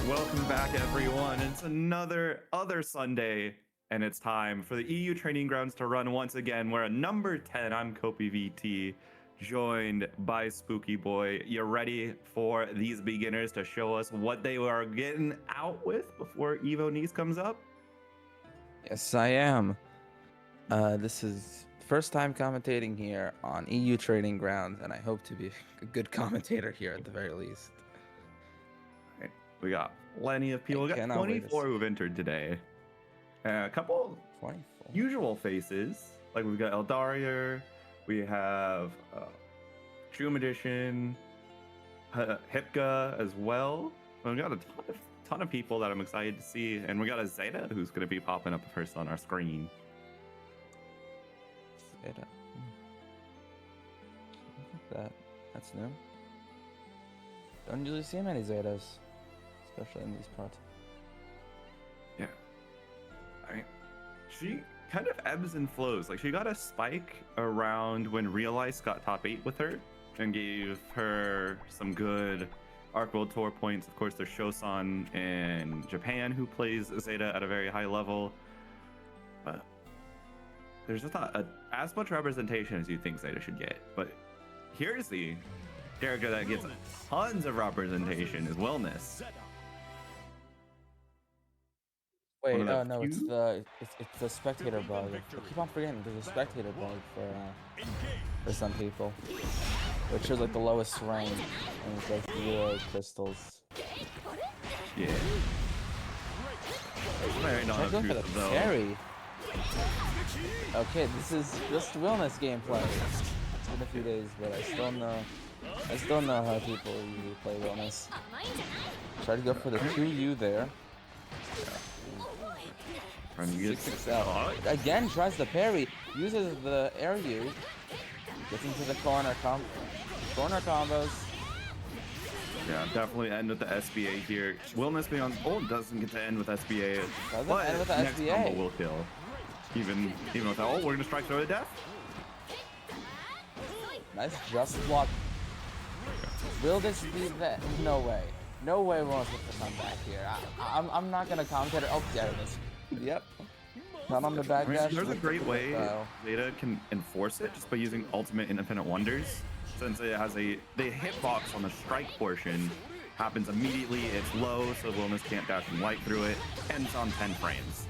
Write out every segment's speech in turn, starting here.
Welcome back, everyone. It's another other Sunday, and it's time for the EU Training Grounds to run once again. We're at number 10. I'm Kopi VT, joined by Spooky Boy. You ready for these beginners to show us what they are getting out with before Evo Nice comes up? Yes, I am. This is first time commentating here on EU Training Grounds, and I hope to be a good commentator here at the very least. Right. We got plenty of people. We got cannot wait to 24 who've entered today. A couple 24. usual faces, like we've got Eldarier, we have Shroom Edition, Hipka as well. We've got a ton of people that I'm excited to see, and we got a Zeta who's going to be popping up first on our screen. Zeta. Look at that. That's new. Don't usually see many Zetas, especially in these parts. Yeah. I mean, she kind of ebbs and flows. Like, she got a spike around when Realize got top 8 with her and gave her some good Arc World Tour points. Of course, there's Shosan in Japan who plays Zeta at a very high level. But there's just not as much representation as you think Zeta should get. But here's the character that gets tons of representation is Wellness. Wait, One of the no, it's few- the spectator bug. I keep on forgetting there's a spectator bug for some people, which is like the lowest rank, and it's like 0 crystals. Yeah. Very Try to go for the non-obtrusive, though. parry. Okay, this is just wellness gameplay. It's been a few days, but I still know how people usually play wellness. Try to go for the 2U there. Trying to get 6XL. Again, tries the parry, uses the air U, gets into the corner combos. Yeah, definitely end with the SBA here. Wellness being on doesn't get to end with SBA. Doesn't but end with the next SBA. combo will kill. Even with that, we're gonna strike throw to death. Nice just block. Will this be that? No way. No way Wellness gets to come back here. I'm not gonna commentate it. Oh, there it is. Yep. Not on the back dash. There's a great way Zeta can enforce it just by using ultimate independent wonders. Since it has the hitbox on the strike portion happens immediately, it's low, so Wellness can't dash and light through it, ends on 10 frames.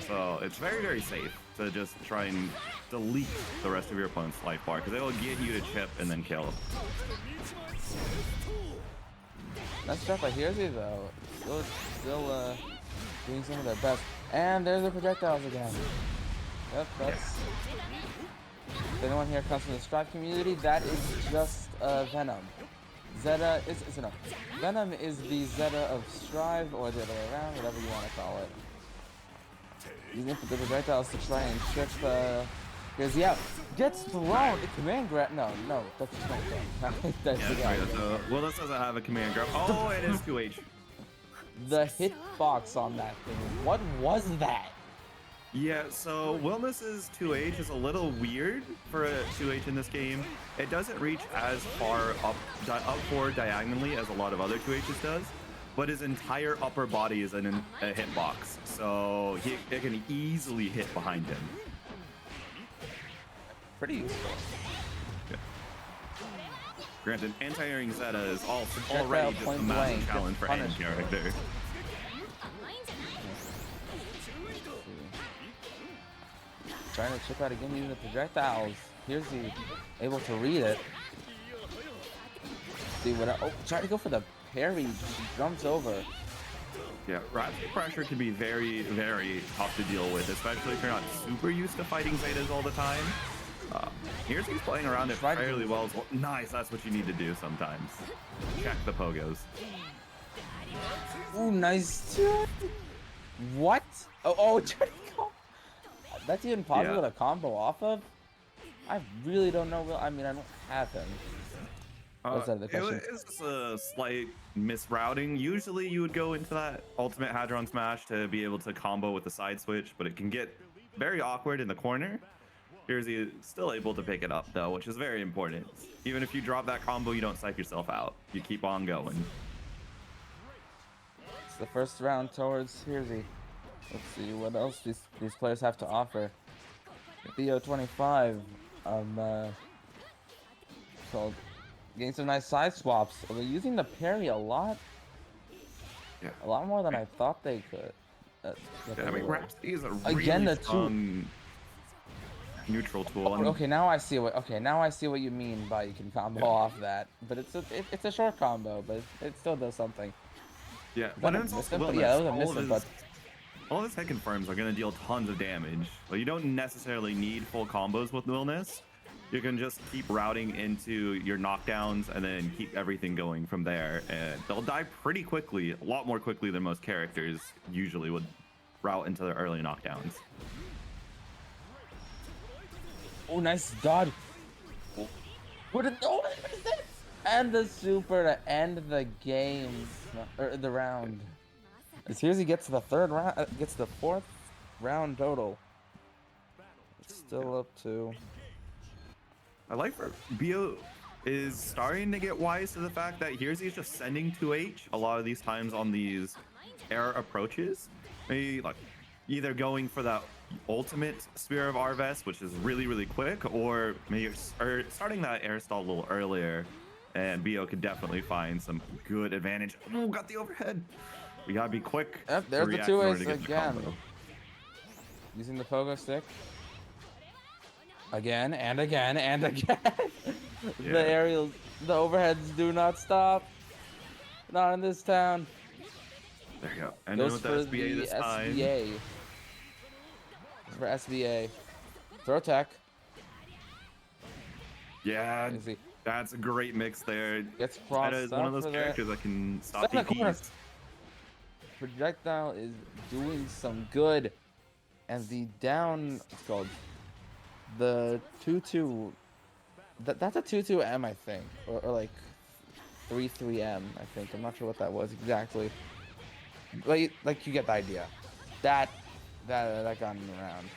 So it's very, very safe to just try and delete the rest of your opponent's life bar, because it'll get you to chip and then kill. Nice job by Herezy though. Still doing some of their best. And there's the projectiles again. Yep, that's... If anyone here comes from the Strive community, that is just Venom. Zeta is no. Venom is the Zeta of Strive, or the other way around, whatever you want to call it. Using the projectiles to try and chip because yeah, gets thrown. Command grab. No, that's just command grab. That's Yeah, the guy. so Wellness doesn't have a command grab. Oh, it is 2H. The hitbox on that thing. What was that? Yeah, so Wellness's 2H is a little weird for a 2H in this game. It doesn't reach as far up forward diagonally as a lot of other 2Hs does, but his entire upper body is in a hitbox, so it can easily hit behind him. Pretty useful. Yeah. Granted, anti-airing Zeta is Projectile already just a point massive blank, challenge for any punish. character. Trying to chip out again using the projectiles. Here's he able to read it. See what? Oh, try to go for the parry. Just jumps over. Yeah, rapid pressure can be very, very tough to deal with, especially if you're not super used to fighting Zetas all the time. Here's he's playing around it fairly well as well. Nice, that's what you need to do sometimes. Check the pogos. Ooh, nice. What? Try to go. That's even possible to combo off of? I really don't know. I mean, I don't have him. It's just a slight misrouting. Usually you would go into that ultimate Hadron Smash to be able to combo with the side switch, but it can get very awkward in the corner. Here's he still able to pick it up though, which is very important. Even if you drop that combo, you don't psych yourself out. You keep on going. It's the first round towards Hersey. Let's see what else these players have to offer. Theo25 called getting some nice side swaps. They're using the parry a lot. Yeah. A lot more than I thought they could. That Yeah, I they mean, would. Rhapsody is a Again, really the strong neutral tool. And Okay, now I see what you mean by you can combo off that. But it's a short combo, but it still does something. yeah, But but it's also yeah, wellness. that was a all, miss, of but all of his head confirms are going to deal tons of damage. Like, you don't necessarily need full combos with Willness. You can just keep routing into your knockdowns and then keep everything going from there. And they'll die pretty quickly, a lot more quickly than most characters usually would route into their early knockdowns. oh, nice dodge. What is this? And the super to end the game, or the round. As here as he gets to the third round, gets the fourth round total. It's still up to. I like for Bio is starting to get wise to the fact that he's just sending 2H a lot of these times on these air approaches. Maybe like either going for that ultimate Spear of Arves, which is really, really quick, or maybe starting that air stall a little earlier. And Bio could definitely find some good advantage. Oh, got the overhead. We gotta be quick. Yep, to there's the react in order to 2H get the again. combo. Using the pogo stick. Again and again and again. Yeah. The aerials, the overheads do not stop. Not in this town. There you go. And Goes with for the SBA the this time. SBA. For SBA. Throw attack. Yeah, Easy. that's a great mix there. Gets Zeta crossed is one of up those for characters that can stop Set in the corner. DPs. Projectile is doing some good. And the down, it's called the 2-2. That's a 2-2M, I think. Or like 3-3M, I think. I'm not sure what that was exactly. Like you get the idea. That got him around.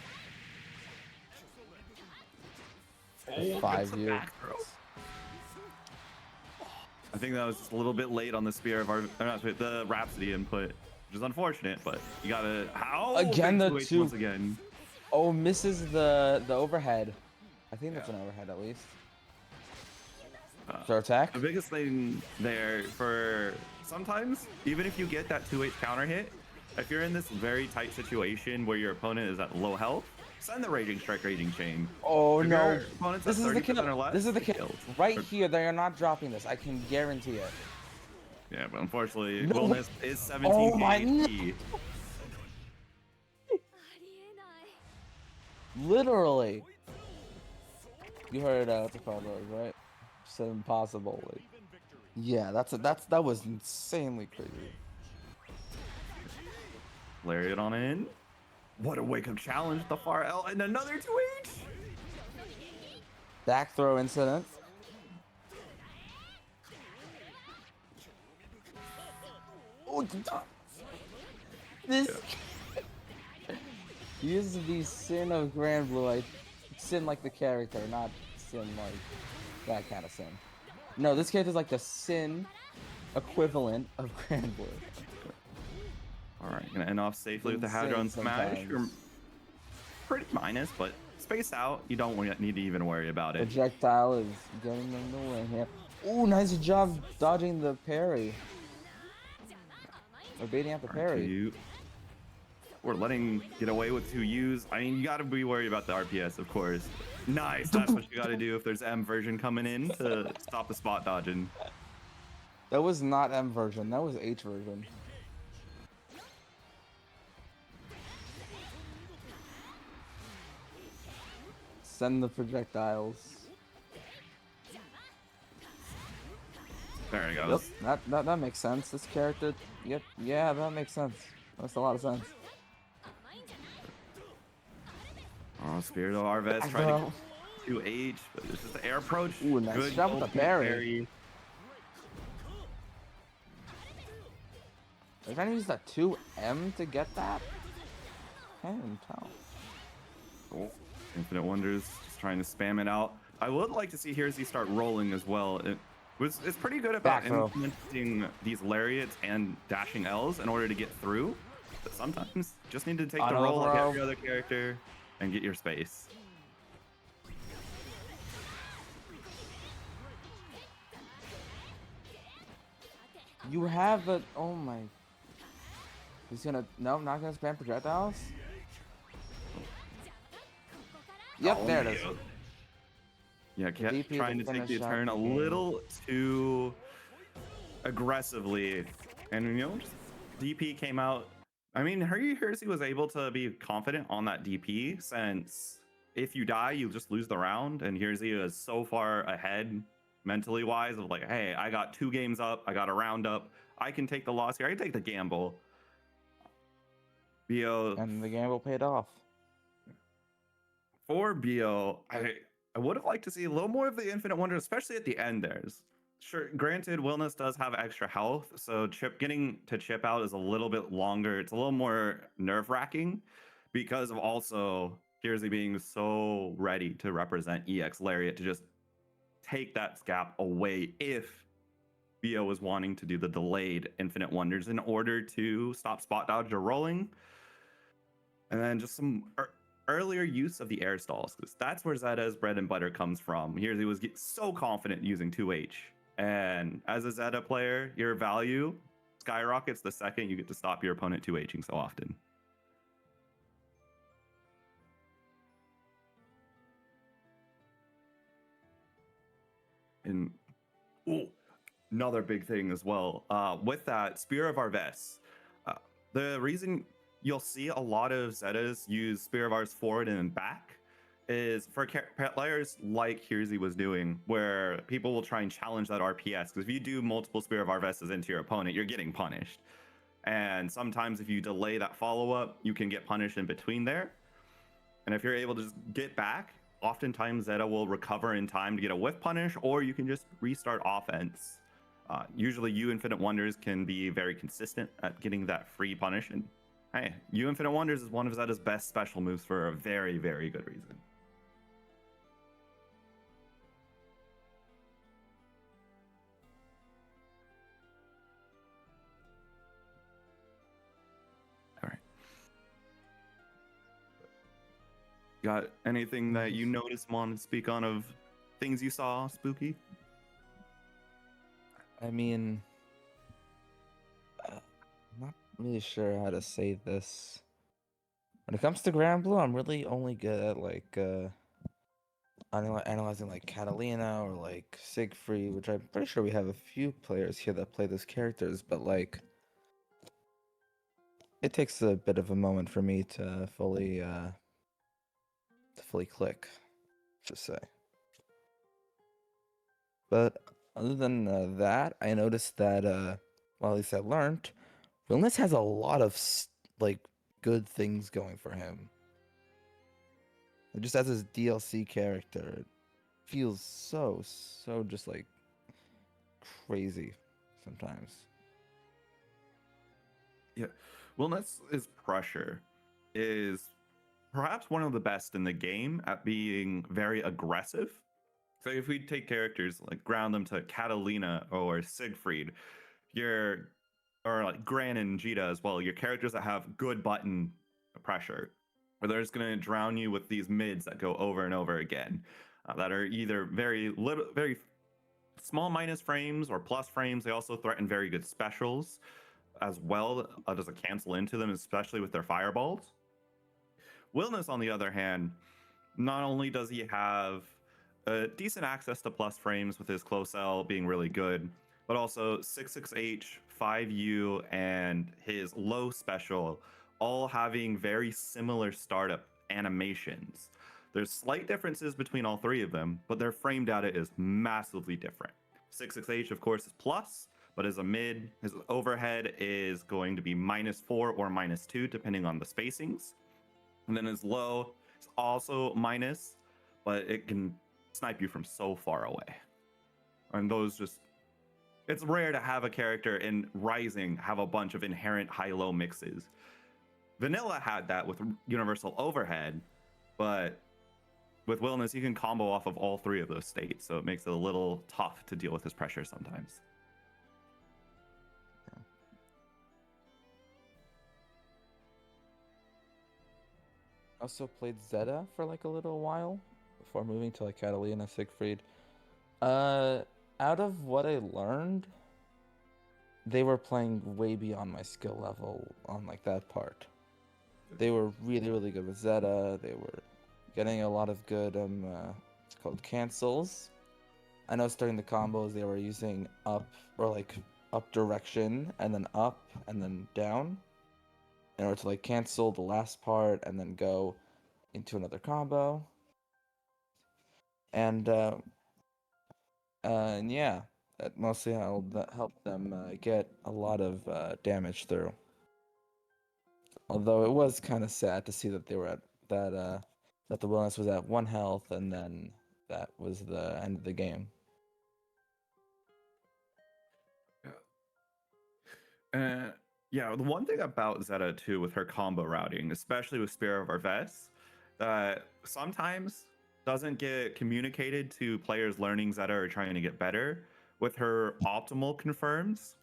Oh, 5U. back throw. I think that was just a little bit late on the Spear of the Rhapsody input, which is unfortunate, but you gotta Again, the 2H two. once again. Oh, misses the overhead. I think that's an overhead at least. Throw attack. The biggest thing there for sometimes, even if you get that 2H counter hit, if you're in this very tight situation where your opponent is at low health, send the Raging Strike, Raging Chain. Oh If no! your opponent's This at is the 30% or kill. less, This is the it kill. kills. Right Or- here, they are not dropping this. I can guarantee it. Yeah, but unfortunately, No. Willness is 17 Oh my HP. Literally. You heard what the call was, right? Said impossible. Like, yeah, that was insanely crazy. Lariat on in. What a wake up challenge at the far L and another 2H. Back throw incident. Oh, this. He is the Sin of Grand Blue. Sin like the character, not Sin like that kind of Sin. No, this character is like the Sin equivalent of Grand Blue. All right, gonna end off safely with the Insane Hadron Smash. sometimes. You're pretty minus, but space out. You don't need to even worry about it. Projectile is getting them the win here. Ooh, nice job dodging the parry. Or baiting out the parry. We're letting get away with 2Us. I mean, you gotta be worried about the RPS, of course. Nice, that's what you gotta do if there's M version coming in to stop the spot dodging. That was not M version, that was H version. Send the projectiles. There it goes. Yep, that makes sense. This character, yep, yeah, that makes sense. Makes a lot of sense. Oh, Spirit of Arves trying to 2H, but it's just the air approach. Ooh, nice Good shot with the ulti parry. They're trying to use that 2M to get that? Can't even tell. Oh, Infinite Wonders just trying to spam it out. I would like to see Hersey start rolling as well. It's pretty good about Back throw. implementing these lariats and dashing L's in order to get through. But sometimes just need to take the Auto roll like throw. every other character and get your space. You have a. Oh my. He's gonna. No, not gonna spam projectiles. Yep, Oh, there it is. Yeah, kept DP, trying the to take the finish turn up a the game. little too aggressively, and just DP came out. I mean, Hersey was able to be confident on that DP since if you die, you just lose the round, and Hersey is so far ahead mentally wise of like, hey, I got 2 games up, I got a round up, I can take the loss here, I can take the gamble. BO And the gamble paid off. for BO, I would have liked to see a little more of the Infinite Wonder, especially at the end. Sure, granted, Willness does have extra health, so getting to chip out is a little bit longer. It's a little more nerve-wracking because of also Kearsey being so ready to represent EX Lariat to just take that gap away if BO was wanting to do the delayed Infinite Wonders in order to stop spot dodge or rolling. And then just some earlier use of the air stalls, because that's where Zeta's bread and butter comes from. Here he was so confident using 2H. And as a Zeta player, your value skyrockets the second you get to stop your opponent 2Hing so often. And another big thing as well, with that Spear of Arves, the reason you'll see a lot of Zetas use Spear of Arves forward and back is for players like Hersey was doing, where people will try and challenge that RPS, because if you do multiple Spear of Arveses into your opponent, you're getting punished. And sometimes if you delay that follow-up, you can get punished in between there. And if you're able to just get back, oftentimes Zeta will recover in time to get a whiff punish, or you can just restart offense. Usually you Infinite Wonders can be very consistent at getting that free punish, and hey, you Infinite Wonders is one of Zeta's best special moves for a very, very good reason. All right. Got anything that you noticed, want to speak on of things you saw, Spooky? I mean, I'm not really sure how to say this. When it comes to Grand Blue, I'm really only good at like analyzing like Catalina or like Siegfried, which I'm pretty sure we have a few players here that play those characters, but like it takes a bit of a moment for me to fully click, just say. But other than that, I noticed that well, at least I learned, Wilness has a lot of like good things going for him. Just as his DLC character, it feels so just like crazy sometimes. Yeah, Willness' pressure is perhaps one of the best in the game at being very aggressive. So if we take characters like ground them to Catalina or Siegfried, or like Gran and Jita as well, your characters that have good button pressure, where they're just going to drown you with these mids that go over and over again, that are either very small minus frames or plus frames. They also threaten very good specials as well. Does it cancel into them, especially with their fireballs? Willness, on the other hand, not only does he have decent access to plus frames with his close L being really good, but also 66H, 5U, and his low special all having very similar startup animations. There's slight differences between all 3 of them, but their frame data is massively different. 66H, of course, is plus, but as a mid, his overhead is going to be -4 or -2, depending on the spacings. And then his low is also minus, but it can snipe you from so far away. And those just, it's rare to have a character in Rising have a bunch of inherent high-low mixes. Vanilla had that with Universal Overhead, but with Wilderness, he can combo off of all three of those states, so it makes it a little tough to deal with his pressure sometimes. Also played Zeta for like a little while before moving to like Catalina, Siegfried. Out of what I learned, they were playing way beyond my skill level on like that part. They were really, really good with Zeta. They were getting a lot of good it's called cancels. I know starting the combos they were using up or like up direction and then up and then down in order to like cancel the last part and then go into another combo. And yeah, that mostly helped them get a lot of damage through. Although it was kind of sad to see that they were at that the Wilderness was at 1 health and then that was the end of the game. Yeah, the one thing about Zeta too with her combo routing, especially with Spear of Arves, that sometimes doesn't get communicated to players learning Zeta or trying to get better. With her optimal confirms,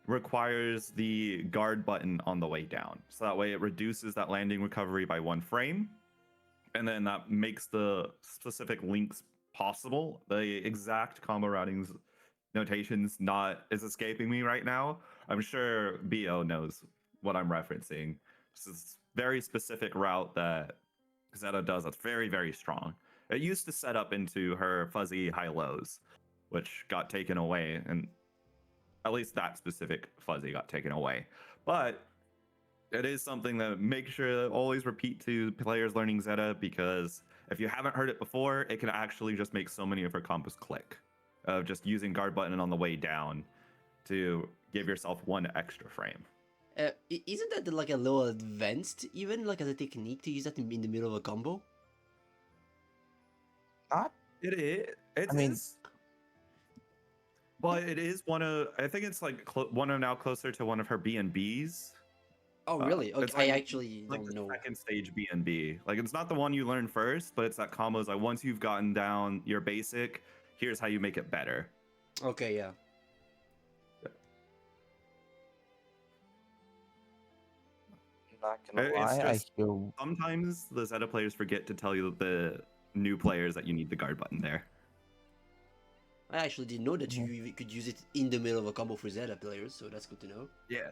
requires the guard button on the way down. So that way it reduces that landing recovery by 1 frame. And then that makes the specific links possible. The exact combo routings notations is escaping me right now. I'm sure BO knows what I'm referencing. This is very specific route that Zeta does that's very, very strong. It used to set up into her fuzzy high lows, which got taken away, and at least that specific fuzzy got taken away. But it is something that make sure to always repeat to players learning Zeta, because if you haven't heard it before, it can actually just make so many of her combos click. Of just using guard button on the way down to give yourself 1 extra frame. Isn't that like a little advanced, even like as a technique to use that in the middle of a combo? Not. It is. It is. But it is one of. I think it's like one of now closer to one of her BNBs. Oh really? Okay, like, I actually like don't know. Second stage BNB. Like it's not the one you learn first, but it's that combos like once you've gotten down your basic, here's how you make it better. Okay, yeah. Not gonna lie, I feel sometimes the Zeta players forget to tell you the new players that you need the guard button there. I actually didn't know that you could use it in the middle of a combo for Zeta players, so that's good to know. Yeah.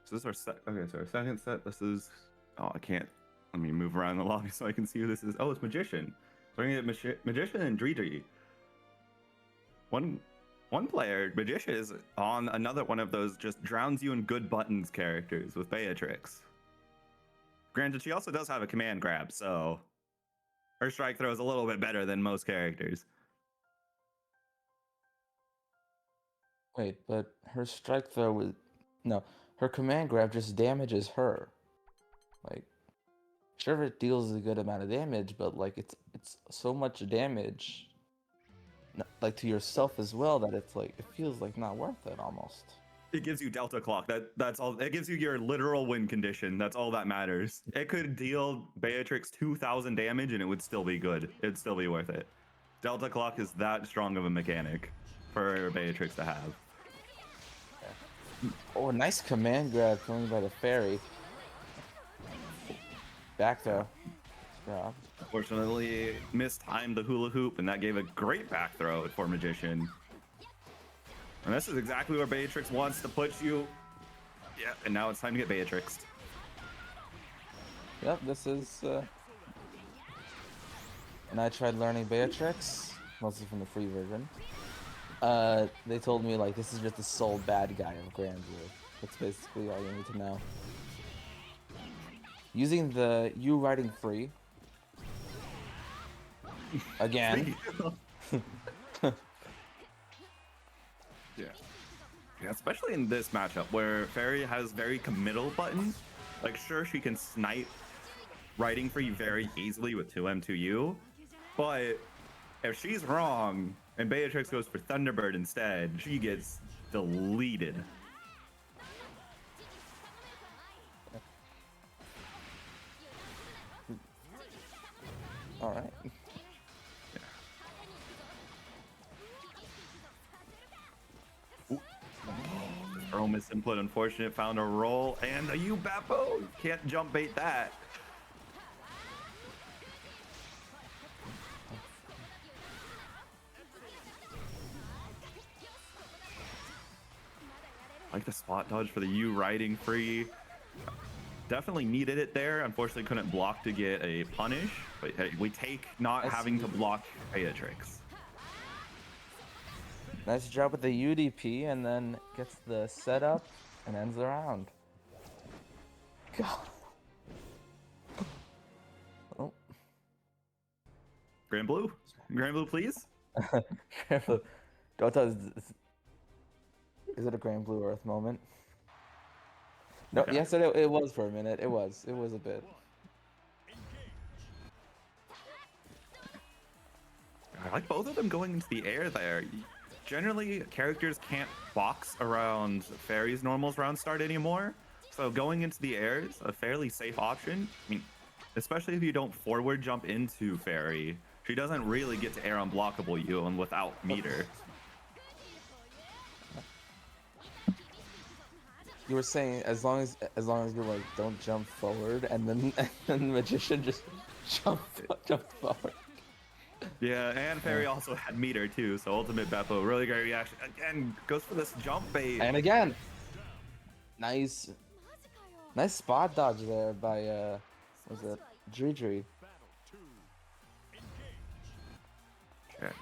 So this is our okay, so our second set. This is I can't. Let me move around the lobby so I can see who this is. Oh, it's Magician. So we're gonna get Magician and Dree. One player, Magician, is on another one of those just drowns you in good buttons characters with Beatrix. Granted, she also does have a command grab, so her strike throw is a little bit better than most characters. Wait, but her strike throw was no. Her command grab just damages her. Like, sure, it deals a good amount of damage, but like it's so much damage, like to yourself as well, that it's like it feels like not worth it almost. It gives you Delta Clock. That's all. It gives you your literal win condition. That's all that matters. It could deal Beatrix 2,000 damage and it would still be good. It'd still be worth it. Delta Clock is that strong of a mechanic for Beatrix to have. Oh, a nice command grab coming by the fairy. Back throw. Yeah. Unfortunately, mistimed the hula hoop, and that gave a great back throw for Magician. And this is exactly where Beatrix wants to put you. Yeah, and now it's time to get Beatrixed. Yep, this is. And I tried learning Beatrix, mostly from the free version. They told me like this is just the sole bad guy of Grandview. That's basically all you need to know. Using the U riding free. Again. Yeah, especially in this matchup where Fairy has very committal buttons. Like, sure, she can snipe riding free very easily with 2M2U, but If she's wrong and Beatrix goes for Thunderbird instead, she gets deleted. All right. Throw misinput, unfortunate, found a roll, and a U-Beppo. Can't jump bait that. Like the spot dodge for the U riding free. Definitely needed it there. Unfortunately, couldn't block to get a punish. But hey, we take not having to block Beatrix. Nice job with the UDP, and then gets the setup and ends the round. God. Oh. Grand Blue? Grand Blue, please? Dota is it a Grand Blue Earth moment? No, Okay. yes, it was for a minute. It was a bit. I like both of them going into the air there. Generally, characters can't box around Fairy's normals round start anymore. So going into the air is a fairly safe option. I mean, especially if you don't forward jump into Fairy. She doesn't really get to air unblockable you and without meter. You were saying as long as you like don't jump forward, and then the magician just jumped forward. Yeah, and Fairy also had meter too, so ultimate Beppo, really great reaction. Again, goes for this jump bait. And again, nice spot dodge there by was it Dredri? Okay.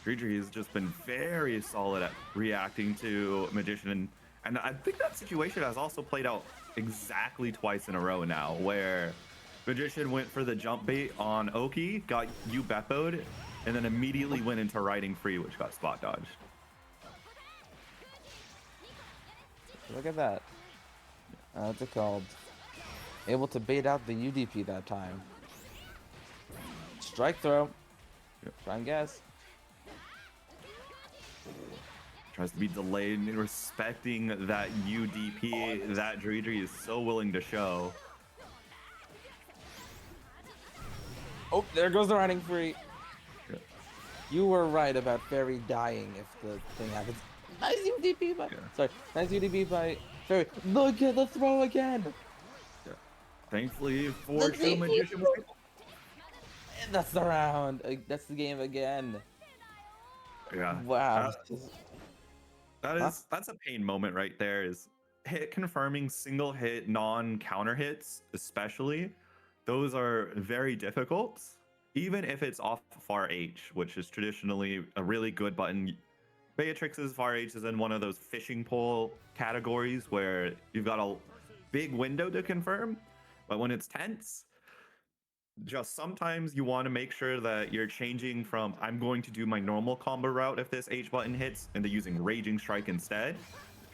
Dredri has just been very solid at reacting to Magician, and I think that situation has also played out exactly twice in a row now, where Magician went for the jump bait on Oki, got U-Beppo'd, and then immediately went into riding free, which got spot dodged. Look at that. What's it called? Able to bait out the UDP that time. Strike throw. Yep. Try and guess. Tries to be delayed, and respecting that UDP that Dredri is so willing to show. Oh, there goes the riding free. Yeah. You were right about Fairy dying if the thing happens. Nice UDP by sorry, nice UDP by Fairy. Look at the throw again. Yeah. Thankfully for True Magician was able. And that's the round. That's the game again. Yeah. Wow. That's a pain moment right there. Is hit confirming single hit non-counter hits, especially. Those are very difficult, even if it's off far H, which is traditionally a really good button. Beatrix's far H is in one of those fishing pole categories where you've got a big window to confirm, but when it's tense, just sometimes you want to make sure that you're changing from I'm going to do my normal combo route if this H button hits into using Raging Strike instead,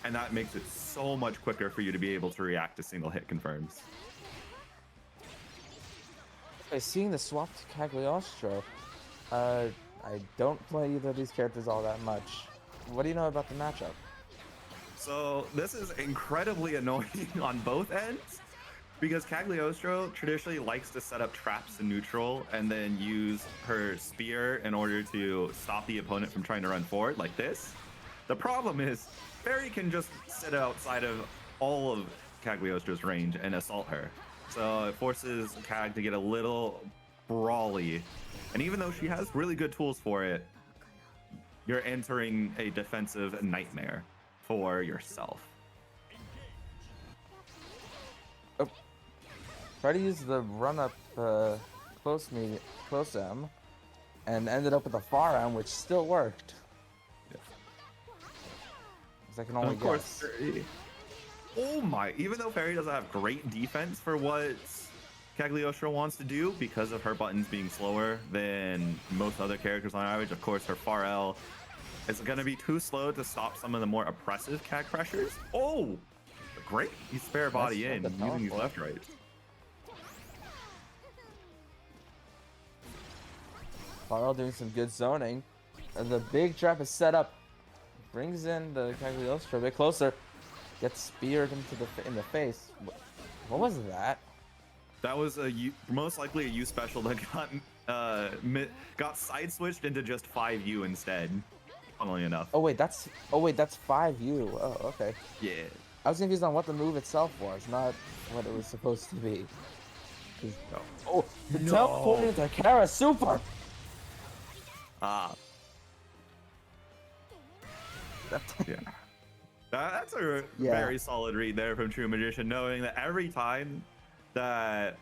and that makes it so much quicker for you to be able to react to single hit confirms. By seeing the swap to Cagliostro, I don't play either of these characters all that much. What do you know about the matchup? So this is incredibly annoying on both ends, because Cagliostro traditionally likes to set up traps in neutral and then use her spear in order to stop the opponent from trying to run forward like this. The problem is Fairy can just sit outside of all of Cagliostro's range and assault her. So it forces Cag to get a little brawly. And even though she has really good tools for it, you're entering a defensive nightmare for yourself. Oh. Try to use the run up close M and ended up with a far M, which still worked. Yeah. Because I can only Of course, guess. oh my, even though Fairy doesn't have great defense for what Cagliostro wants to do because of her buttons being slower than most other characters on average, of course her far L is going to be too slow to stop some of the more oppressive Cag pressures. Oh, great. He's spare body in, using his left right. Farrell doing some good zoning. And the big trap is set up. Brings in the Cagliostro a bit closer. Gets speared into in the face. What was that? That was most likely a U special that got side switched into just 5U instead. Funnily enough. Oh wait, that's 5U. Oh, okay. Yeah. I was confused on what the move itself was, not what it was supposed to be. Oh, the teleport into Kara Super! Ah. Yeah. That's a very solid read there from True Magician, knowing that every time that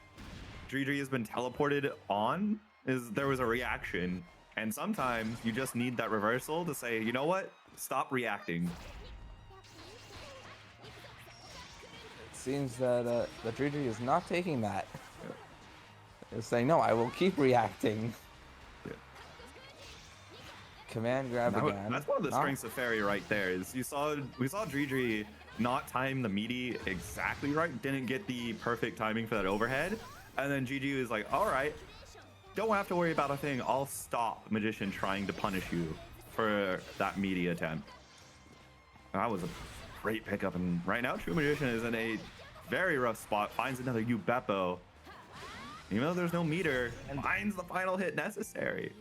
Dredri has been teleported on, there was a reaction. And sometimes you just need that reversal to say, you know what? Stop reacting. It seems that the Dredri is not taking that. It's saying, no, I will keep reacting. Yeah. Command grab again. That's one of the strengths of Fairy right there. Is we saw Dredri not time the meaty exactly right, didn't get the perfect timing for that overhead, and then GG was like, all right, don't have to worry about a thing. I'll stop Magician trying to punish you for that meaty attempt. That was a great pickup, and right now True Magician is in a very rough spot. Finds another Beppo. Even though there's no meter, and finds the final hit necessary.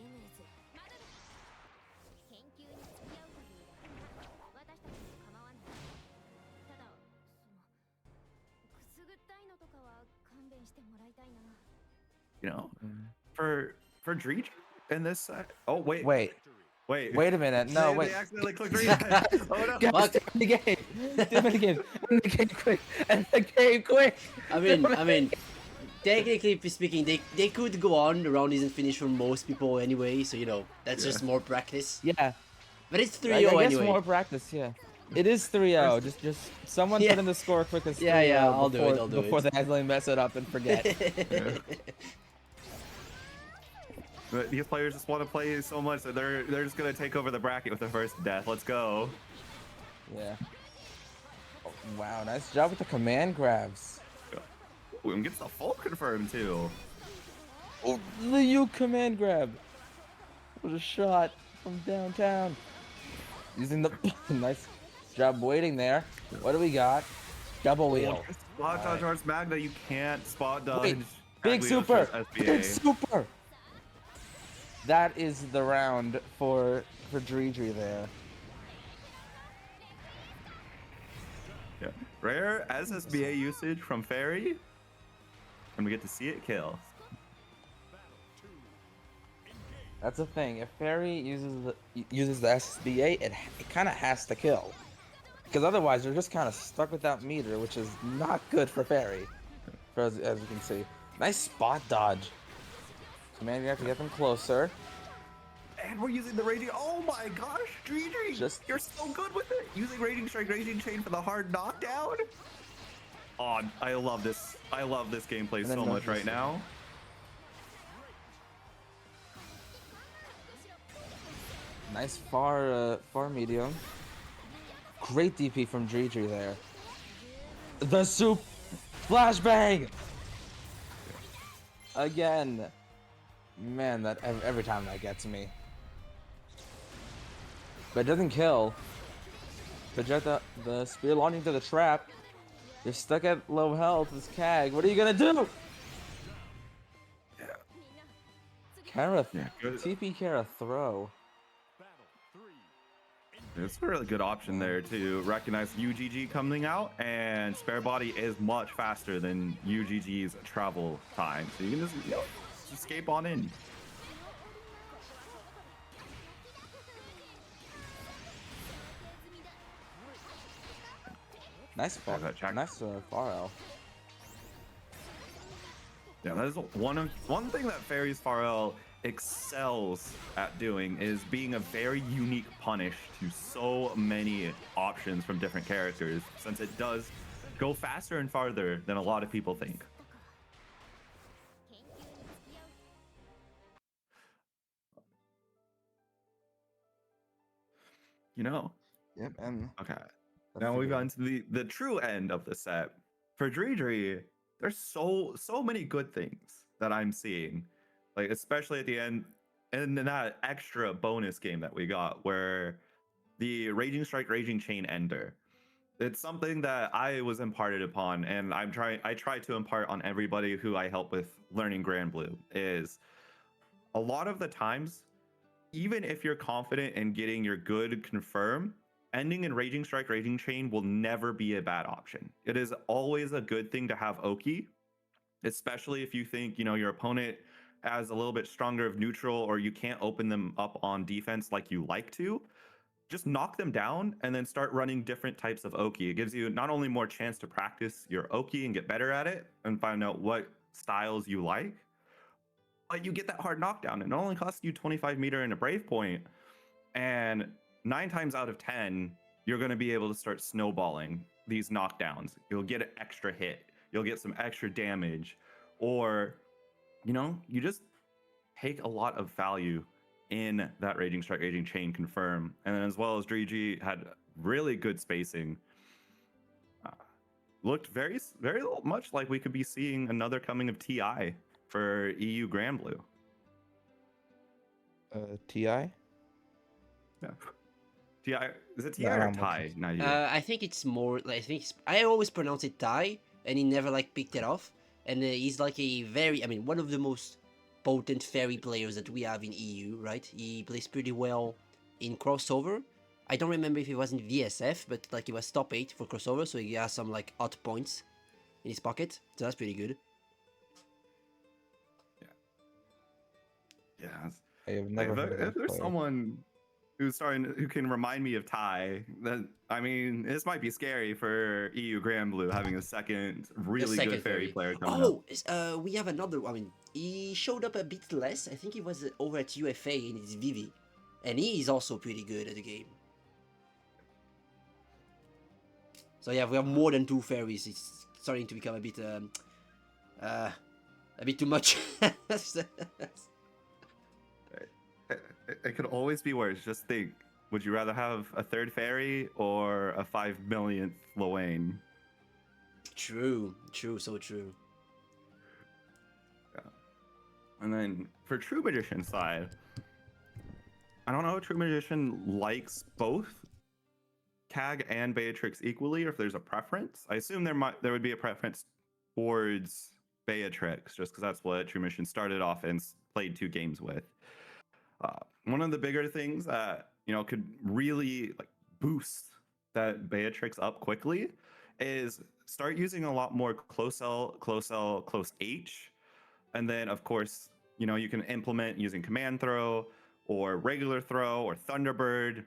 You know, for Dredri in this set. Oh wait a minute. No, they wait. accidentally clicked reset. Oh no. Guys, end the game. End the game. End the game quick. End the game quick. I mean, technically speaking, they could go on. The round isn't finished for most people anyway, so you know that's just more practice. Yeah. But it's 3-0 I guess anyway. more practice, yeah. It is 3-0. Just someone put in the score quick as 3-0 I'll do it. before they accidentally mess it up and forget. But these players just want to play so much that they're just gonna take over the bracket with the first death. Let's go. Yeah. Oh, wow, nice job with the command grabs. Ooh, and gets the full confirm too. Oh, the U command grab. What a shot from downtown. Using the nice job waiting there. What do we got? Double wheel. Spot dodge Ars Magna, you can't spot dodge. Wait, big super. Big super. That is the round for Dredri there. Yeah. Rare SSBA usage from Fairy, and we get to see it kill. That's the thing. If Fairy uses the SSBA, it kind of has to kill, because otherwise you're just kind of stuck without meter, which is not good for Fairy. As you can see, nice spot dodge. Command, you have to get them closer. And we're using the Raging. Oh my gosh, Dredri! You're so good with it. Using Raging Strike, Raging Chain for the hard knockdown. Oh, I love this. I love this gameplay so much right now. Nice far medium. Great DP from Dredri there. The soup flashbang again. Man, that every time that gets me. But it doesn't kill. Vegeta, the spear launching to the trap. You're stuck at low health. This Cag. What are you gonna do? Yeah. Kara, TP Kara throw. It's a really good option there to recognize UGG coming out, and Spare Body is much faster than UGG's travel time, so you can just escape on in. Nice far. Nice Pharrell. Yeah, that is one thing that Fairy's Pharrell excels at doing, is being a very unique punish to so many options from different characters, since it does go faster and farther than a lot of people think. You know? Yep, and okay. Now we've gotten to the true end of the set. For Dredri, there's so many good things that I'm seeing. Like, especially at the end, and then that extra bonus game that we got, where the Raging Strike, Raging Chain Ender. It's something that I was imparted upon, and I try to impart on everybody who I help with learning Grand Blue. Is a lot of the times, even if you're confident in getting your good confirm, ending in Raging Strike, Raging Chain will never be a bad option. It is always a good thing to have Oki, especially if you think, your opponent has a little bit stronger of neutral, or you can't open them up on defense like you like to. Just knock them down and then start running different types of Oki. It gives you not only more chance to practice your Oki and get better at it and find out what styles you like, but you get that hard knockdown. It only costs you 25 meter and a Brave Point, and 9 times out of 10, you're going to be able to start snowballing these knockdowns. You'll get an extra hit, you'll get some extra damage, or you just take a lot of value in that Raging Strike, Raging Chain confirm. And then as well as Drigi had really good spacing. Looked very, very much like we could be seeing another coming of TI for EU Grand Blue. TI? Yeah. TI, is it TI No, or I'm Thai? looking. I think it's more. Like, I always pronounce it Thai, and he never picked it off. And he's like a very, one of the most potent fairy players that we have in EU, right? He plays pretty well in crossover. I don't remember if he was in VSF, but he was top 8 for crossover, so he has some odd points in his pocket. So that's pretty good. Yeah. I have never heard of If there's player. someone who can remind me of Thai, then this might be scary for EU Grand Blue having a second really second good fairy fairy. player coming up. We have another. He showed up a bit less. I think he was over at UFA in his Vivi, and he is also pretty good at the game. So yeah, we have more than 2 fairies. It's starting to become a bit too much. It could always be worse. Just think, would you rather have a 3rd fairy or a 5 millionth Loane? True, so true. Yeah. And then for True Magician side, I don't know if True Magician likes both Kag and Beatrix equally, or if there's a preference. I assume there would be a preference towards Beatrix, just because that's what True Magician started off and played 2 games with. One of the bigger things that could really boost that Beatrix up quickly is start using a lot more close L, close H, and then of course you can implement using command throw or regular throw or Thunderbird,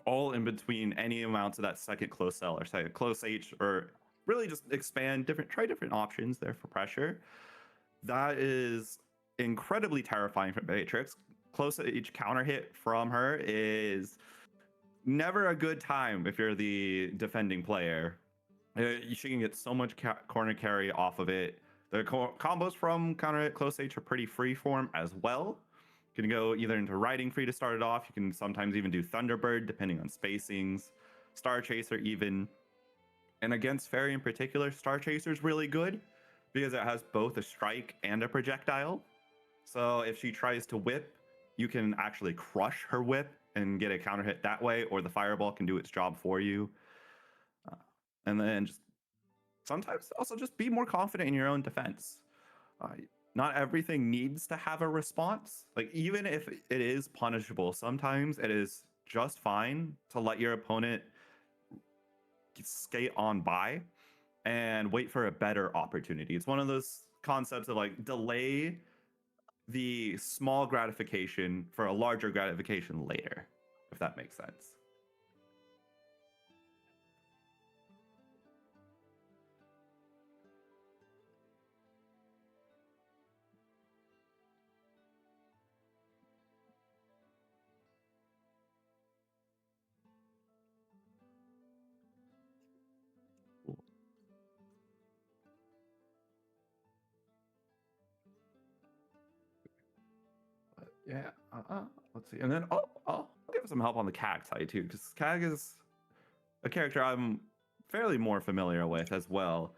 all in between any amounts of that second close L or second close H, or really just try different options there for pressure. That is incredibly terrifying for Beatrix. Close H counter hit from her is never a good time if you're the defending player. She can get so much corner carry off of it. The combos from counter hit close H are pretty freeform as well. You can go either into Riding Free to start it off. You can sometimes even do Thunderbird depending on spacings. Star Chaser even. And against Fairy in particular, Star Chaser is really good because it has both a strike and a projectile. So if she tries to whip, you can actually crush her whip and get a counter hit that way, or the fireball can do its job for you. And then sometimes also just be more confident in your own defense. Not everything needs to have a response. Even if it is punishable, sometimes it is just fine to let your opponent skate on by and wait for a better opportunity. It's one of those concepts of delay the small gratification for a larger gratification later, if that makes sense. Yeah. Let's see. And then I'll give some help on the Kag side too, because Kag is a character I'm fairly more familiar with as well.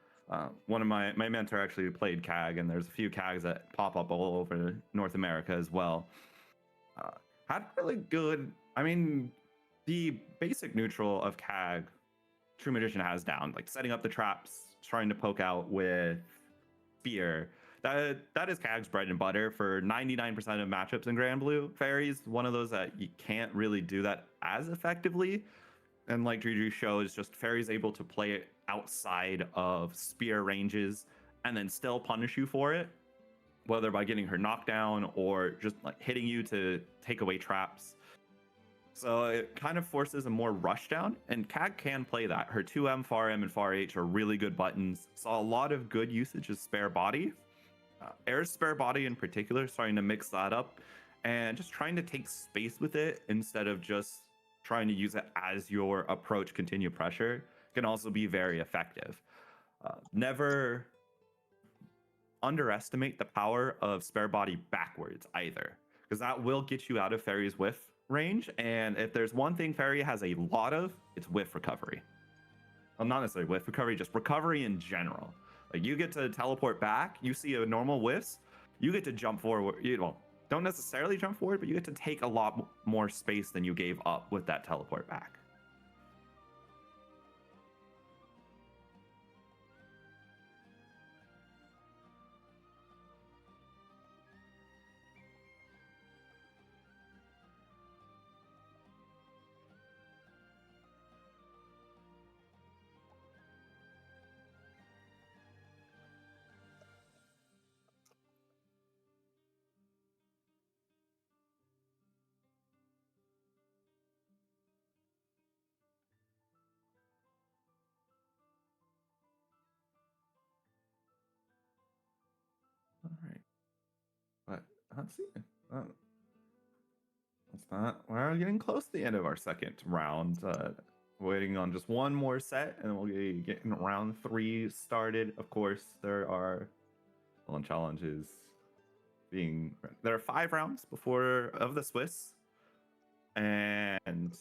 One of my mentor actually played Kag, and there's a few Kags that pop up all over North America as well. Uh, had really good. I mean, the basic neutral of CAG, True Magician has down, like setting up the traps, trying to poke out with spear. That is CAG's bread and butter for 99% of matchups in Grand Blue. Fairies, one of those that you can't really do that as effectively. And like Juju shows, just Fairy's able to play it outside of spear ranges and then still punish you for it, whether by getting her knockdown or just like hitting you to take away traps. So it kind of forces a more rush down, and CAG can play that. Her 2M, FAR M, and FAR H are really good buttons. Saw a lot of good usage of spare body. Air's spare body in particular, starting to mix that up and just trying to take space with it instead of just trying to use it as your approach continue pressure can also be very effective. Never underestimate the power of spare body backwards either, because that will get you out of Fairy's whiff range. And if there's one thing Fairy has a lot of, it's whiff recovery. Well, not necessarily whiff recovery, just recovery in general. Like you get to teleport back, you see a normal whiffs, you get to jump forward. Well, don't necessarily jump forward, but you get to take a lot more space than you gave up with that teleport back. All right. But let's see. It's not. We're getting close to the end of our second round. Waiting on just one more set, and we'll be getting round 3 started. Of course, there are challenges being. There are 5 rounds before of the Swiss, and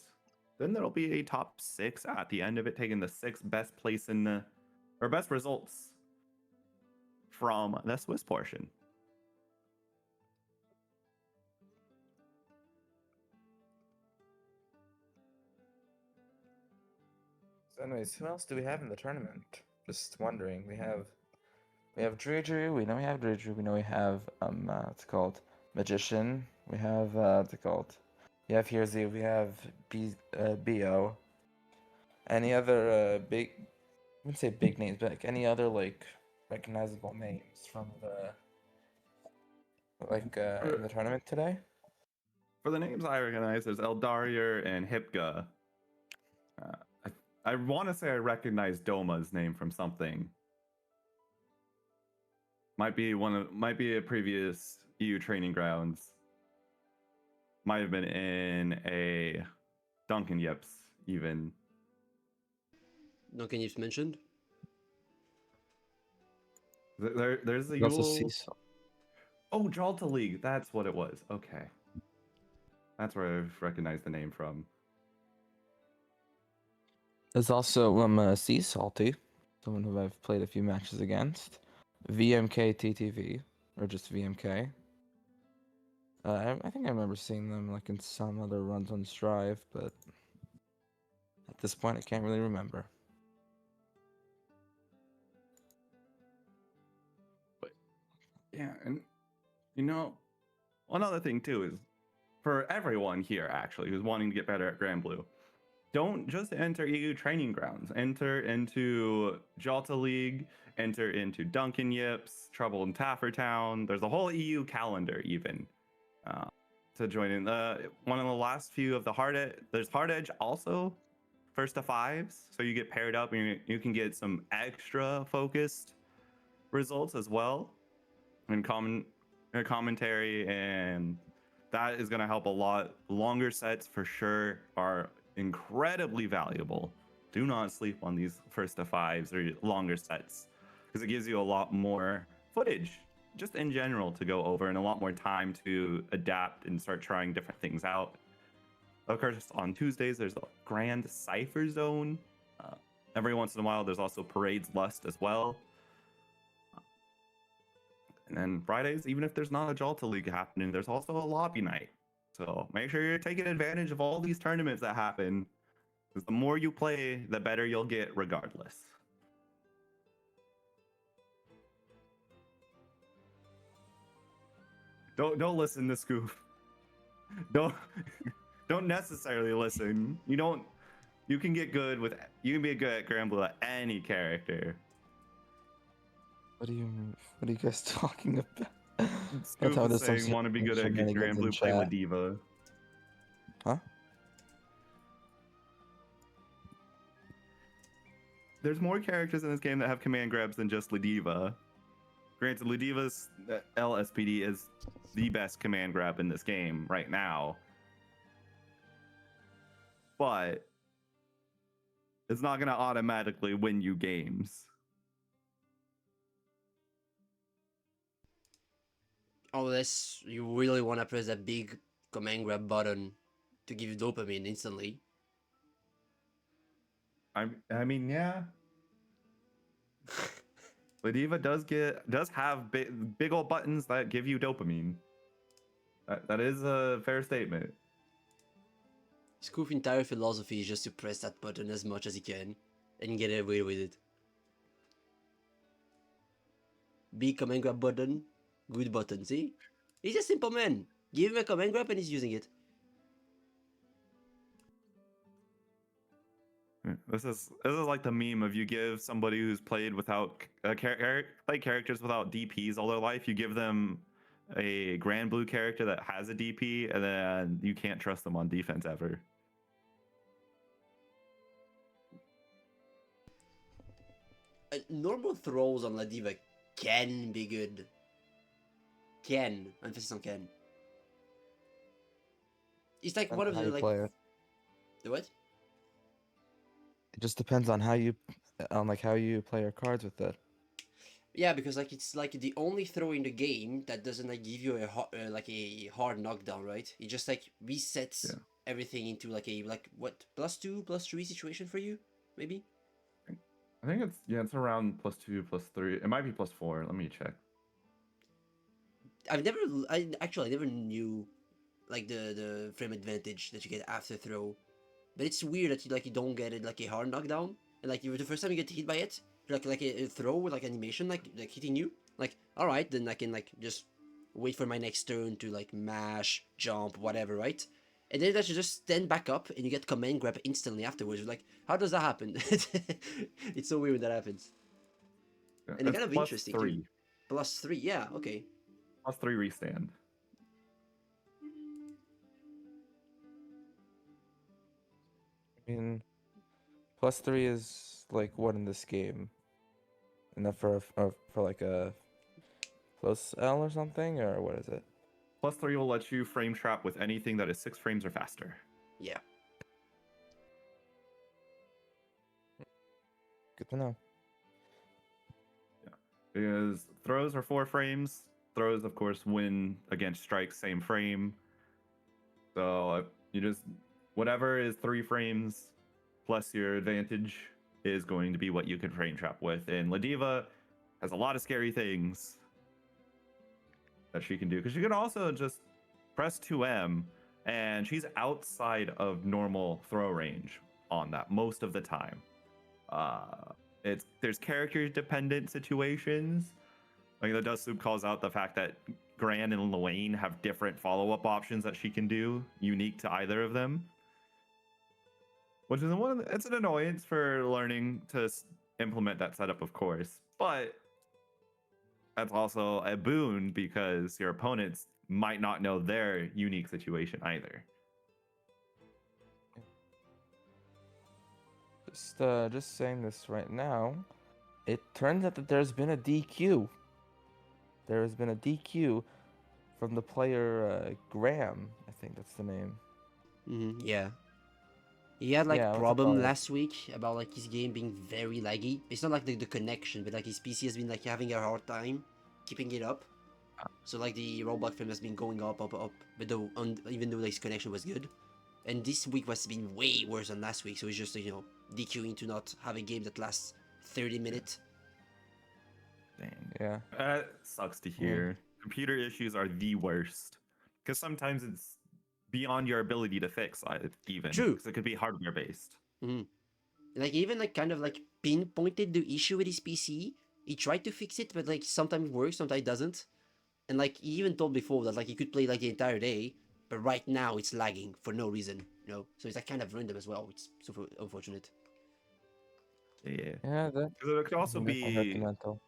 then there'll be a top 6 at the end of it, taking the 6th best place in the or best results from the Swiss portion. So anyways, who else do we have in the tournament? Just wondering. We have Drew. We know we have Drew. We know we have what's it called? Magician. We have what's it called? We have Herezy. We have Bo. Any other big? I wouldn't say big names, but like any other like recognizable names from the in the tournament today? For the names I recognize, there's Eldarier and Hipga. I want to say I recognize Doma's name from something. Might be a previous EU training grounds. Might have been in a Duncan Yips even. Duncan Yips mentioned. There's a Yule. Oh, Jalta League. That's what it was. Okay. That's where I've recognized the name from. There's also Sea Salty, someone who I've played a few matches against. VMK TTV, or just VMK. I think I remember seeing them like in some other runs on Strive, but at this point I can't really remember. But yeah, and one other thing too is for everyone here actually who's wanting to get better at Grand Blue, don't just enter EU training grounds. Enter into Jalta League, enter into Duncan Yips, Trouble in Taffertown. There's a whole EU calendar even to join in. One of the last few of the there's Hard Edge also, first to 5s. So you get paired up and you can get some extra focused results as well in commentary, and that is going to help a lot. Longer sets for sure are incredibly valuable. Do not sleep on these first to 5s or longer sets, because it gives you a lot more footage just in general to go over and a lot more time to adapt and start trying different things out. Of course, on Tuesdays there's a Grand Cypher Zone. Every once in a while there's also Parade's Lust as well. And then Fridays, even if there's not a Jalta League happening, there's also a lobby night. So make sure you're taking advantage of all these tournaments that happen. Because the more you play, the better you'll get regardless. Don't listen to Scoof. Don't don't necessarily listen. You can get good with you can be good at Granblue at any character. What are you guys talking about? Scoof tell me is there's some saying want to be good at shenanigans in Granblue, play with chat. Diva. Huh? There's more characters in this game that have command grabs than just Lediva. Granted, Lediva's LSPD is the best command grab in this game right now. But it's not going to automatically win you games. Unless you really want to press that big command grab button to give you dopamine instantly. I mean, yeah. Lediva does have big old buttons that give you dopamine. That is a fair statement. Scoof's entire philosophy is just to press that button as much as he can and get away with it. Big command grab button, good button, see? He's a simple man. Give him a command grab and he's using it. This is like the meme of you give somebody who's played without played characters without DPs all their life, you give them a Granblue character that has a DP, and then you can't trust them on defense ever. Normal throws on Lediva can be good. Can. Emphasis on can. It's like one of How the you like... play it. The what? It just depends on how you play your cards with it. Yeah, because like it's like the only throw in the game that doesn't like give you a like a hard knockdown, right? It just like resets everything into like a what +2, +3 situation for you, maybe. I think it's around +2, +3. It might be +4. Let me check. I never knew like the frame advantage that you get after throw, but it's weird that you don't get it like a hard knockdown, and like the first time you get hit by it, like a throw with like animation like hitting you, like all right, then I can like just wait for my next turn to like mash, jump, whatever, right? And then that you just stand back up and you get command grab instantly afterwards. You're like, how does that happen? It's so weird when that happens. Yeah, And it's kind of +3. interesting too. +3, yeah, okay. +3 restand. I mean, +3 is like what in this game? Enough for like a close L or something, or what is it? +3 will let you frame trap with anything that is 6 frames or faster. Yeah. Good to know. Because throws are 4 frames. Throws, of course, win against strikes, same frame. So you just whatever is 3 frames plus your advantage is going to be what you can frame trap with. And Lediva has a lot of scary things that she can do, because she can also just press 2M and she's outside of normal throw range on that most of the time. There's character dependent situations. Like the Dust Soup calls out the fact that Gran and Luane have different follow-up options that she can do, unique to either of them. Which is it's an annoyance for learning to implement that setup, of course. But that's also a boon because your opponents might not know their unique situation either. Just saying this right now. It turns out that there's been a DQ. There has been a DQ from the player Graham. I think that's the name. Yeah. He had like Yeah, what's it problem called? last week about like his game being very laggy. It's not like the connection, but like his PC has been like having a hard time keeping it up. So like the Roblox frame has been going up, but even though like, his connection was good. And this week was been way worse than last week. So he's just DQing to not have a game that lasts 30 minutes. Dang. Yeah. That sucks to hear. Computer issues are the worst because sometimes it's beyond your ability to fix, even. True. Because it could be hardware based. Like even like kind of like pinpointed the issue with his PC. He tried to fix it, but like sometimes it works, sometimes it doesn't. And like he even told before that like he could play like the entire day, but right now it's lagging for no reason, you know. So it's like kind of random as well. It's super unfortunate. Yeah. Yeah, that 'Cause it could also definitely hurt the be mental.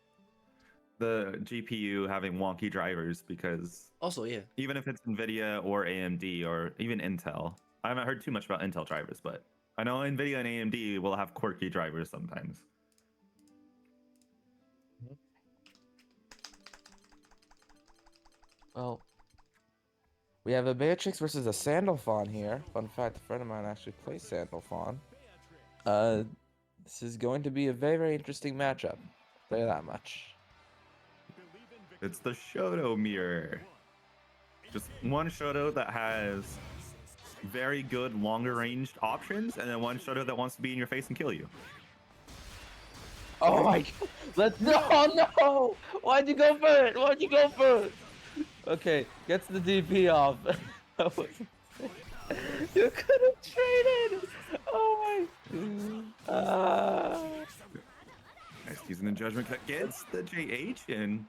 the GPU having wonky drivers, because Also, yeah. even if it's NVIDIA or AMD or even Intel, I haven't heard too much about Intel drivers, but I know NVIDIA and AMD will have quirky drivers sometimes. Well, we have a Beatrix versus a Sandalphon here. Fun fact, a friend of mine actually plays Sandalphon. This is going to be a very, very interesting matchup. I'll tell you that much. It's the Shoto mirror. Just one Shoto that has very good longer ranged options, and then one Shoto that wants to be in your face and kill you. Oh my god! No! Why'd you go for it? Why'd you go for it? Okay, gets the DP off. You could have traded! Oh my... Nice using the Judgment Cut gets the JH, and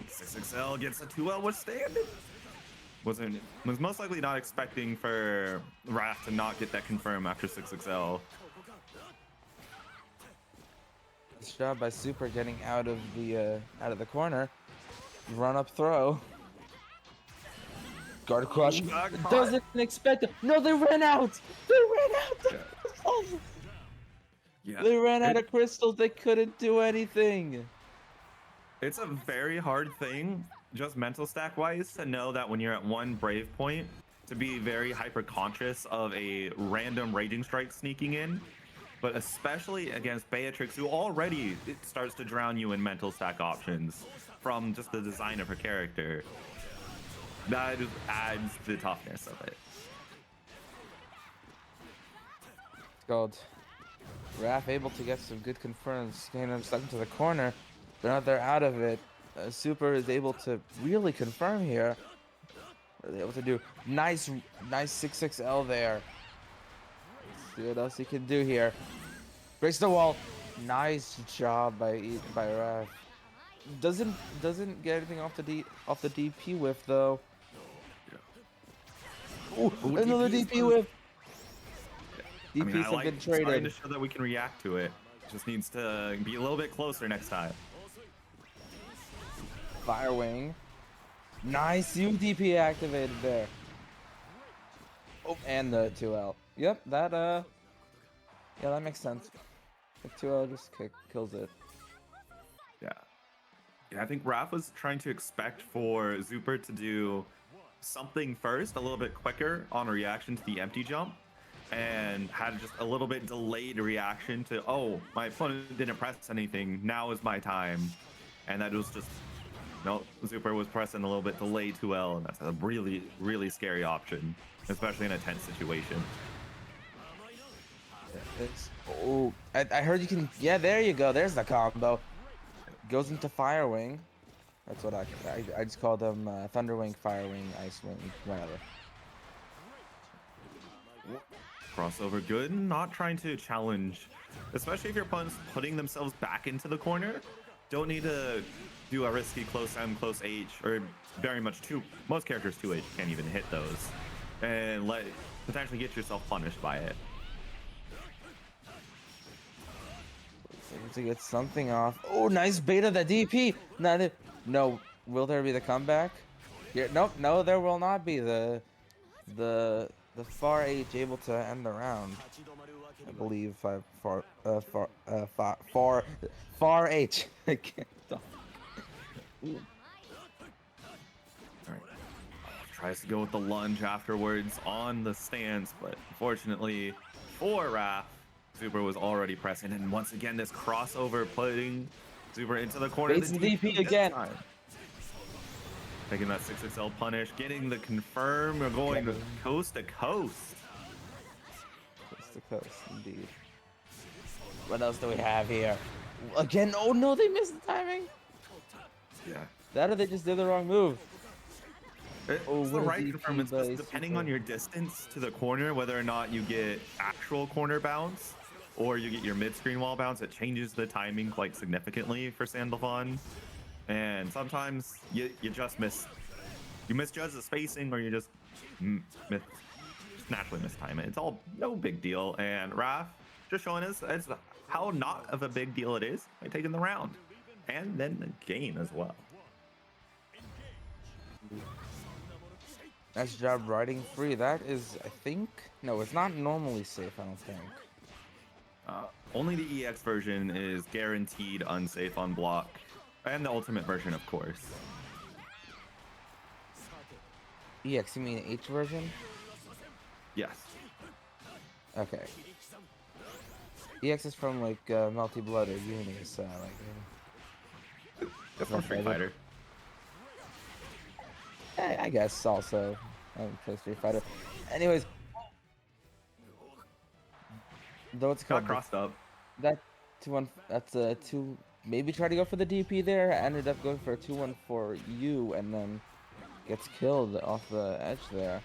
6XL gets a 2L withstanding. Was most likely not expecting for Wrath to not get that confirm after 6XL. Nice job by Super getting out of the corner. Run up throw. Guard crush. Got caught. Doesn't expect it. No, they ran out. They ran out. Yeah. They ran out of crystals. They couldn't do anything. It's a very hard thing, just mental stack wise, to know that when you're at one Brave point, to be very hyper conscious of a random Raging Strike sneaking in. But especially against Beatrix, who already it starts to drown you in mental stack options from just the design of her character. That just adds to the toughness of it. Gold. Raph able to get some good confirms, getting them stuck into the corner, but now they're out of it. Super is able to really confirm here. What are they able to do? Nice 6XL there. Let's see what else he can do here. Breaks the wall. Nice job by Raph. Doesn't get anything off the DP whiff though. Ooh, Ooh, another DP 's DP whiff. I mean, DPs I have like been trying to traded. show that we can react to it. Just needs to be a little bit closer next time. Firewing. Nice UDP activated there. Oh, and the 2L. Yep, that yeah, that makes sense. The 2L just kills it. Yeah. Yeah, I think Raph was trying to expect for Zuper to do something first, a little bit quicker on a reaction to the empty jump, and had just a little bit delayed reaction to, oh, my opponent didn't press anything, now is my time. And that was just, no, Zuper was pressing a little bit delayed 2L, and that's a really, really scary option, especially in a tense situation. It's oh, I heard you can. Yeah, there you go. There's the combo. Goes into Firewing. That's what I just call them Thunderwing, Firewing, Icewing, whatever. Crossover good, not trying to challenge, especially if your opponent's putting themselves back into the corner. Don't need to do a risky close M, close H, or very much most characters 2H can't even hit those, and potentially get yourself punished by it. Able to get something off. Oh, nice beta the DP. No, will there be the comeback? Here, nope, no, there will not be the far H able to end the round. I believe far H. I can't talk. All right. Tries to go with the lunge afterwards on the stance, but unfortunately for Raph, Zuper was already pressing, and once again this crossover putting Zuper into the corner. It's DP again. Taking that 6XL punish, getting the confirm, or going coast to coast. Coast to coast, indeed. What else do we have here? Again, oh no, they missed the timing. Yeah. That or they just did the wrong move. Oh, It's the what a right DP confirm. It's by just depending on Super. your distance to the corner, whether or not you get actual corner bounce or you get your mid-screen wall bounce. It changes the timing quite significantly for Sandalphon. And sometimes you just misjudge the spacing, or you just just naturally mistime it. It's all no big deal. And Raph just showing us how not of a big deal it is by taking the round and then the game as well. Nice job riding free. That is, I think, no, it's not normally safe. I don't think. Only the EX version is guaranteed unsafe on block, and the ultimate version, of course. EX, you mean H version? Yes. Okay. EX is from like Melty Blood or Unis, That's from Street Fighter. I guess also. I don't play Street Fighter. Anyways, though it's Got called crossed up. that 2-1. That's a 2. Maybe try to go for the DP there. Ended up going for a 2-1 for you, and then gets killed off the edge there.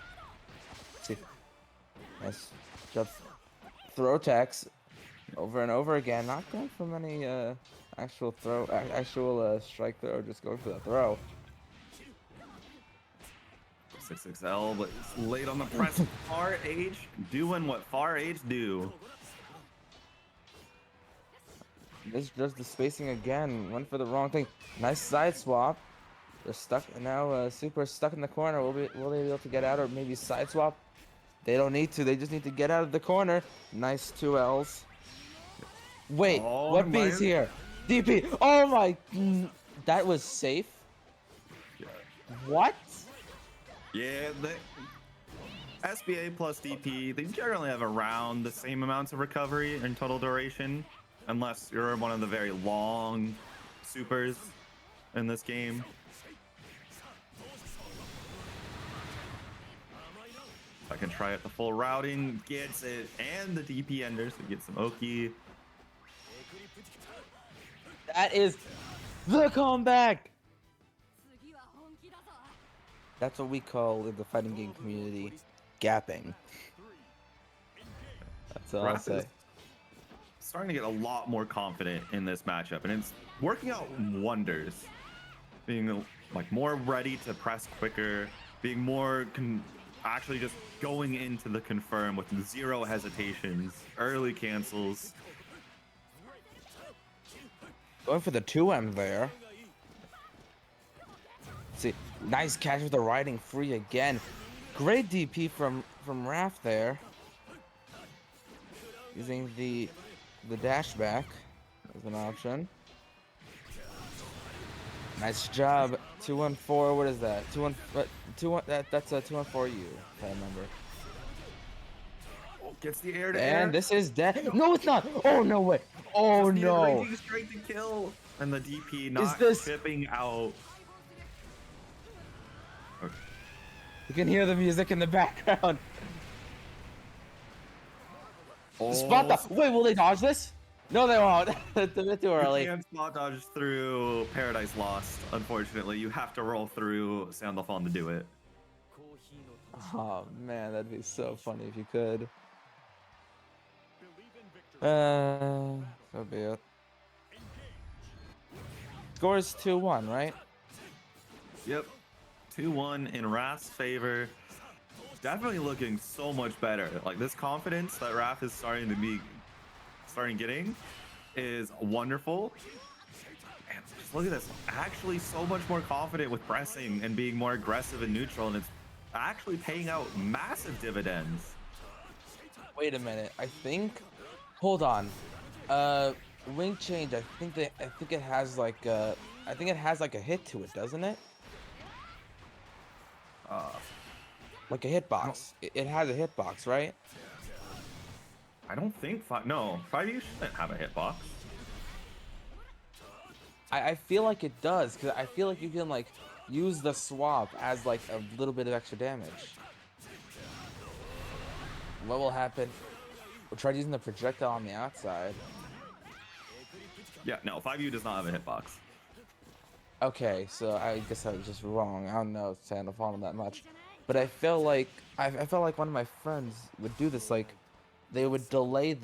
See, nice job. Throw attacks over and over again. Not going for many actual strike throw. Just going for the throw. 6XL, but it's late on the press. Far Age doing what Far Age do. This does the spacing again. Went for the wrong thing. Nice side swap. They're stuck now. Super stuck in the corner. Will they be able to get out, or maybe side swap? They don't need to. They just need to get out of the corner. Nice 2Ls. Wait, Oh, what B's here? DP. Oh my! That was safe. Yeah. What? Yeah, the SBA plus DP, they generally have around the same amounts of recovery and total duration, unless you're one of the very long supers in this game. I can try it the full routing, gets it, and the DP ender, so get some Oki. That is the comeback. That's what we call in the fighting game community gapping. That's all I'll Raph say. is starting to get a lot more confident in this matchup, and it's working out wonders. Being like more ready to press quicker, being more actually just going into the confirm with zero hesitations, early cancels. Going for the 2M there. See, nice catch with the riding free again. Great DP from Raph there. Using the dash back as an option. Nice job. 214. What is that? 2-1. That's a 214U, if I remember. Oh, gets the air to air. And this is dead. No, it's not. Oh no way. Oh Just needed no. raging strike to kill, and the DP not this- shipping out. You can hear the music in the background. Oh, Spot that. Wait, will they dodge this? No, they won't. It's a bit too you early. can't spot dodge through Paradise Lost. Unfortunately, you have to roll through Sandalphon to do it. Oh man, that'd be so funny if you could. So be it. Score is 2-1, right? Yep, 2-1 in Raph's favor. Definitely looking so much better. Like this confidence that Raph is starting getting is wonderful. And just look at this, actually so much more confident with pressing and being more aggressive and neutral, and it's actually paying out massive dividends. Wait a minute. I think. Hold on. Wing change. I think it has like a hit to it, doesn't it? Like a hitbox. It has a hitbox, right? I don't think 5U shouldn't have a hitbox. I feel like it does, because I feel like you can like use the swap as like a little bit of extra damage. What will happen? We'll try using the projectile on the outside. Yeah, no, 5U does not have a hitbox. Okay, so I guess I was just wrong. I don't know Sandalphon that much, but I feel like I felt like one of my friends would do this. Like they would delay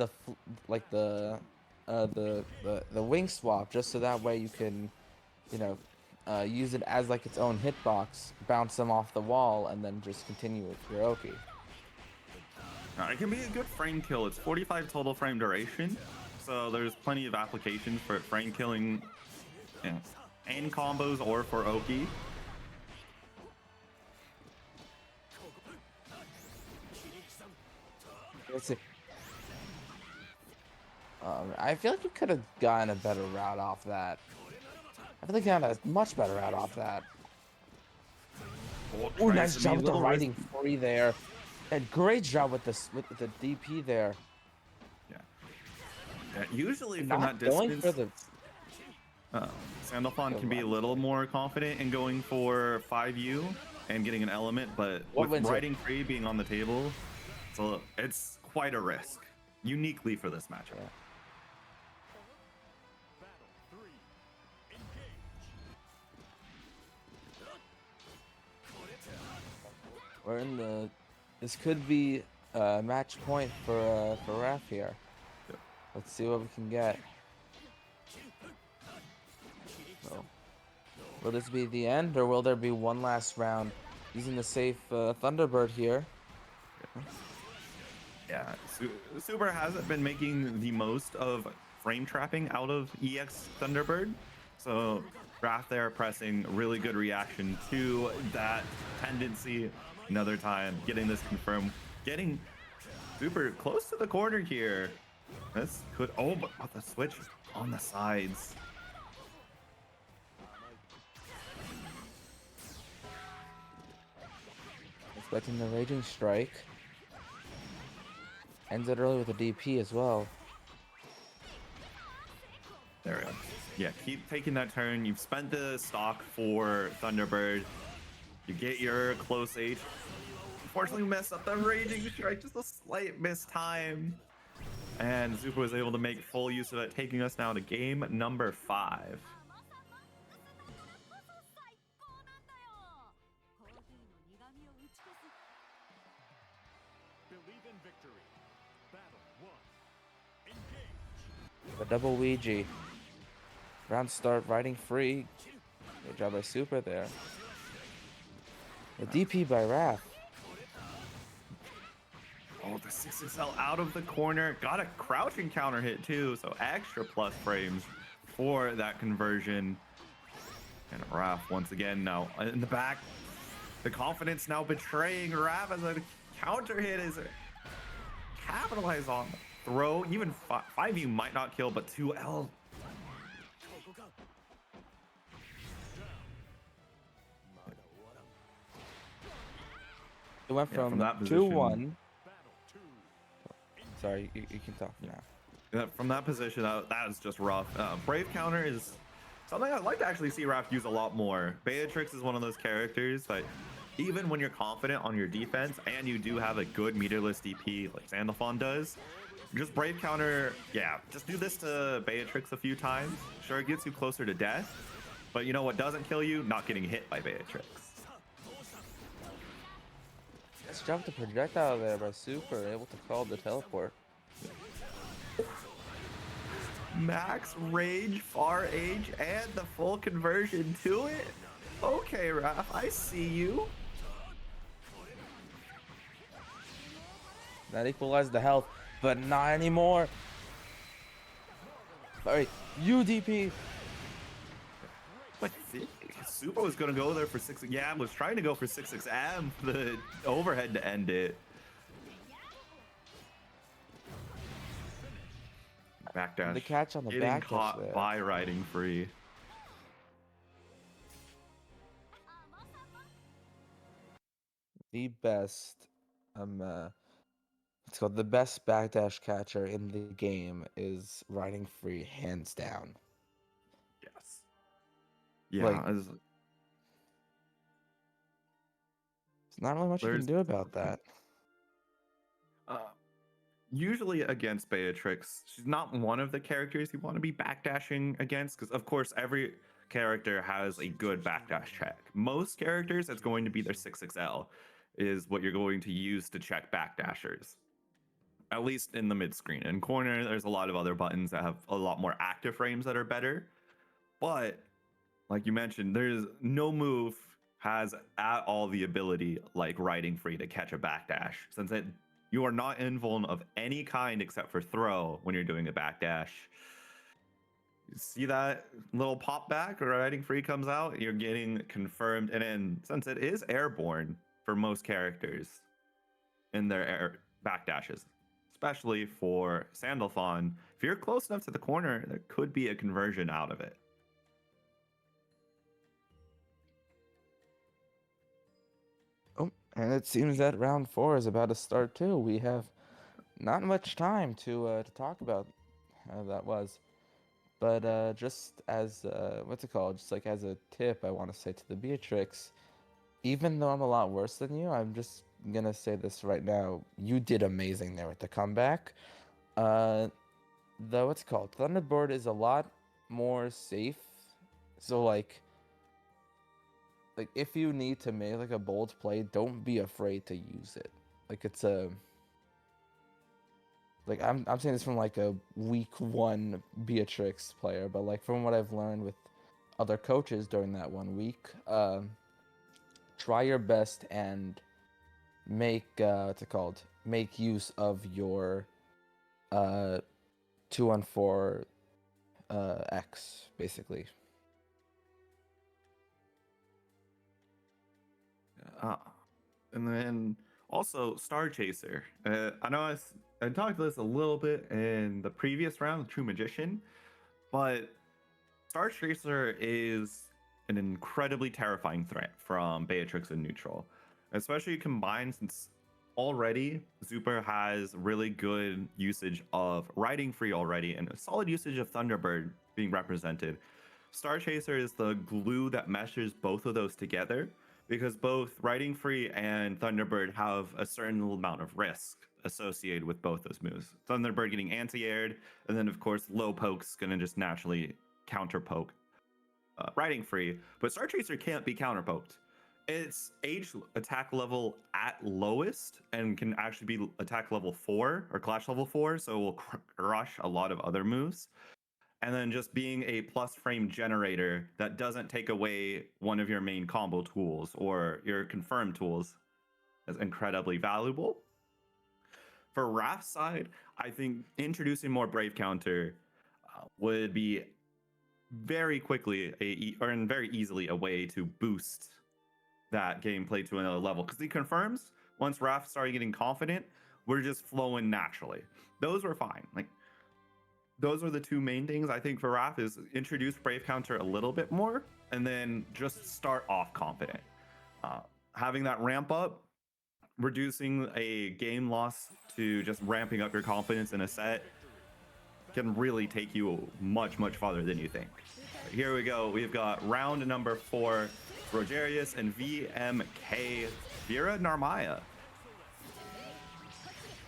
like the wing swap just so that way you can, you know, use it as like its own hitbox, bounce them off the wall, and then just continue with your Oki. It can be a good frame kill. It's 45 total frame duration, so there's plenty of applications for frame killing, you know, in combos or for Oki. Let's see. I feel like you could have gotten a better route off that. I feel like you got a much better route off that. Oh, nice Tries to be job a with the little riding risky. free there. And great job with this with the DP there. Yeah. Yeah, usually from Not that going distance, for the Sandalphon can be a little more confident in going for 5U and getting an element, but What with wins it? riding free being on the table, so it's quite a risk, uniquely for this matchup. Yeah. We're in the. This could be a match point for Raph here. Yep. Let's see what we can get. So, will this be the end, or will there be one last round using the safe Thunderbird here? Yeah, Super hasn't been making the most of frame trapping out of EX Thunderbird, so Raph there pressing really good reaction to that tendency. Another time, getting this confirmed, getting Super close to the corner here. This could, oh, but the switch on the sides. Expecting the Raging Strike. Ends it early with a DP as well. There we go. Yeah, keep taking that turn. You've spent the stock for Thunderbird. You get your close H. Unfortunately, messed up the Raging Strike, just a slight missed time. And Super was able to make full use of it, taking us now to game number 5. Believe in victory. Battle 1. Engage. The double Ouija. Round start riding free. Good job by Super there. The DP by Raph. Oh, the 6XL out of the corner. Got a crouching counter hit too, so extra plus frames for that conversion. And Raph once again now in the back. The confidence now betraying Raph as a counter hit is capitalize on the throw. Even 5U might not kill, but 2L. It went Yeah, from from that position. 2-1. Sorry, you can talk now. From that position, that is just rough. Brave counter is something I'd like to actually see Raph use a lot more. Beatrix is one of those characters that even when you're confident on your defense and you do have a good meterless DP like Sandalphon does, just Brave counter, yeah, just do this to Beatrix a few times. Sure, it gets you closer to death, but you know what doesn't kill you? Not getting hit by Beatrix. Let's jump the projectile there by Super, able to call the teleport. Max Rage, Far Age, and the full conversion to it. Okay, Raph, I see you. That equalized the health, but not anymore. Alright, UDP. But Super was gonna go there for 6. Yeah, was trying to go for 6-6M, the overhead to end it. Backdash. The catch on the getting backdash caught there. by riding free. The best, it's called the best backdash catcher in the game is riding free, hands down. Yes. Yeah. Like, There's not really much you can There's- do about that. Usually against Beatrix, she's not one of the characters you want to be backdashing against, because of course character has a good backdash check. Most characters, it's going to be their 6XL, is what you're going to use to check backdashers. At least in the mid screen. In corner, there's a lot of other buttons that have a lot more active frames that are better. But like you mentioned, there's no move has at all the ability like riding free to catch a backdash, since you are not invuln of any kind except for throw when you're doing a backdash. You see that little pop back or riding free comes out, you're getting confirmed. And then since it is airborne for most characters in their air backdashes, especially for Sandalphon, if you're close enough to the corner, there could be a conversion out of it. Oh, and it seems that round 4 is about to start too. We have not much time to talk about how that was, but just as what's it called? Just like as a tip, I want to say to the Beatrix, even though I'm a lot worse than you, I'm just gonna say this right now. You did amazing there with the comeback. The what's it called? Thunderbird is a lot more safe. So like if you need to make like a bold play, don't be afraid to use it. Like it's a like I'm saying this from like a week 1 Beatrix player, but like from what I've learned with other coaches during that 1 week, try your best and make what's it called? Make use of your 2-on-4 X basically. And then also Star Chaser. I know I talked this a little bit in the previous round, True Magician, but Star Chaser is an incredibly terrifying threat from Beatrix and neutral, especially combined since already Super has really good usage of riding free already and a solid usage of Thunderbird being represented. Star Chaser is the glue that meshes both of those together, because both riding free and Thunderbird have a certain amount of risk associated with both those moves. Thunderbird getting anti-aired, and then of course low poke's gonna just naturally counter poke riding free, but Star Chaser can't be counter poked. It's age attack level at lowest and can actually be attack level 4 or clash level 4, so it will crush a lot of other moves. And then just being a plus frame generator that doesn't take away one of your main combo tools or your confirmed tools is incredibly valuable. For Raph's side, I think introducing more Brave Counter would be very quickly and very easily a way to boost that gameplay to another level, because the confirms, once Raph started getting confident, we're just flowing naturally. Those were fine. Like, those are the two main things I think for Raph, is introduce Brave Counter a little bit more and then just start off confident. Having that ramp up, reducing a game loss to just ramping up your confidence in a set can really take you much, much farther than you think. Here we go. We've got round number 4, Rogerius and VMK, Vera Narmaya.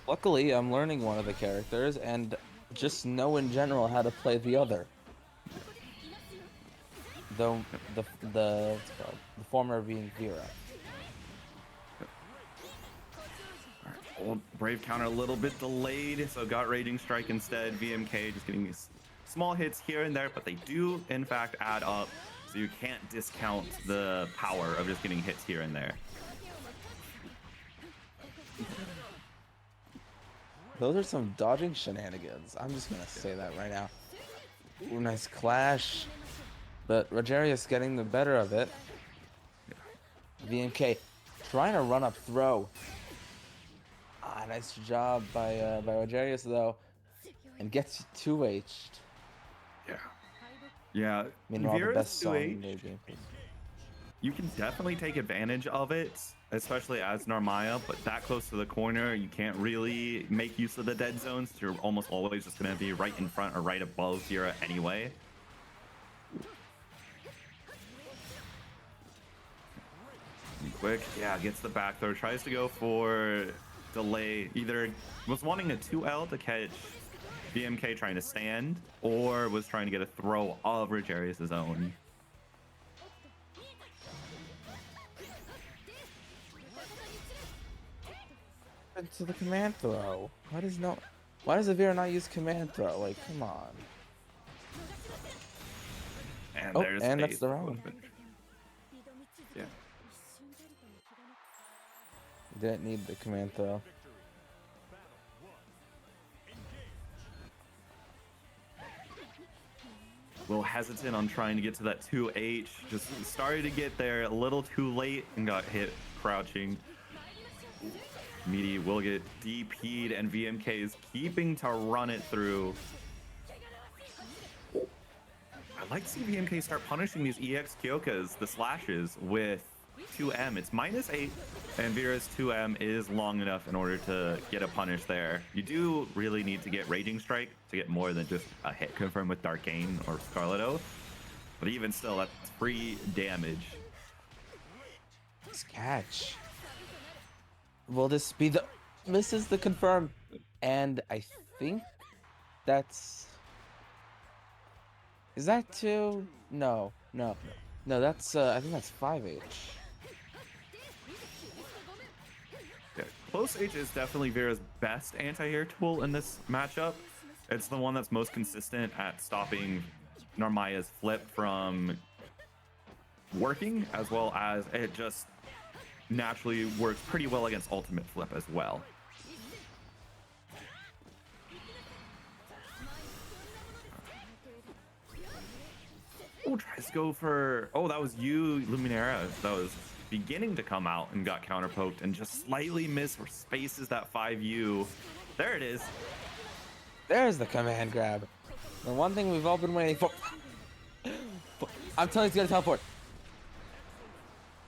Luckily, I'm learning one of the characters and just know in general how to play the other. Though the former being Vera. Old Brave Counter a little bit delayed, so got Raging Strike instead. VMK just getting these small hits here and there, but they do in fact add up, so you can't discount the power of just getting hits here and there. Those are some dodging shenanigans. I'm just gonna say that right now. Ooh, nice clash. But Rogerius getting the better of it. VMK trying to run up throw. Ah, nice job by Rogerius though. And gets 2H'd. Yeah. Meanwhile, the Vera's best song 2H, in the game. you can definitely take advantage of it, especially as Narmaya, but that close to the corner, you can't really make use of the dead zones. You're almost always just going to be right in front or right above Vera anyway. Quick, yeah, gets the back throw, tries to go for delay, either was wanting a 2L to catch VMK trying to stand, or was trying to get a throw of Rogerius' own. happened to the command throw? Why does Avira not use command throw? Like, come on. And Oh, there's and that's Faith the round. with it. Yeah. Didn't need the command throw. A little hesitant on trying to get to that 2H. Just started to get there a little too late and got hit crouching. Meaty will get DP'd and VMK is keeping to run it through. I'd like to see VMK start punishing these EX Kyokas, the slashes, with 2M. It's -8, and Vera's 2M is long enough in order to get a punish there. You do really need to get Raging Strike to get more than just a hit confirmed with Darkane or Scarlet Oath. But even still, that's free damage. Nice catch. Will this be the... This is the confirm. And I think that's... Is that 2? No. No, that's, I think that's 5H. Yeah, Close H is definitely Vera's best anti-air tool in this matchup. It's the one that's most consistent at stopping Narmaya's flip from working, as well as it just naturally works pretty well against ultimate flip as well. Oh, tries to go for... Oh, that was you, Luminera. That was beginning to come out and got counterpoked and just slightly missed or spaces that 5U. There it is. There's the command grab. The one thing we've all been waiting for. I'm telling you, it's gonna teleport.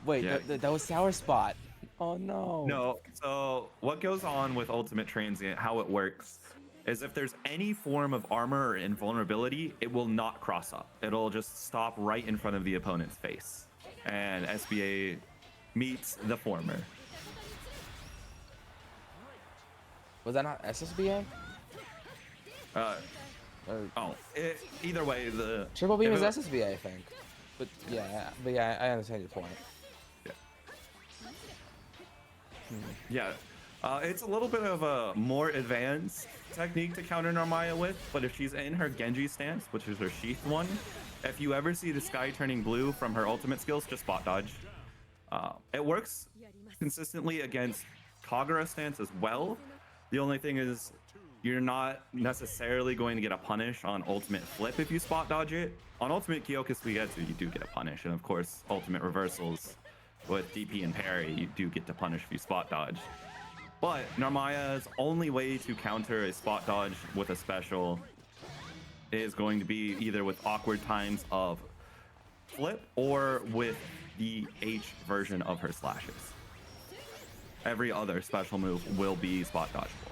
Wait, Yeah. that was Sour Spot. Oh no. No, so what goes on with Ultimate Transient, how it works, is if there's any form of armor or invulnerability, it will not cross up. It'll just stop right in front of the opponent's face. And SBA meets the former. Was that not SSBA? Uh, Or either way, the Triple Beam if is it- SSBA, I think. But yeah, I understand your point. Yeah, it's a little bit of a more advanced technique to counter Narmaya with, but if she's in her Genji stance, which is her Sheath one, if you ever see the sky turning blue from her ultimate skills, just spot dodge. It works consistently against Kagura stance as well. The only thing is you're not necessarily going to get a punish on ultimate flip if you spot dodge it. On ultimate Kyoka Suigetsu, you do get a punish, and of course ultimate reversals with DP and parry, you do get to punish if you spot dodge. But Narmaya's only way to counter a spot dodge with a special is going to be either with awkward times of flip or with the H version of her slashes. Every other special move will be spot dodgeable.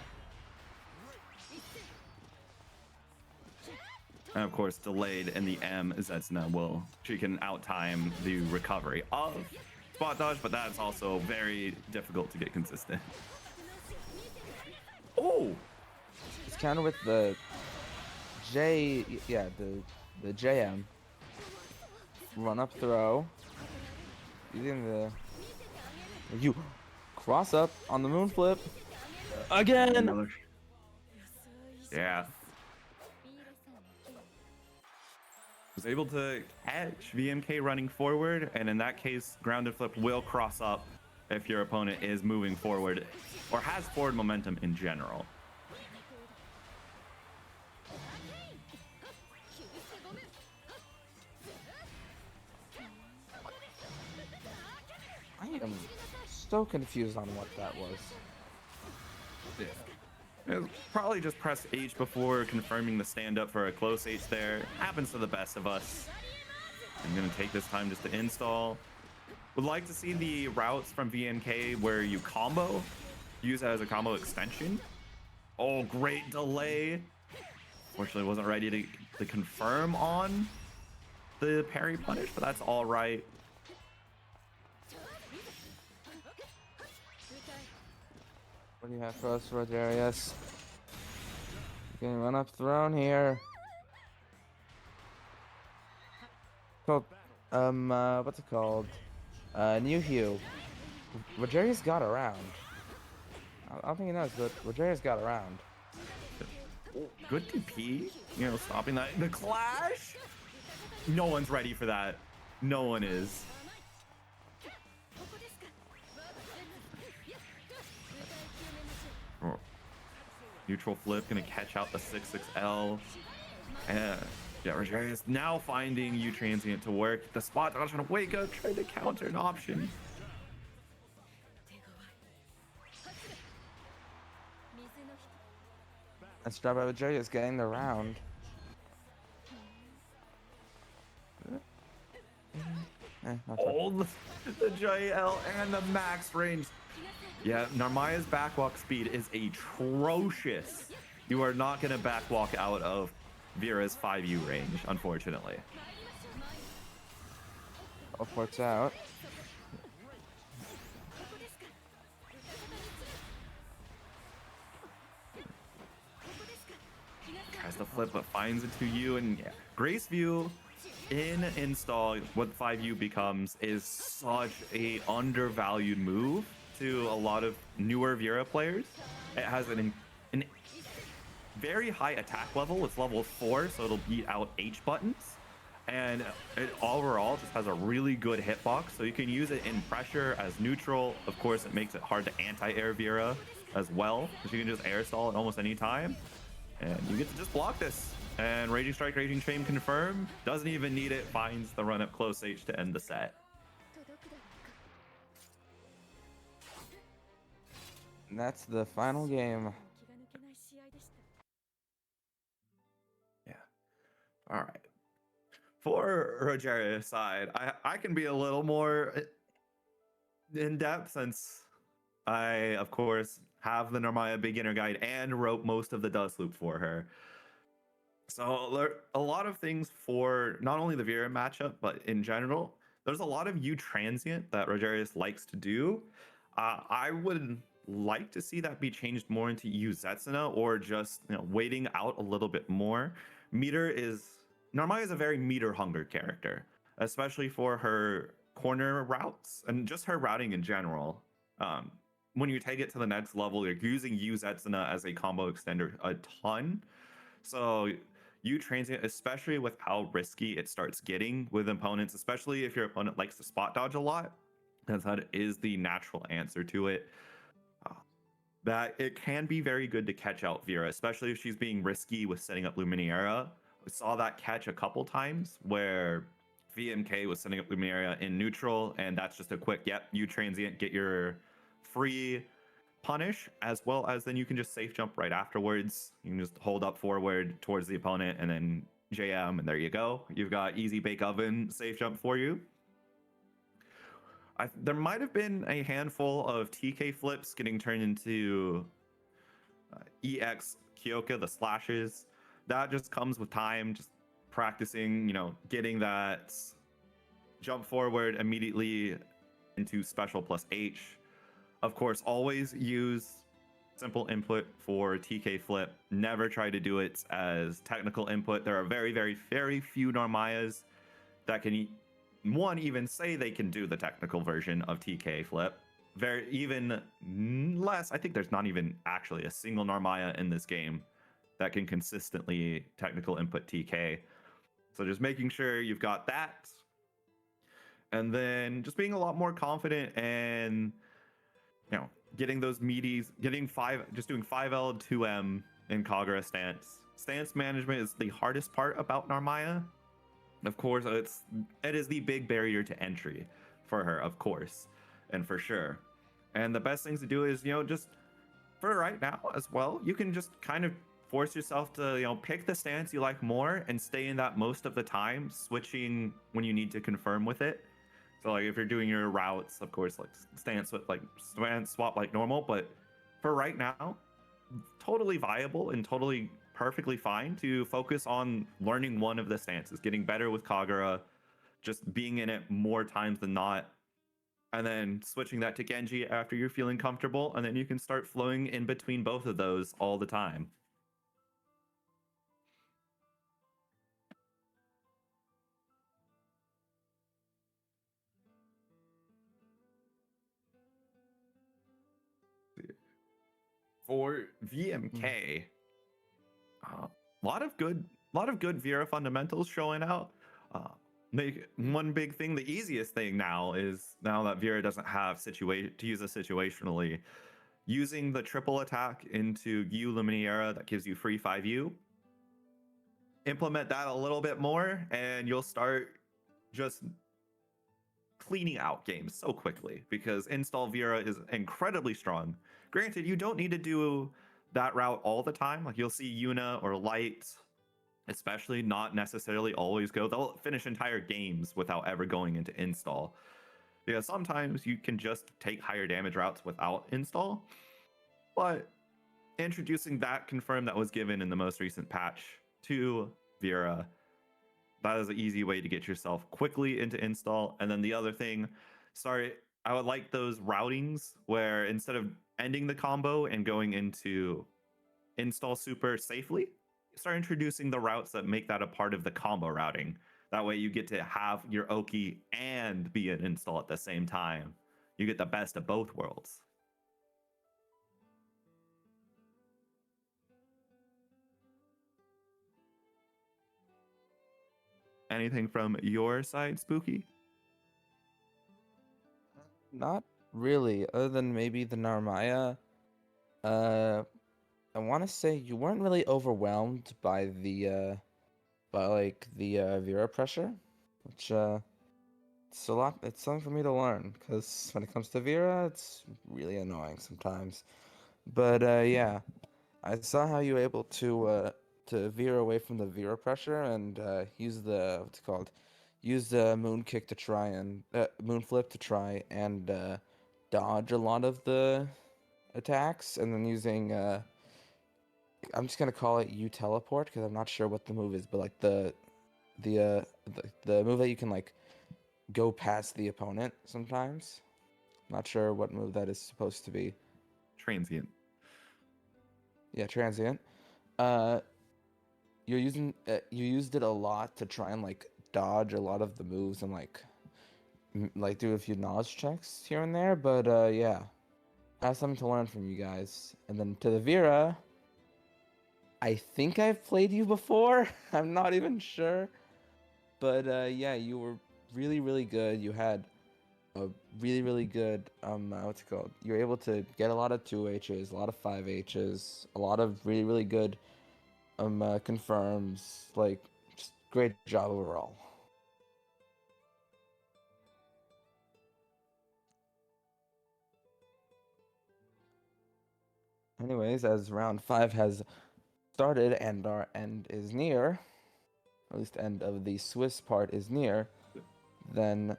And of course, delayed in the M, Zetsuna she can outtime the recovery of spot dodge, but that's also very difficult to get consistent. Oh! It's counter with the J, yeah, the JM. Run up throw. Using the you cross up on the moon flip again. Another. Yeah. Was able to catch VMK running forward, and in that case, grounded flip will cross up if your opponent is moving forward or has forward momentum in general. I am so confused on what that was. Yeah. It was probably just press H before confirming the stand up for a close H there. Happens to the best of us. I'm gonna take this time just to install. Would like to see the routes from VMK where you combo, use that as a combo extension. Oh, great delay. Fortunately, wasn't ready to confirm on the parry punish, but that's all right. What do you have for us, Rogerius? Getting run up throne here. Called, what's it called? New Hue. Rogerius got around. I don't think he knows, but Rodriguez got around. Good DP, you know, stopping that. The clash. No one's ready for that. No one is. Oh. Neutral flip gonna catch out the 6-6L. And yeah, Rodriguez now finding U Transient to work. The spot dodge on Wake Up, trying to counter an option. And Strap by Rodriguez getting the round. Not touch. Oh, the JL and the max range. Yeah, Narmaya's backwalk speed is atrocious. You are not going to backwalk out of Vera's 5U range, unfortunately. Ports out. Tries to flip, but finds it to you. And yeah, Grace View in install, what 5U becomes, is such a undervalued move to a lot of newer Vera players. It has an very high attack level. It's level 4, so it'll beat out H buttons. And it overall just has a really good hitbox, so you can use it in pressure as neutral. Of course, it makes it hard to anti-air Vera as well, because you can just air stall at almost any time. And you get to just block this. And Raging Strike, Raging Chain confirmed. Doesn't even need it. Finds the run up close H to end the set. And that's the final game. Yeah. All right. For Rogeria's side, I can be a little more in depth since I, of course, have the Narmaya beginner guide and wrote most of the Dust Loop for her. So there are a lot of things for not only the Vera matchup, but in general. There's a lot of U transient that Rogerius likes to do. I would like to see that be changed more into U Zetsuna, or just, you know, waiting out a little bit more. Narmaya is a very meter hunger character, especially for her corner routes and just her routing in general. When you take it to the next level, you're using U Zetsuna as a combo extender a ton. So U Transient, especially with how risky it starts getting with opponents, especially if your opponent likes to spot dodge a lot, that is the natural answer to it. That it can be very good to catch out Vera, especially if she's being risky with setting up Luminaria. We saw that catch a couple times where VMK was setting up Luminaria in neutral, and that's just a quick, yep, U Transient, get your free punish, as well as then you can just safe jump right afterwards. You can just hold up forward towards the opponent and then JM, and there you go. You've got easy bake oven safe jump for you. There might have been a handful of TK flips getting turned into EX Kyoka, the slashes. That just comes with time, just practicing, you know, getting that jump forward immediately into special plus H. Of course, always use simple input for TK flip. Never try to do it as technical input. There are very, very, very few Narmayas that can even say they can do the technical version of TK flip. Even less, I think there's not even actually a single Narmaya in this game that can consistently technical input TK. So just making sure you've got that. And then just being a lot more confident and, you know, getting those meaties, doing 5L 2M in Kagura stance. Stance management is the hardest part about Narmaya. Of course, it is the big barrier to entry for her, of course, and for sure. And the best things to do is, you know, just for right now as well, you can just kind of force yourself to, you know, pick the stance you like more and stay in that most of the time, switching when you need to confirm with it. So like if you're doing your routes, of course, like stance swap like normal, but for right now, totally viable and totally perfectly fine to focus on learning one of the stances, getting better with Kagura, just being in it more times than not, and then switching that to Genji after you're feeling comfortable, and then you can start flowing in between both of those all the time. For VMK, a lot of good Vera fundamentals showing out. One big thing, the easiest thing now is now that Vera doesn't have to use it situationally, using the triple attack into U Luminaria that gives you free 5U. Implement that a little bit more, and you'll start just cleaning out games so quickly because install Vera is incredibly strong. Granted, you don't need to do that route all the time. Like you'll see Yuna or Light, especially, not necessarily always go. They'll finish entire games without ever going into install. Because sometimes you can just take higher damage routes without install. But introducing that confirm that was given in the most recent patch to Vera, that is an easy way to get yourself quickly into install. And then the other thing, I would like those routings where instead of ending the combo and going into install super safely, start introducing the routes that make that a part of the combo routing. That way you get to have your Oki and be an install at the same time. You get the best of both worlds. Anything from your side, Spooky? Not really, other than maybe the Narmaya. I want to say you weren't really overwhelmed by the Vera pressure, which it's a lot. It's something for me to learn because when it comes to Vera, it's really annoying sometimes. But yeah, I saw how you were able to veer away from the Vera pressure and use the what's it called, use the moon kick to try and moon flip to try and dodge a lot of the attacks, and then using I'm just gonna call it U teleport because I'm not sure what the move is, but like the move that you can like go past the opponent sometimes. Not sure what move that is supposed to be. Transient. Yeah, transient. You used it a lot to try and like dodge a lot of the moves and like do a few knowledge checks here and there, but yeah. I have something to learn from you guys. And then to the Vera, I think I've played you before. I'm not even sure. But yeah, you were really, really good. You had a really, really good what's it called? You were able to get a lot of 2Hs, a lot of 5Hs, a lot of really, really good confirms. Like, just great job overall. Anyways, as round 5 has started and our end is near, at least end of the Swiss part is near, then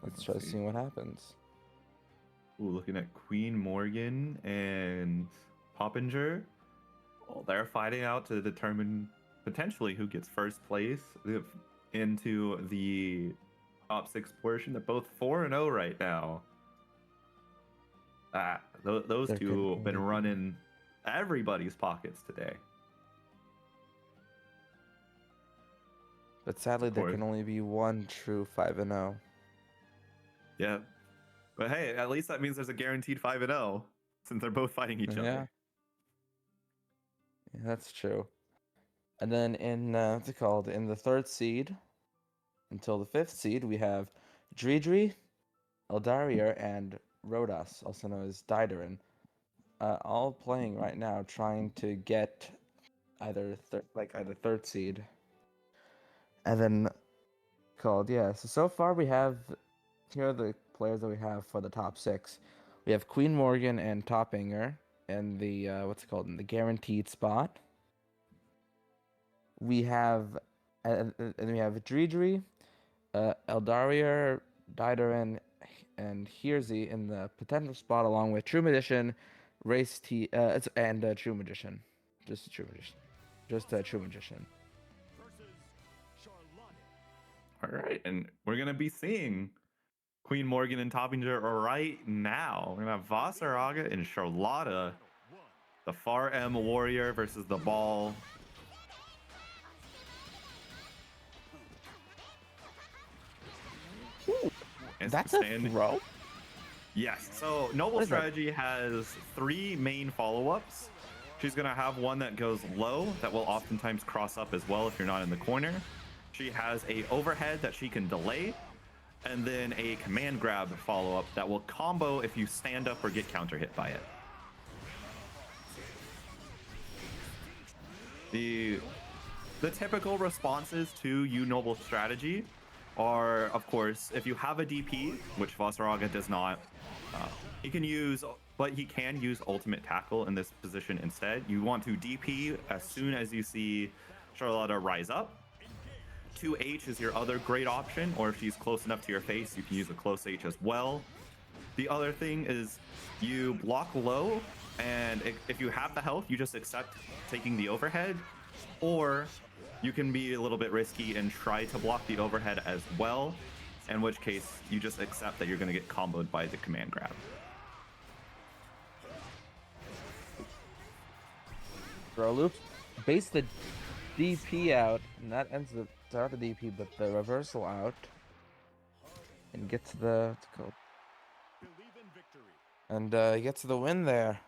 let's try seeing what happens. Ooh, looking at Queen Morgan and Poppinger. Well, they're fighting out to determine potentially who gets first place into the top 6 portion. They're both 4-0 right now. Those two have been running everybody's pockets today. But sadly, there can only be one true 5-0. Yeah. But hey, at least that means there's a guaranteed 5-0 since they're both fighting each other. Yeah, that's true. And then in what's it called? In the 3rd seed until the 5th seed, we have Dridri, Eldarir, and Rodas, also known as Didarin, all playing right now, trying to get either 3rd seed. And then called, yeah. So far we have, here are the players that we have for the top 6. We have Queen Morgan and Toppinger in the in the guaranteed spot. We have and we have Dridri, Eldarir, Didarin, and Hearsey in the potential spot, along with True Magician, Race T, and True Magician. Just True Magician. True Magician. All right, and we're gonna be seeing Queen Morgan and Toppinger right now. We're gonna have Vasaraga and Charlotta, the Far M Warrior versus the Ball. Ooh, that's a throw? Yes. So Noble What is that? Strategy has 3 main follow-ups. She's gonna have one that goes low that will oftentimes cross up as well if you're not in the corner. She has a overhead that she can delay, and then a command grab follow-up that will combo if you stand up or get counter hit by it. The typical responses to you Noble Strategy are, of course, if you have a DP, which Vasaraga does not, he can use, but he can use Ultimate Tackle in this position instead. You want to DP as soon as you see Charlotta rise up. 2H is your other great option, or if she's close enough to your face, you can use a close H as well. The other thing is you block low, and if you have the health, you just accept taking the overhead, or you can be a little bit risky and try to block the overhead as well, in which case you just accept that you're going to get comboed by the command grab. Throw loop. Base the DP out, and that ends the start of the DP, but the reversal out. And get to the what's it called? Believe in victory. And get to the win there.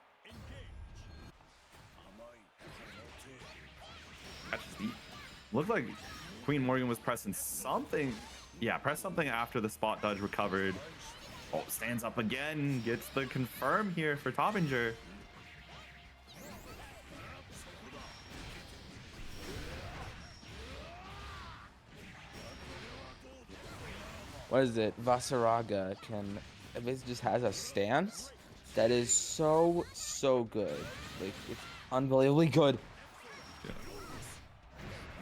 That's deep. Looked like Queen Morgan was pressing something. Yeah, press something after the spot dodge recovered. Oh, stands up again. Gets the confirm here for Toppinger. What is it? Vasaraga it basically just has a stance that is so good. Like, it's unbelievably good.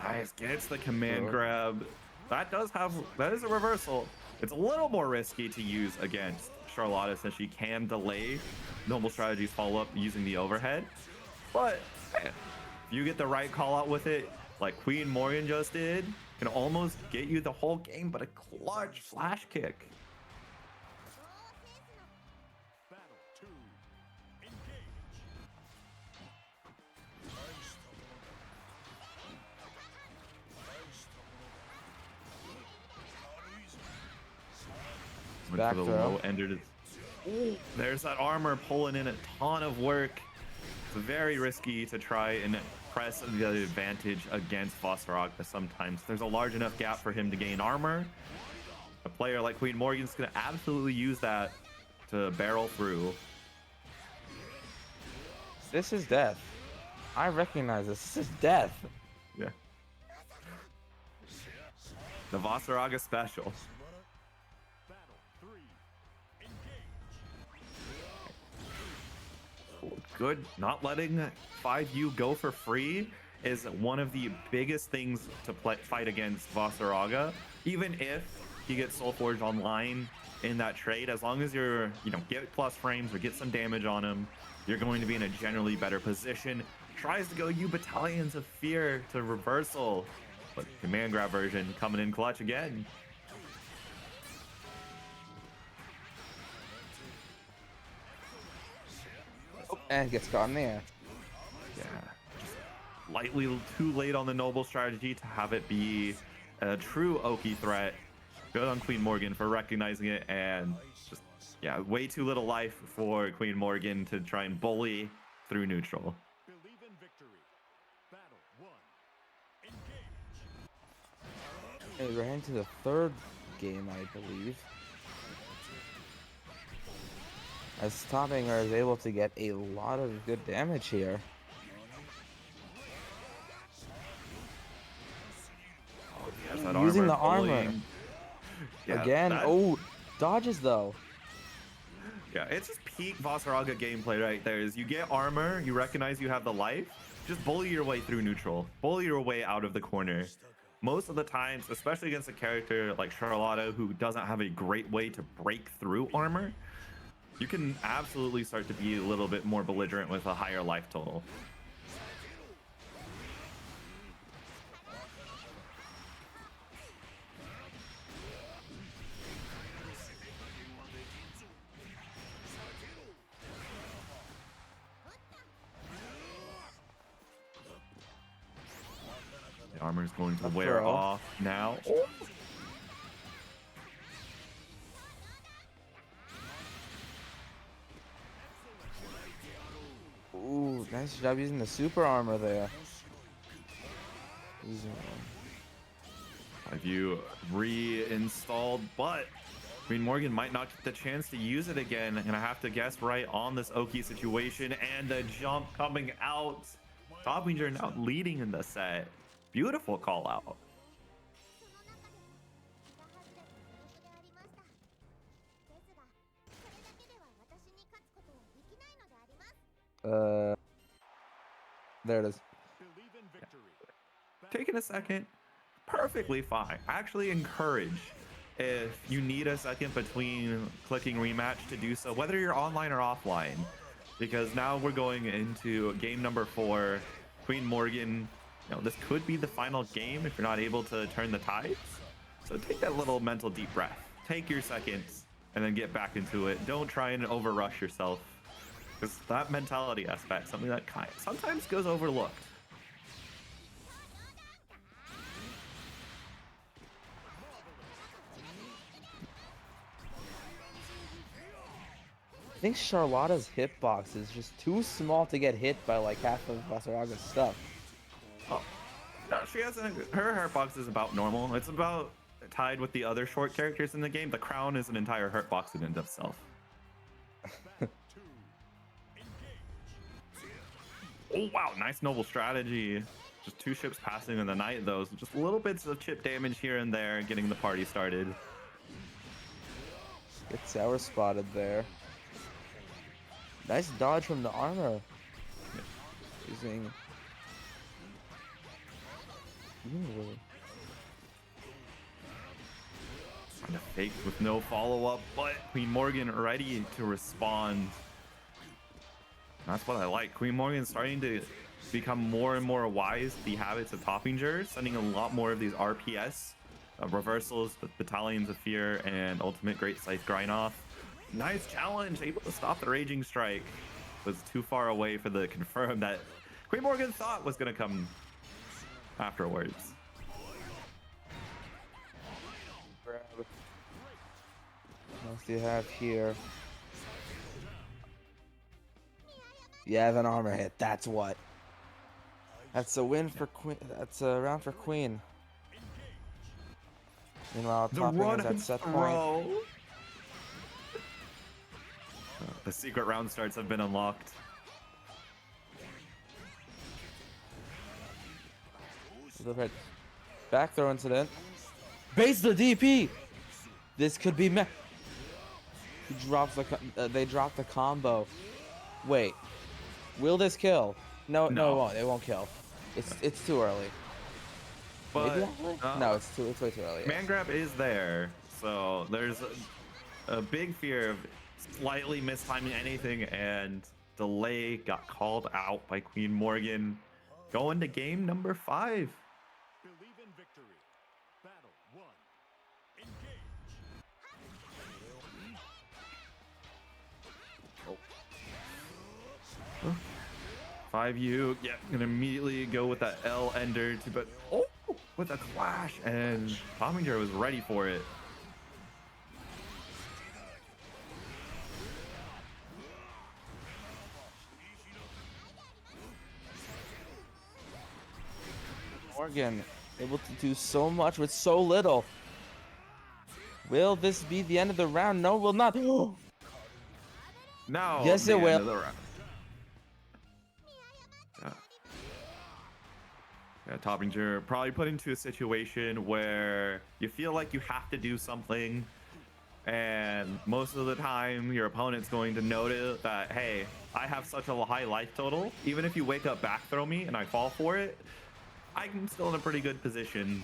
Nice, gets the command Sure. grab. That is a reversal. It's a little more risky to use against Charlotta since she can delay Noble Strategies follow up using the overhead. But hey, if you get the right call out with it, like Queen Morgan just did, can almost get you the whole game, but a clutch flash kick. Battle 2. Engage. Went Back for the throw. low ended it. Ooh, there's that armor pulling in a ton of work. It's very risky to try and press the advantage against Vasaraga sometimes. There's a large enough gap for him to gain armor. A player like Queen Morgan's gonna absolutely use that to barrel through. This is death. I recognize this. This is death. Yeah. The Vasaraga special. Battle 3. Engage. Good. Not letting 5U go for free is one of the biggest things to fight against Vasaraga. Even if he gets Soulforge online in that trade, as long as you're, get plus frames or get some damage on him, you're going to be in a generally better position. Tries to go U Battalions of Fear to reversal, but command grab version coming in clutch again. Oh, and gets caught in the air. Yeah, just lightly too late on the Noble Strategy to have it be a true Oki threat. Good on Queen Morgan for recognizing it, and just, yeah, way too little life for Queen Morgan to try and bully through neutral. Believe in victory. Battle 1. Engage. Hey, we're into the third game, I believe. As Toppinger is able to get a lot of good damage here. Yes, that Using the pulling. armor. Yeah, Again, that- oh, dodges though. Yeah, it's just peak Vasaraga gameplay right there. Is you get armor, you recognize you have the life, just bully your way through neutral, bully your way out of the corner. Most of the times, especially against a character like Charlotta, who doesn't have a great way to break through armor, you can absolutely start to be a little bit more belligerent with a higher life total. The armor is going to Up wear throw. off now. Nice job using the super armor there. Using Have you reinstalled, but Queen Morgan might not get the chance to use it again. And I have to guess right on this Oki situation and the jump coming out. Toppinger now leading in the set. Beautiful call out. there it is. Believe in victory. Taking a second, perfectly fine. I actually encourage if you need a second between clicking rematch to do so, whether you're online or offline, because now we're going into game number 4. Queen Morgan, this could be the final game if you're not able to turn the tides. So take that little mental deep breath, take your seconds, and then get back into it. Don't try and overrush yourself, because that mentality aspect, something that sometimes goes overlooked. I think Charlotta's hitbox is just too small to get hit by like half of Basaraga's stuff. Oh, no, she has her hurtbox is about normal. It's about tied with the other short characters in the game. The crown is an entire hurtbox in and of itself. Oh wow, nice noble strategy. Just 2 ships passing in the night though. So just little bits of chip damage here and there, getting the party started. Get Sour spotted there. Nice dodge from the armor. Using. Trying to fake with no follow-up, but Queen Morgan ready to respond. That's what I like. Queen Morgan starting to become more and more wise to the habits of Toppinger, sending a lot more of these RPS reversals with Battalions of Fear and Ultimate Great Scythe grind off. Nice challenge, able to stop the Raging Strike. Was too far away for the confirm that Queen Morgan thought was going to come afterwards. What else do you have here? Yeah, an armor hit. That's what. That's a win for Queen. That's a round for Queen. Meanwhile, The Topping run is at and set point. throw. The secret round starts have been unlocked. Back throw incident. Base the DP. This could be He drops the. They drop the combo. Wait. Will this kill? No, No. it won't. It won't kill. It's too early. But Maybe no, it's way too early. Man grab is there, so there's a big fear of slightly mistiming anything, and delay got called out by Queen Morgan. Going to game number 5. Believe in victory. Battle 1. Engage. 5U, yeah, gonna immediately go with that L ender to, but with a clash, and Toppinger was ready for it. Morgan able to do so much with so little. Will this be the end of the round? No, will not. Now, Yes, the it end will. of the round. Yeah, Toppinger probably put into a situation where you feel like you have to do something, and most of the time your opponent's going to notice that, hey, I have such a high life total. Even if you wake up back throw me and I fall for it, I'm still in a pretty good position.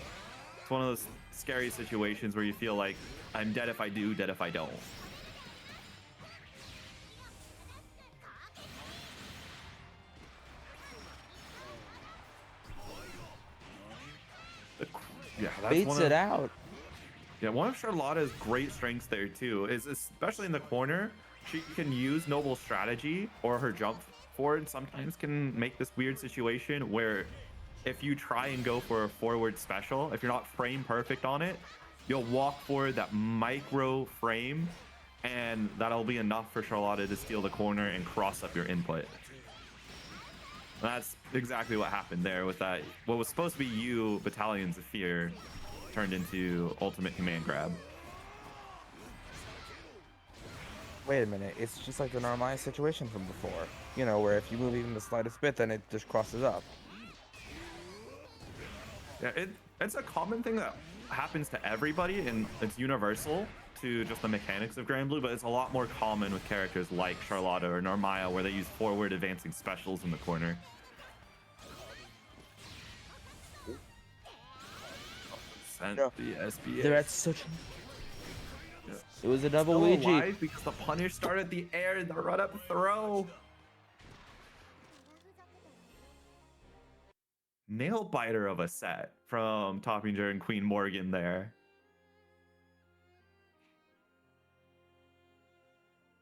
It's one of those scary situations where you feel like I'm dead if I do, dead if I don't. Yeah, that's Baits it out. Yeah, one of Charlotta's great strengths there too is, especially in the corner, she can use noble strategy, or her jump forward sometimes can make this weird situation where if you try and go for a forward special, if you're not frame perfect on it, you'll walk forward that micro frame, and that'll be enough for Charlotta to steal the corner and cross up your input. That's exactly what happened there with that. What was supposed to be you, Battalions of Fear, turned into Ultimate Command Grab. Wait a minute, it's just like the Narmaya situation from before. You know, where if you move even the slightest bit, then it just crosses up. Yeah, it's a common thing that happens to everybody, and it's universal to just the mechanics of Grand Blue, but it's a lot more common with characters like Charlotta or Narmaya, where they use forward advancing specials in the corner. Sent No. the SBA. They're at such. Yeah. It was a double Still Ouija. alive because the punish started the air and the run up throw. Nail biter of a set from Toppinger and Queen Morgan there.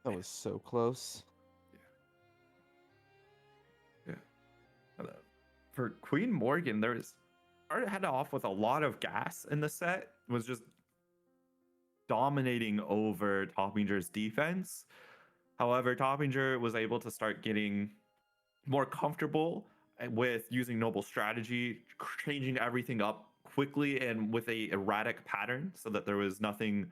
That was so close. Yeah. For Queen Morgan, there had off with a lot of gas in the set. Was just dominating over Toppinger's defense. However, Toppinger was able to start getting more comfortable with using noble strategy, changing everything up quickly and with a erratic pattern, so that there was nothing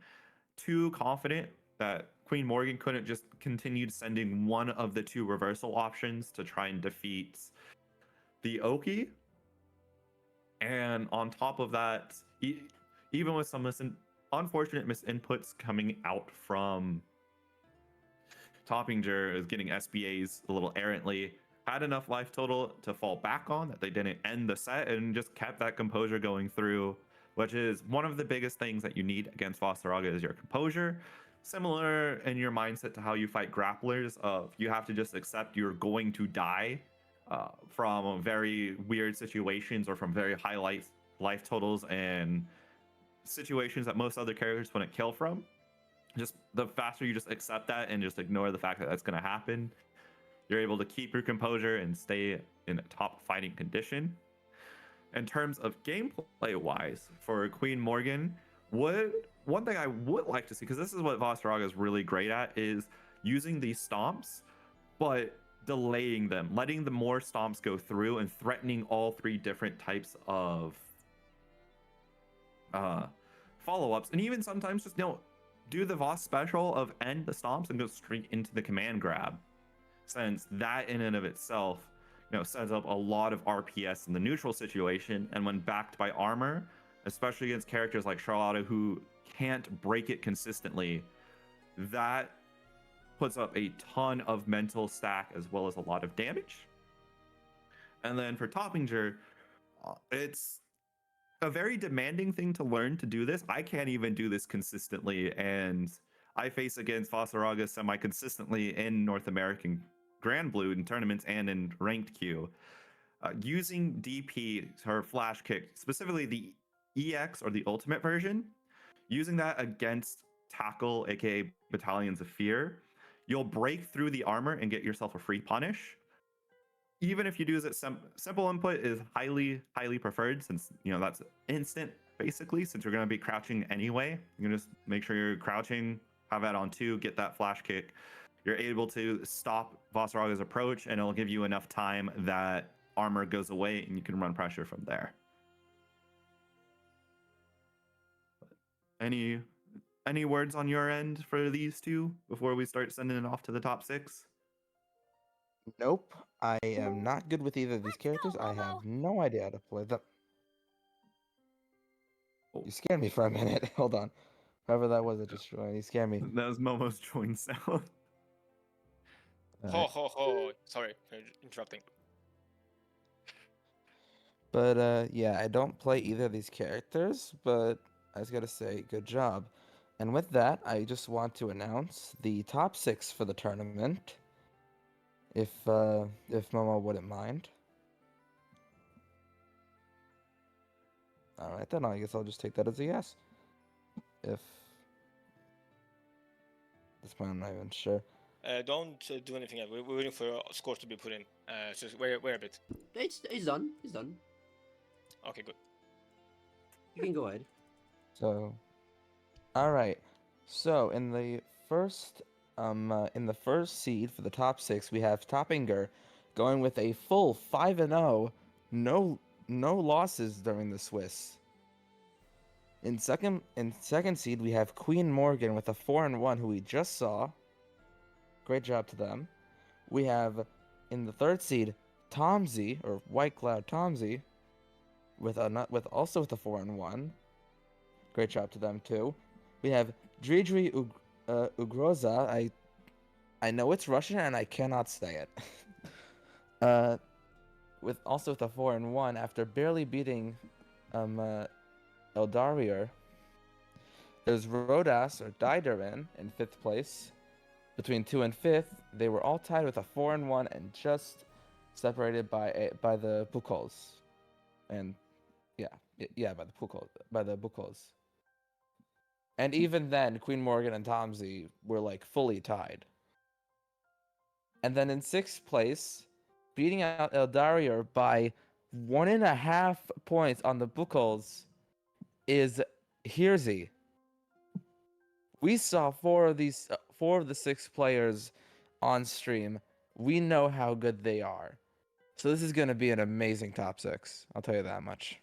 too confident that Queen Morgan couldn't just continue sending one of the two reversal options to try and defeat the Oki. And on top of that, even with some unfortunate misinputs coming out from Toppinger, is getting SBAs a little errantly, had enough life total to fall back on that they didn't end the set and just kept that composure going through, which is one of the biggest things that you need against Vasaraga is your composure. Similar in your mindset to how you fight grapplers, of you have to just accept you're going to die from very weird situations or from very high life totals and situations that most other characters wouldn't kill from. Just the faster you just accept that and just ignore the fact that that's going to happen, you're able to keep your composure and stay in a top fighting condition. In terms of gameplay wise, for Queen Morgan, one thing I would like to see, because this is what Vasaraga is really great at, is using these stomps, but delaying them, letting the more stomps go through and threatening all three different types of follow-ups, and even sometimes just do the Voss special of end the stomps and go straight into the command grab, since that in and of itself sets up a lot of RPS in the neutral situation, and when backed by armor, especially against characters like Charlotta who can't break it consistently, that puts up a ton of mental stack as well as a lot of damage. And then for Toppinger, it's a very demanding thing to learn to do this. I can't even do this consistently, and I face against Vasaraga semi-consistently in North American Grand Blue in tournaments and in ranked queue. Using DP, her flash kick, specifically the EX or the ultimate version, using that against Tackle, aka Battalions of Fear, you'll break through the armor and get yourself a free punish. Even if you do it, simple input is highly preferred, since that's instant basically, since you're going to be crouching anyway. You can just make sure you're crouching, have that on 2, get that flash kick. You're able to stop Vasaraga's approach, and it'll give you enough time that armor goes away and you can run pressure from there. Any words on your end for these two before we start sending it off to the top 6? Nope. I am not good with either of these characters. I have no idea how to play them. Oh. You scared me for a minute. Hold on. Whoever that was that just you scared me. That was Momo's join sound. Ho ho ho! Sorry, interrupting. But yeah, I don't play either of these characters, but I just gotta say, good job. And with that, I just want to announce the top 6 for the tournament. If Momo wouldn't mind. All right, then I guess I'll just take that as a yes. If this point, I'm not even sure. Don't do anything yet. We're waiting for scores to be put in. So wait a bit. It's done. It's done. Okay, good. You can go ahead. So, all right. So in the first seed for the top 6, we have Toppinger going with a full 5-0, no losses during the Swiss. In second seed, we have Queen Morgan with a 4-1, who we just saw. Great job to them. We have in the third seed Tomsy, or White Cloud Tomsy, with also with a 4-1. Great job to them too. We have Dridri Ugroza. I know it's Russian and I cannot say it. with a 4-1 after barely beating Eldarier. There's Rodas or Diderin in 5th place. Between 2 and 5th, they were all tied with a 4-1 and just separated by the Bukols. And by the Bukols. And even then, Queen Morgan and Tomsy were like fully tied. And then in 6th place, beating out Eldarier by 1.5 points on the Bukols is Hirzi. We saw 4 of the 6 players on stream. We know how good they are. So this is going to be an amazing top 6. I'll tell you that much.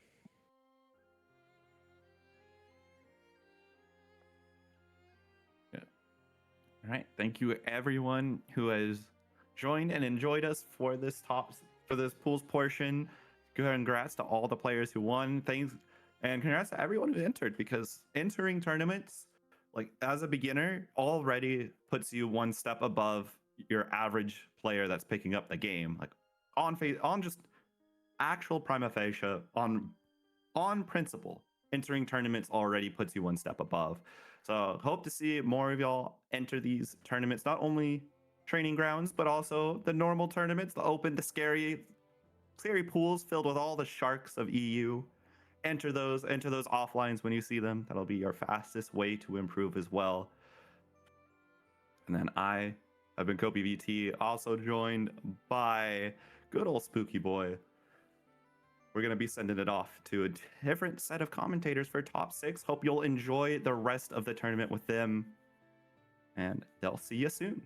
All right. Thank you everyone who has joined and enjoyed us for this pools portion. Congrats to all the players who won. Thanks, and congrats to everyone who entered, because entering tournaments, like as a beginner, already puts you one step above your average player that's picking up the game. Like on just actual prima facie, on principle, entering tournaments already puts you one step above. So hope to see more of y'all enter these tournaments, not only training grounds, but also the normal tournaments, the open, the scary pools filled with all the sharks of EU. Enter those offlines when you see them. That'll be your fastest way to improve as well. And then I have been Kobe VT, also joined by good old Spooky Boy. We're going to be sending it off to a different set of commentators for top 6. Hope you'll enjoy the rest of the tournament with them. And they'll see you soon.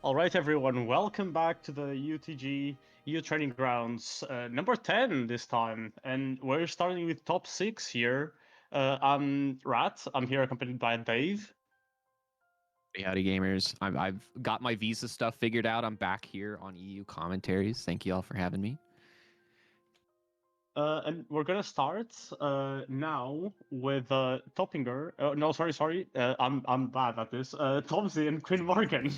All right, everyone, welcome back to the UTG EU Training Grounds, number 10 this time, and we're starting with top 6 here. I'm Rat, I'm here accompanied by Dave. Hey, howdy, gamers. I've got my visa stuff figured out. I'm back here on EU commentaries. Thank you all for having me. And we're gonna start now with Toppinger. No, sorry. I'm bad at this. Tomsy and Queen Morgan.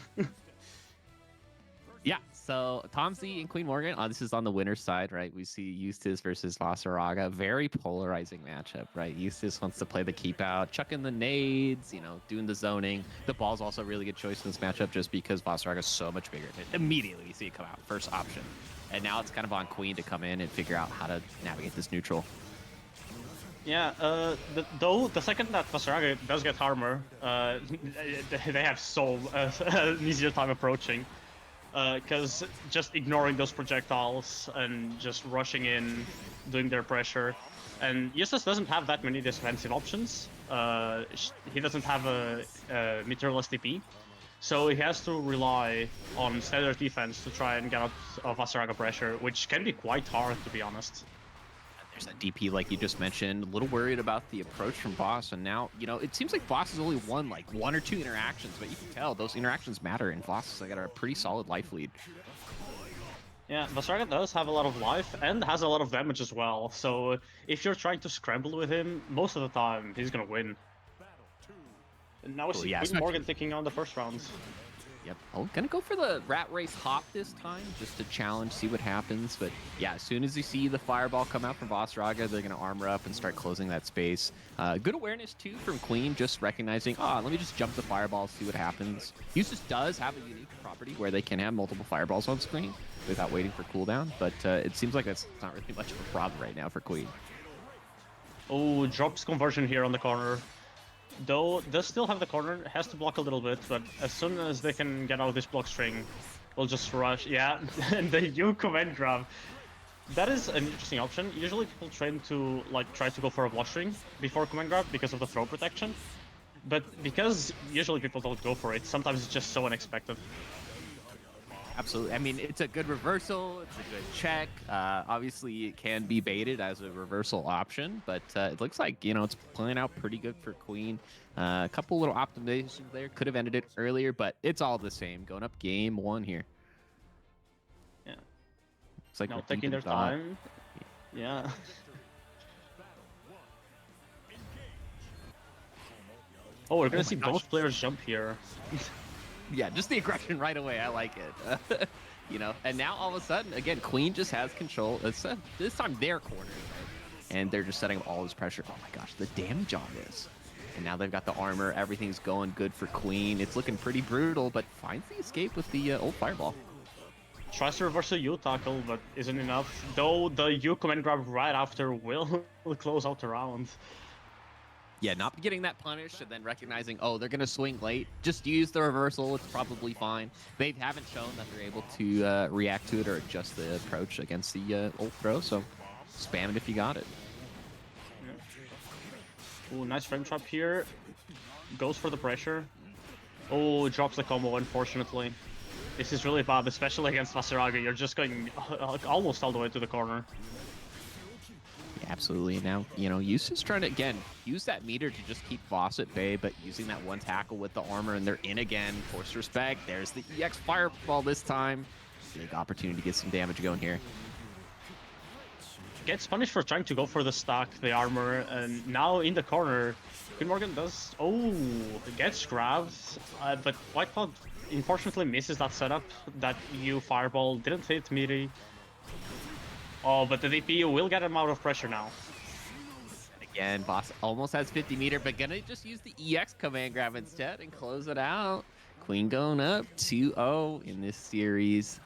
Yeah, so Tomsy and Queen Morgan, this is on the winner's side, right? We see Eustace versus Vasaraga. Very polarizing matchup, right? Eustace wants to play the keep out, chucking the nades, doing the zoning. The ball's also a really good choice in this matchup just because Vasaraga's so much bigger. Immediately you see it come out, first option. And now it's kind of on Queen to come in and figure out how to navigate this neutral. Yeah, though the second that Vasaraga does get armor, they have so an easier time approaching. Because just ignoring those projectiles and just rushing in, doing their pressure. And Eustace doesn't have that many defensive options. He doesn't have a meterless TP. So he has to rely on standard defense to try and get out of Vasaraga pressure, which can be quite hard, to be honest. There's that DP like you just mentioned. A little worried about the approach from Boss, and now, it seems like Boss has only won like 1 or 2 interactions, but you can tell those interactions matter, and Boss has got a pretty solid life lead. Yeah, Vasaraga does have a lot of life, and has a lot of damage as well, so if you're trying to scramble with him, most of the time, he's gonna win. And now we see Queen Morgan taking on the first round. Yep. Oh, gonna go for the rat race hop this time, just to challenge, see what happens. But yeah, as soon as you see the fireball come out from Vasaraga, they're gonna armor up and start closing that space. Good awareness too from Queen, just recognizing, let me just jump the fireball, see what happens. Eustace does have a unique property where they can have multiple fireballs on screen without waiting for cooldown, but it seems like that's not really much of a problem right now for Queen. Oh, drops conversion here on the corner. Though, does still have the corner, has to block a little bit, but as soon as they can get out of this block string, we'll just rush. Yeah, and the U command grab. That is an interesting option. Usually people train to try to go for a block string before command grab because of the throw protection. But because usually people don't go for it, sometimes it's just so unexpected. Absolutely. I mean, it's a good reversal. It's a good check. Obviously, it can be baited as a reversal option, but it looks like, it's playing out pretty good for Queen. A couple little optimizations there. Could have ended it earlier, but it's all the same. Going up game 1 here. Yeah. It's like now taking their time. Yeah. Oh, we're gonna see both players jump here. Yeah, just the aggression right away. I like it. And now all of a sudden, again, Queen just has control. This time their corner, right? And they're just setting up all this pressure. Oh my gosh, the damage on this. And now they've got the armor. Everything's going good for Queen. It's looking pretty brutal, but finds the escape with the old fireball. Tries to reverse a U tackle, but isn't enough. Though the U command grab right after will close out the round. Yeah, not getting that punished and then recognizing, they're going to swing late. Just use the reversal. It's probably fine. They haven't shown that they're able to react to it or adjust the approach against the ult throw, so spam it if you got it. Yeah. Ooh, nice frame trap here. Goes for the pressure. Oh, drops the combo, unfortunately. This is really bad, especially against Vasaraga. You're just going almost all the way to the corner. Absolutely. Now, Eustace trying to, again, use that meter to just keep Voss at bay, but using that one tackle with the armor, and they're in again. Forced respect. There's the EX fireball this time. Big opportunity to get some damage going here. Gets punished for trying to go for the stack, the armor, and now in the corner, Queen Morgan does... Oh, gets grabbed, but Whitecloud unfortunately misses that setup. That U fireball didn't hit Miri. Oh, but the DP will get him out of pressure now. Again, Boss almost has 50 meter, but gonna just use the EX command grab instead and close it out. Queen going up 2-0 in this series.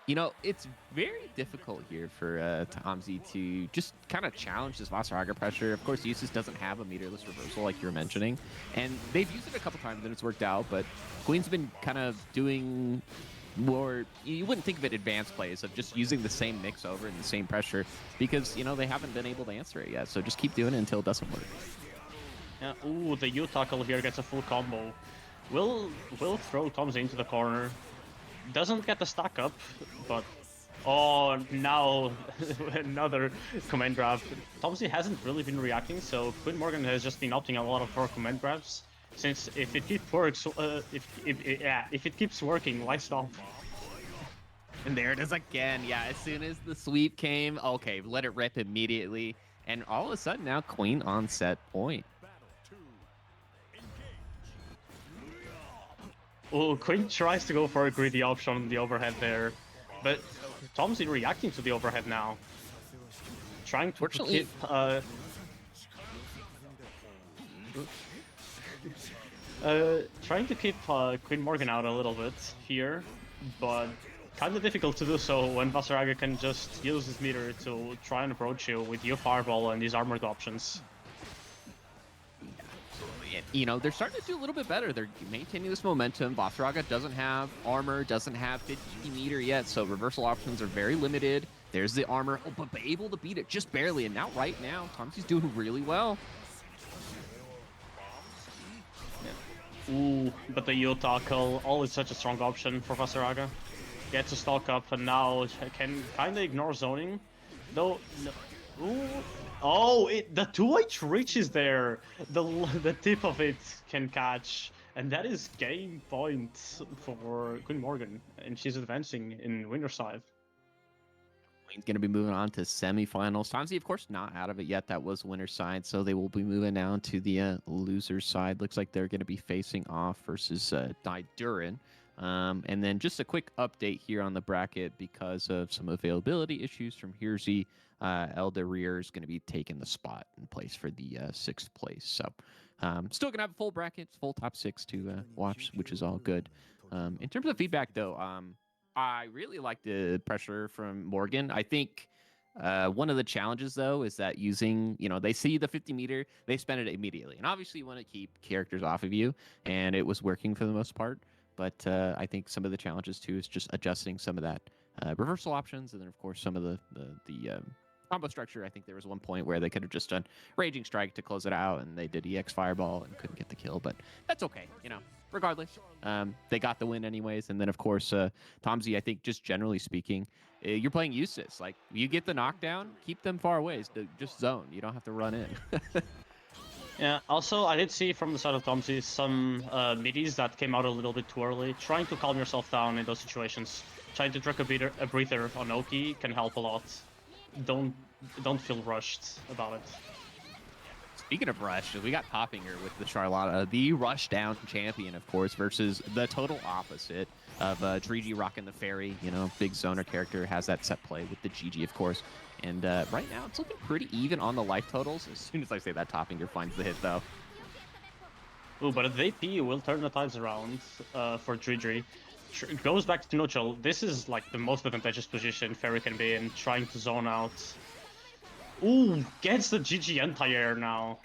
It's very difficult here for Tomsy to just kind of challenge this Vasaraga pressure. Of course, Eustace doesn't have a meterless reversal like you were mentioning, and they've used it a couple times and it's worked out, but Queen's been kind of doing more, you wouldn't think of it advanced plays of just using the same mix over and the same pressure because, they haven't been able to answer it yet. So just keep doing it until it doesn't work. Yeah, ooh, the U tackle here gets a full combo. Will throw Tomsy into the corner. doesn't get the stack up, but oh, now another command grab. Tomsy hasn't really been reacting, so Queen Morgan has just been opting a lot of her command grabs. Since if it keeps if it keeps working, why stop? And there it is again. Yeah, as soon as the sweep came, okay, let it rip immediately. And all of a sudden now Queen on set point. Oh, Queen tries to go for a greedy option on the overhead there, but Tomsy reacting to the overhead now. Trying to Fortunately- trying to keep Queen Morgan out a little bit here, but kind of difficult to do so when Vasaraga can just use his meter to try and approach you with your Fireball and these armored options. You know, they're starting to do a little bit better. They're maintaining this momentum. Vasaraga doesn't have armor, doesn't have 50 meter yet, so reversal options are very limited. There's the armor, but able to beat it just barely. And now, right now, Tomsy's doing really well. Ooh, but the Yotakel, always such a strong option for Vasaraga. Gets a stock up and now can kind of ignore zoning. Though, no, ooh, oh, the 2H reaches there. The tip of it can catch. And that is game point for Queen Morgan. And she's advancing in winner side. Queen's going to be moving on to semifinals. Tomsy, of course, not out of it yet. That was winner's side, so they will be moving down to the loser's side. Looks like they're going to be facing off versus Dyduran. And then just a quick update here on the bracket because of some availability issues from Hersey. Elderir is going to be taking the spot in place for the 6th place. So still going to have a full bracket, full top 6 to watch, which is all good. In terms of feedback, though, I really like the pressure from Morgan. I think one of the challenges, though, is that using, you know, they see the 50 meter, they spend it immediately. And obviously you want to keep characters off of you, and it was working for the most part. But I think some of the challenges, too, is just adjusting some of that reversal options. And then, of course, some of the combo structure. I think there was one point where they could have just done Raging Strike to close it out, and they did EX Fireball and couldn't get the kill. But that's okay, you know. Regardless, they got the win anyways. And then, of course, Tomsy, I think just generally speaking, you're playing Eustace. Like, you get the knockdown, keep them far away. Just zone. You don't have to run in. Yeah, also, I did see from the side of Tomsy some middies that came out a little bit too early. Trying to calm yourself down in those situations. Trying to drink a breather on Oki can help a lot. Don't feel rushed about it. Speaking of rush, we got Toppinger with the Charlotta, the rush down champion, of course, versus the total opposite of Drigi rocking the Fairy. You know, big zoner character, has that set play with the GG, of course. And right now, it's looking pretty even on the life totals. As soon as I say that, Toppinger finds the hit, though. Ooh, but the AP will turn the tides around for Drigi. Goes back to neutral. This is like the most advantageous position Fairy can be in, trying to zone out. Ooh, gets the GG anti-air now.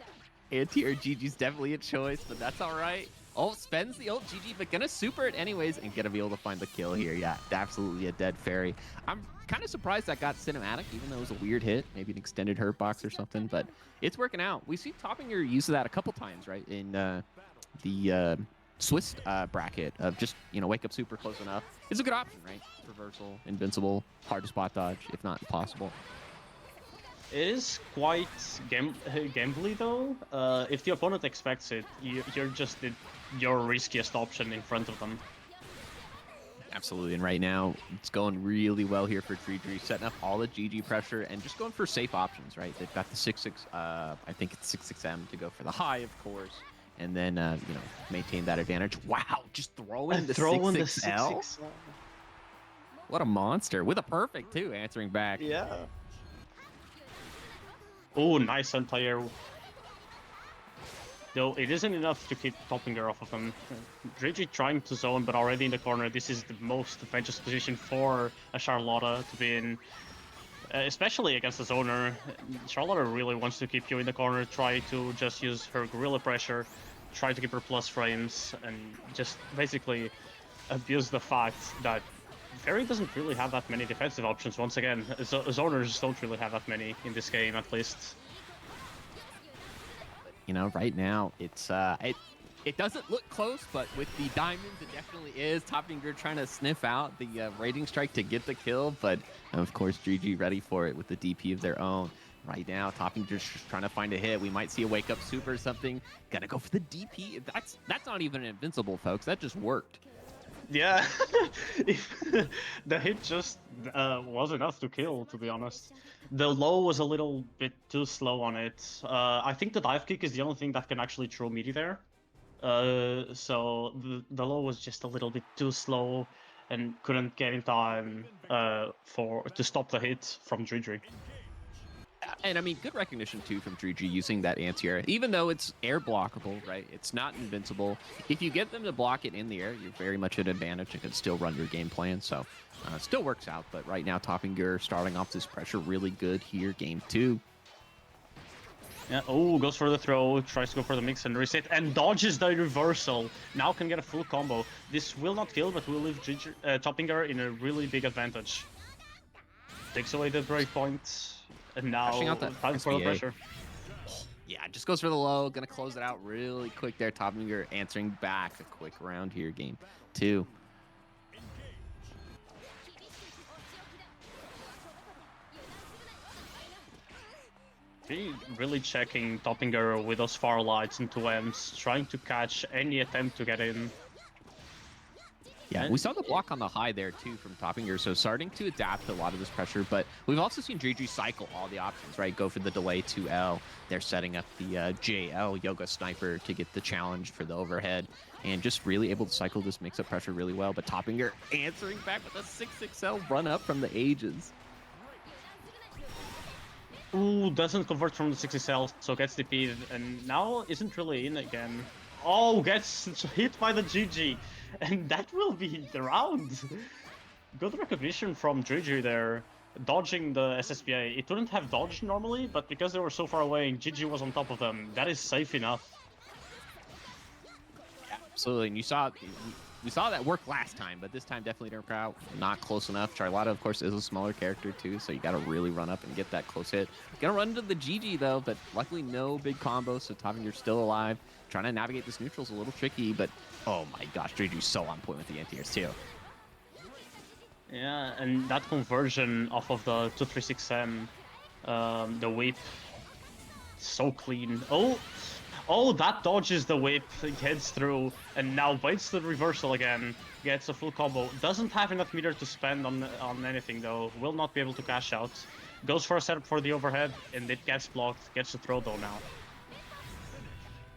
Anti-air GG's definitely a choice, but that's all right. Oh, spends the ult GG, but gonna super it anyways and gonna be able to find the kill here. Yeah, absolutely a dead Fairy. I'm kind of surprised that got cinematic, even though it was a weird hit, maybe an extended hurt box or something, but it's working out. We see Toppinger use that a couple times, right, in the Swiss bracket of just, you know, wake up super close enough. It's a good option, right? Reversal, invincible, hard to spot dodge, if not impossible. It is quite gambly though. If the opponent expects it, you're just your riskiest option in front of them. Absolutely, and right now it's going really well here for Drigi, setting up all the GG pressure and just going for safe options, right? They've got the 6-6, I think it's 6-6M to go for the high, of course, and then you know, maintain that advantage. Wow, just throwing the 6-6L. What a monster with a perfect too, answering back. Yeah. Oh, nice anti-air. Though it isn't enough to keep Toppinger off of him. Drigi trying to zone, but already in the corner. This is the most advantageous position for a Charlotta to be in. Especially against the zoner. Charlotta really wants to keep you in the corner, try to just use her gorilla pressure, try to keep her plus frames, and just basically abuse the fact that Fairy doesn't really have that many defensive options. Once again, zoners don't really have that many in this game, at least. You know, right now it's it doesn't look close, but with the diamonds, it definitely is. Toppinger trying to sniff out the Raging Strike to get the kill, but of course, GG ready for it with the DP of their own. Right now, Toppinger's just trying to find a hit. We might see a wake up super or something. Gotta go for the DP. That's not even invincible, folks. That just worked. Yeah, the hit just was enough to kill, to be honest. The low was a little bit too slow on it. I think the dive kick is the only thing that can actually throw meaty there. So the low was just a little bit too slow and couldn't get in time to stop the hit from Dridri. And I mean, good recognition too from 3G using that anti-air. Even though it's air blockable, right? It's not invincible. If you get them to block it in the air, you're very much at advantage and can still run your game plan. So it still works out. But right now, Toppinger starting off this pressure really good here, game 2. Yeah, oh, goes for the throw, tries to go for the mix and reset, and dodges the reversal. Now can get a full combo. This will not kill, but will leave Toppinger in a really big advantage. Takes away the breakpoint. And now, time for the pressure. Yeah, just goes for the low. Gonna close it out really quick there. Toppinger answering back a quick round here, game 2. Really checking Toppinger with those far lights into M's, trying to catch any attempt to get in. Yeah, we saw the block on the high there too from Toppinger, so starting to adapt to a lot of this pressure, but we've also seen GG cycle all the options, right? Go for the delay to L. They're setting up the JL Yoga Sniper to get the challenge for the overhead, and just really able to cycle this mix-up pressure really well, but Toppinger answering back with a 6XL run up from the ages. Ooh, doesn't convert from the 6XL, so gets DP'd, and now isn't really in again. Oh, gets hit by the GG, and that will be the round. Good recognition from GG there, dodging the SSPA. It wouldn't have dodged normally, but because they were so far away and GG was on top of them, that is safe enough. Yeah, absolutely, and we saw that work last time, but this time definitely didn't work out. Not close enough. Charlotta, of course, is a smaller character too, so you got to really run up and get that close hit. Gonna run into the GG though, but luckily no big combo, so Toppinger's still alive. Trying to navigate this neutral is a little tricky, but oh my gosh, GG's so on point with the anti-airs too. Yeah, and that conversion off of the 236M, the whip, so clean. Oh, that dodges the whip, gets through, and now bites the reversal again, gets a full combo. Doesn't have enough meter to spend on anything though, will not be able to cash out. Goes for a setup for the overhead, and it gets blocked, gets the throw though now.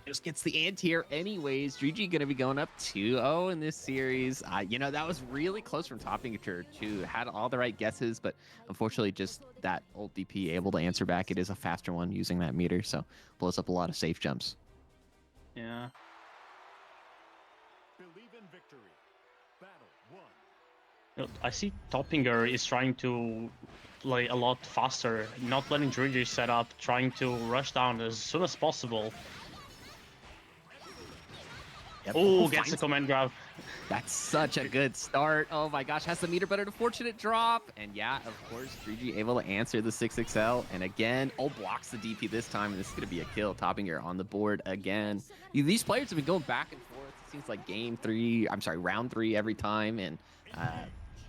Just gets the anti-air anyways. GG gonna be going up 2-0 in this series. You know, that was really close from Toppinger too. Had all the right guesses, but unfortunately just that ult DP able to answer back. It is a faster one using that meter, so blows up a lot of safe jumps. Yeah. Believe in victory. Battle 1. You know, I see Toppinger is trying to play a lot faster, not letting GG set up, trying to rush down as soon as possible. Yep. Oh, gets the command grab. That's such a good start. Oh my gosh, has the meter, but an unfortunate drop. And yeah, of course, 3G able to answer the 6XL. And again, blocks the DP this time, and this is going to be a kill. Toppinger on the board again. These players have been going back and forth. It seems like round 3 every time. And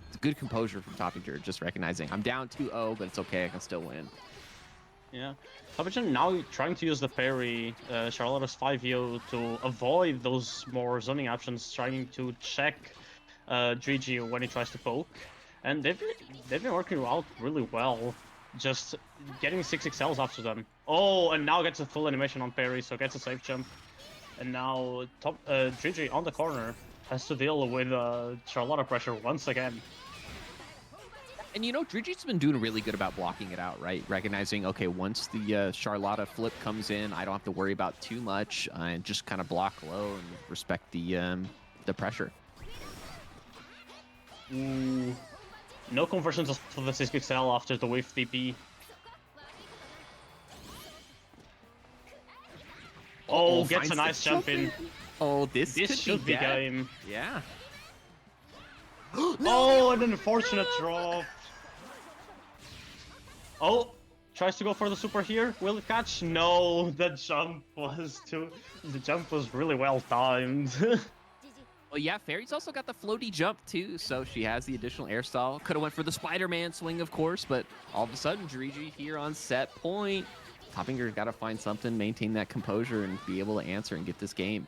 it's good composure from Toppinger, just recognizing I'm down 2-0, but it's okay, I can still win. Yeah. Toppinger now trying to use the parry, Charlotta's 5-0 to avoid those more zoning options, trying to check GG when he tries to poke. And they've been working out really well, just getting 6XLs after them. Oh, and now gets a full animation on parry, so gets a safe jump. And now GG on the corner has to deal with Charlotta pressure once again. And you know, Drigi's been doing really good about blocking it out, right? Recognizing, okay, once the Charlotta flip comes in, I don't have to worry about too much and just kind of block low and respect the pressure. Ooh. No conversions of the 6XL after the wave DP. Oh, gets a nice jump in. Oh, this should be game. Yeah. Oh, an unfortunate drop. Oh, tries to go for the super here. Will it catch? No, the jump was really well timed. Well, yeah, Fairy's also got the floaty jump too, so she has the additional air stall. Could have went for the Spider-Man swing, of course, but all of a sudden, Jiriji here on set point. Toppinger's got to find something, maintain that composure, and be able to answer and get this game.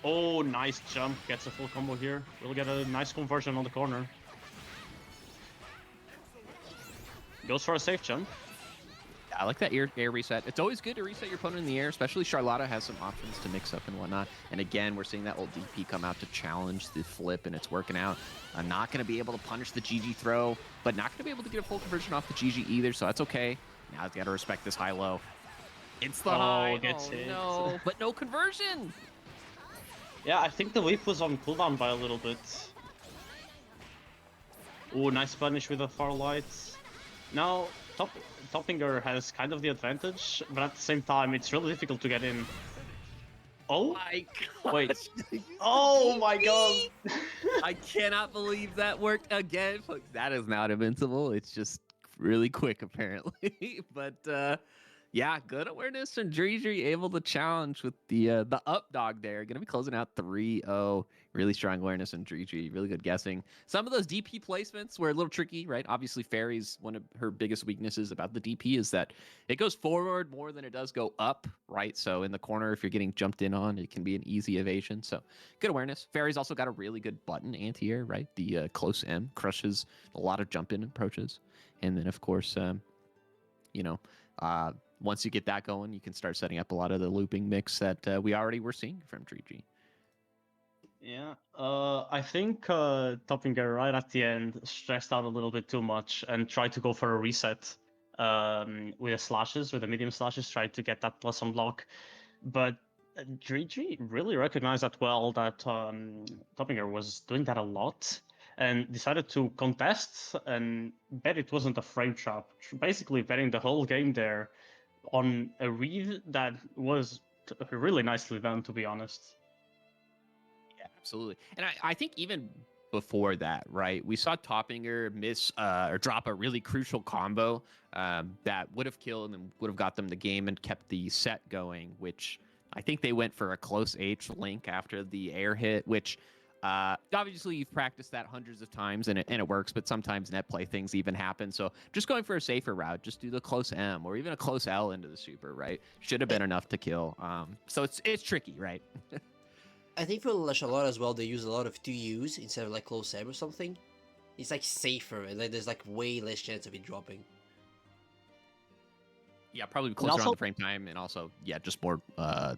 Oh, nice jump. Gets a full combo here. We'll get a nice conversion on the corner. Goes for a safe jump. I like that air reset. It's always good to reset your opponent in the air, especially Charlotta has some options to mix up and whatnot. And again, we're seeing that old DP come out to challenge the flip, and it's working out. I'm not going to be able to punish the GG throw, but not going to be able to get a full conversion off the GG either, so that's okay. Now I've got to respect this high-low. It's the high. Gets Oh, hit. no, but no conversion. Yeah, I think the whip was on cooldown by a little bit. Oh, nice punish with the far lights. Now, Toppinger has kind of the advantage, but at the same time, it's really difficult to get in. Oh? My God. Wait. Oh my god! I cannot believe that worked again. Folks, that is not invincible. It's just really quick, apparently. But yeah, good awareness from Jiriji, able to challenge with the up dog there. Going to be closing out 3-0. Really strong awareness from Jiriji. Really good guessing. Some of those DP placements were a little tricky, right? Obviously, Fairy's one of her biggest weaknesses about the DP is that it goes forward more than it does go up, right? So in the corner, if you're getting jumped in on, it can be an easy evasion. So good awareness. Fairy's also got a really good button anti-air, right? The close M crushes a lot of jump-in approaches. And then, of course, once you get that going, you can start setting up a lot of the looping mix that we already were seeing from Jiriji. Yeah, I think Toppinger right at the end stressed out a little bit too much and tried to go for a reset with the slashes, with the medium slashes, tried to get that plus on block. But Jiriji really recognized that well, that Toppinger was doing that a lot and decided to contest and bet it wasn't a frame trap, basically betting the whole game there on a read that was really nicely done, to be honest. Yeah, absolutely. And I think even before that, right, we saw Toppinger miss or drop a really crucial combo that would have killed and would have got them the game and kept the set going, which I think they went for a close H link after the air hit, which obviously you've practiced that hundreds of times and it works, but sometimes net play things even happen. So just going for a safer route, just do the close M or even a close L into the super, right? Should have been enough to kill. So it's tricky, right? I think for La Charlotte as well, they use a lot of 2Us instead of like close M or something. It's like safer, and like, there's like way less chance of it dropping. Yeah, probably closer on the frame time, and also, yeah, just more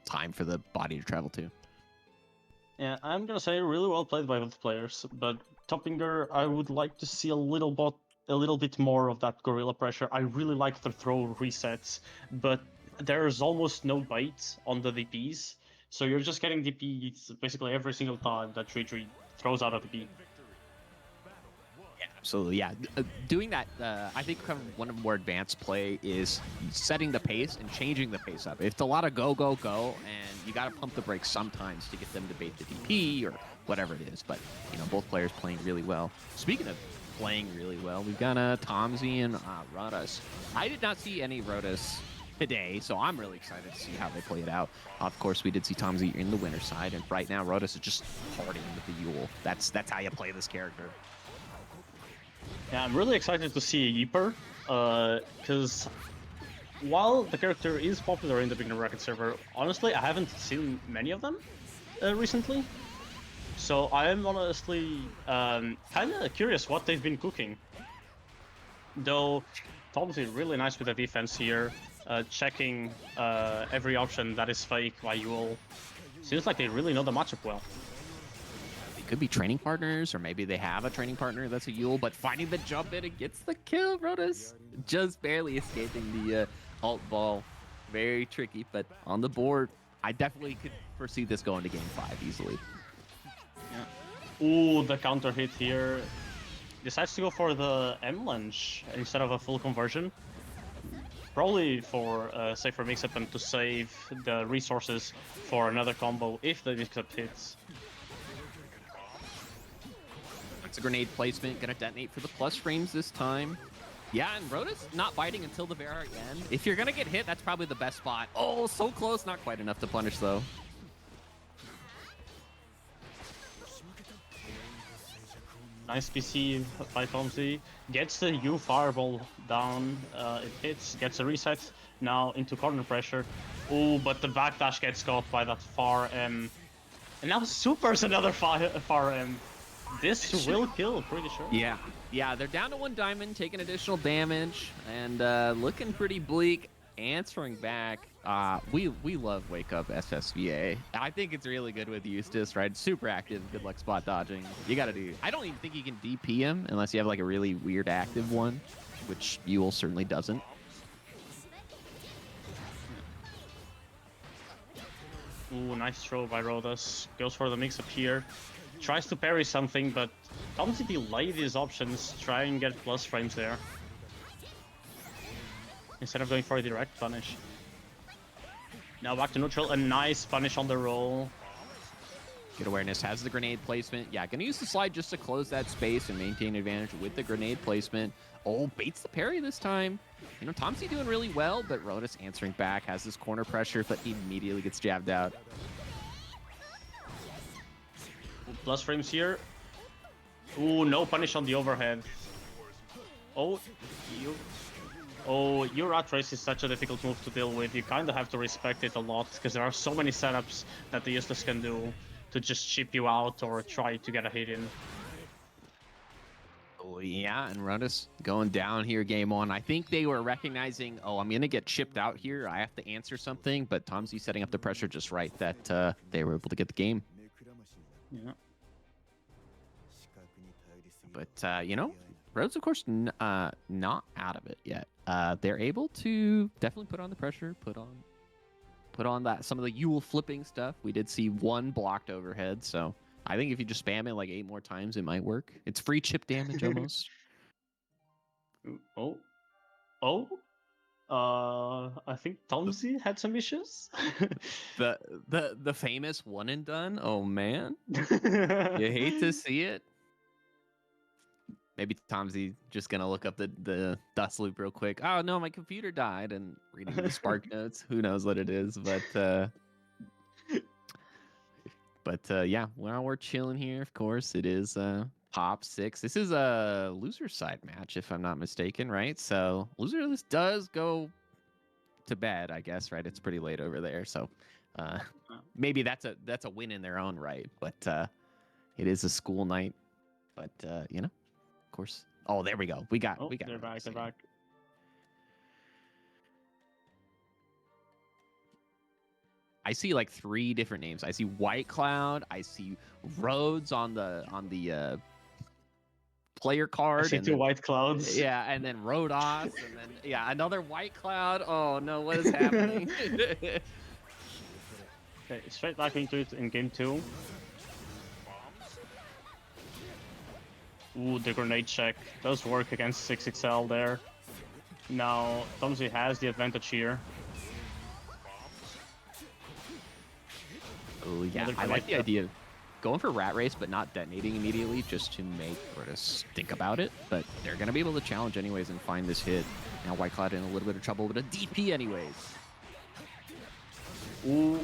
time for the body to travel to. Yeah, I'm gonna say really well played by both players, but Toppinger, I would like to see a little bit more of that gorilla pressure. I really like the throw resets, but there's almost no bait on the DPs, so you're just getting DPs basically every single time that Jiriji throws out of the DP. Yeah, absolutely. Yeah, doing that, I think kind of one of the more advanced play is setting the pace and changing the pace up. It's a lot of go, go, go, and you got to pump the brakes sometimes to get them to bait the DP or whatever it is. But, both players playing really well. Speaking of playing really well, we've got Tomzy and Rodas. I did not see any Rodas today, so I'm really excited to see how they play it out. Of course, we did see Tomzy in the winner side, and right now Rodas is just partying with the Yule. That's how you play this character. Yeah, I'm really excited to see Yeeper, because while the character is popular in the beginner bracket server, honestly, I haven't seen many of them recently. So I am honestly kind of curious what they've been cooking. Though Tomzy really nice with the defense here, checking every option that is fake by Yule. Seems like they really know the matchup well. Could be training partners, or maybe they have a training partner that's a Yule, but finding the jump in, it gets the kill. Rodas just barely escaping the alt ball. Very tricky, but on the board, I definitely could foresee this going to game 5 easily. Yeah. Ooh, the counter hit here. Decides to go for the M lunge instead of a full conversion. Probably for a safer mix-up and to save the resources for another combo if the mix-up hits. That's a grenade placement. Gonna detonate for the plus frames this time. Yeah, and Rhoda's not biting until the very end. If you're gonna get hit, that's probably the best spot. Oh, so close. Not quite enough to punish, though. Nice PC by Tomzy. Gets the U fireball down. It hits, gets a reset. Now into corner pressure. Oh, but the backdash gets caught by that far M. And now Super's another far M. This will kill, pretty sure. Yeah, yeah, they're down to 1 diamond, taking additional damage, and looking pretty bleak. Answering back, we love Wake Up SSVA. I think it's really good with Eustace, right? Super active, good luck spot dodging. You gotta do. I don't even think you can DP him unless you have like a really weird active one, which Yule certainly doesn't. Ooh, nice throw by Rhodas. Goes for the mix-up here. Tries to parry something, but Tomzy delayed his options. Try and get plus frames there, instead of going for a direct punish. Now back to neutral, a nice punish on the roll. Good awareness, has the grenade placement. Yeah, gonna use the slide just to close that space and maintain advantage with the grenade placement. Oh, baits the parry this time. You know, Tomzy doing really well, but Rhodas answering back, has this corner pressure, but immediately gets jabbed out. Plus frames here. Ooh, no punish on the overhead. Oh, your rat race is such a difficult move to deal with. You kind of have to respect it a lot, because there are so many setups that the Eustace can do to just chip you out or try to get a hit in. Oh, yeah, and Rhodas going down here game 1. I think they were recognizing, oh, I'm going to get chipped out here. I have to answer something, but Tomzy setting up the pressure just right that they were able to get the game. Yeah. But, you know, Rhodes, of course, not out of it yet. They're able to definitely put on the pressure, put on that some of the Yule flipping stuff. We did see 1 blocked overhead, so I think if you just spam it like 8 more times, it might work. It's free chip damage almost. I think Tomzy had some issues. the famous one and done. Oh man, you hate to see it. Maybe Tomzy just gonna look up the dust loop real quick. Oh no, my computer died, and reading the Spark notes. Who knows what it is, but yeah, while we're chilling here, of course, it is top 6. This is a loser side match, if I'm not mistaken, right? So loser list does go to bed, I guess, right? It's pretty late over there, so maybe that's a win in their own right. But it is a school night. But you know. Of course. Oh, there we go. We got. They're back. They're back. I see like 3 different names. I see White Cloud. I see Rhodes on the player card. I see 2 white clouds. Yeah, and then Rhodos, and then another White Cloud. Oh no, what is happening? Okay, straight back into it in game 2. Ooh, the grenade check does work against 6XL there. Now, Tomzy has the advantage here. Oh yeah, I like the idea of going for rat race, but not detonating immediately, just to make Rhodas think about it. But they're gonna be able to challenge anyways and find this hit. Now White Cloud in a little bit of trouble with a DP anyways. Ooh,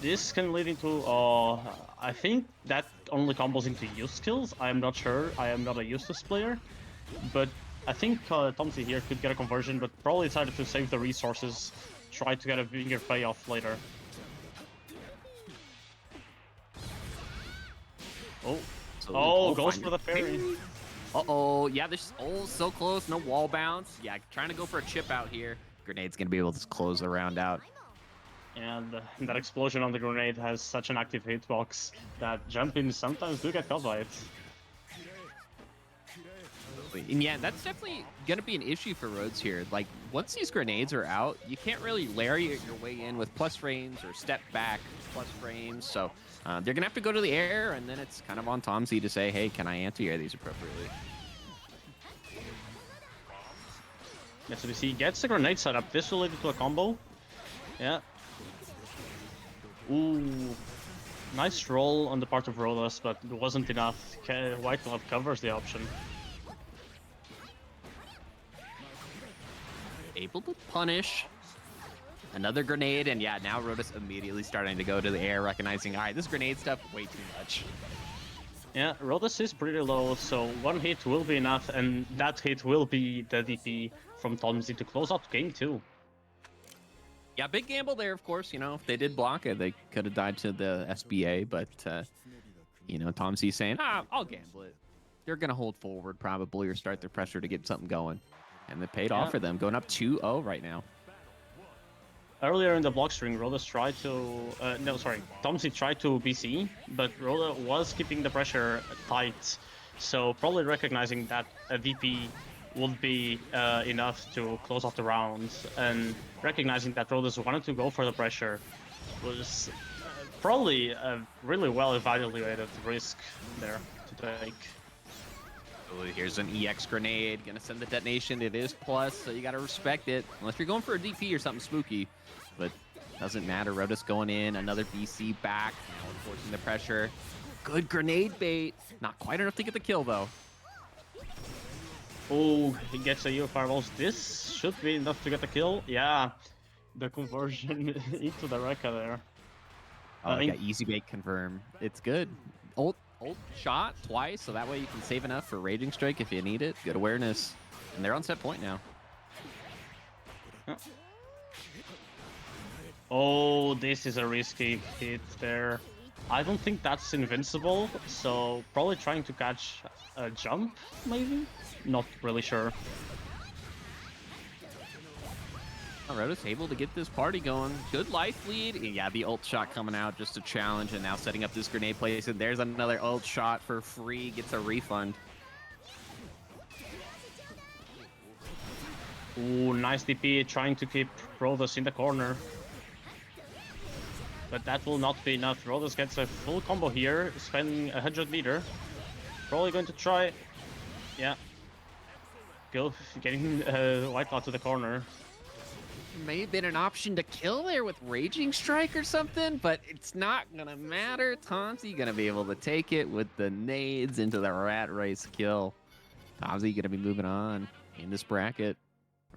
this can lead into, I think that only combos into use skills. I am not sure. I am not a Eustace player. But I think Tomzy here could get a conversion, but probably decided to save the resources, try to get a bigger payoff later. Goes for the parry. Uh-oh, yeah, this so close, no wall bounce. Yeah, trying to go for a chip out here. Grenade's gonna be able to close the round out. And that explosion on the grenade has such an active hitbox that jump-ins sometimes do get caught by it. And yeah, that's definitely gonna be an issue for Rhodes here. Like, once these grenades are out, you can't really lariat your way in with plus frames or step back plus frames. So they're gonna have to go to the air, and then it's kind of on Tomzy to say, hey, can I anti-air these appropriately? Yeah, so we see he gets the grenade set up. This will lead to a combo. Yeah. Ooh. Nice roll on the part of Rodas, but it wasn't enough. White Glove covers the option. Able to punish. Another grenade, and yeah, now Rodas immediately starting to go to the air, recognizing, all right, this grenade stuff, way too much. Yeah, Rodas is pretty low, so one hit will be enough, and that hit will be the DP from Tomzy to close out game 2. Yeah, big gamble there, of course. You know, if they did block it, they could have died to the SBA, but, you know, Tomzy's saying, I'll gamble it. They're going to hold forward probably or start their pressure to get something going. And it paid off for them, going up 2-0 right now. Earlier in the block string, Rodas tried to... Tomzy tried to BC, but Roda was keeping the pressure tight, so probably recognizing that a VP would be enough to close off the rounds, and recognizing that Rodas wanted to go for the pressure was probably a really well evaluated risk there to take. Oh, here's an EX grenade, gonna send the detonation. It is plus, so you gotta respect it. Unless you're going for a DP or something spooky, but doesn't matter. Rodas going in, another BC back, now enforcing the pressure. Good grenade bait, not quite enough to get the kill though. Oh, he gets a fireballs. This should be enough to get the kill. Yeah, the conversion into the Rekka there. Oh, I got easy bait confirm. It's good. Ult shot twice, so that way you can save enough for Raging Strike if you need it. Good awareness. And they're on set point now. Oh, this is a risky hit there. I don't think that's invincible, so probably trying to catch a jump, maybe? Not really sure. Rodas able to get this party going. Good life lead. Yeah, the ult shot coming out just a challenge, and now setting up this grenade place. And there's another ult shot for free. Gets a refund. Ooh, nice DP, trying to keep Rodas in the corner. But that will not be enough. Rodas gets a full combo here, spending 100 meter. Probably going to try... Yeah. Go, getting White Cloud to the corner. May have been an option to kill there with Raging Strike or something, but it's not gonna matter. Tomzy gonna be able to take it with the nades into the rat race kill. Tomzy gonna be moving on in this bracket.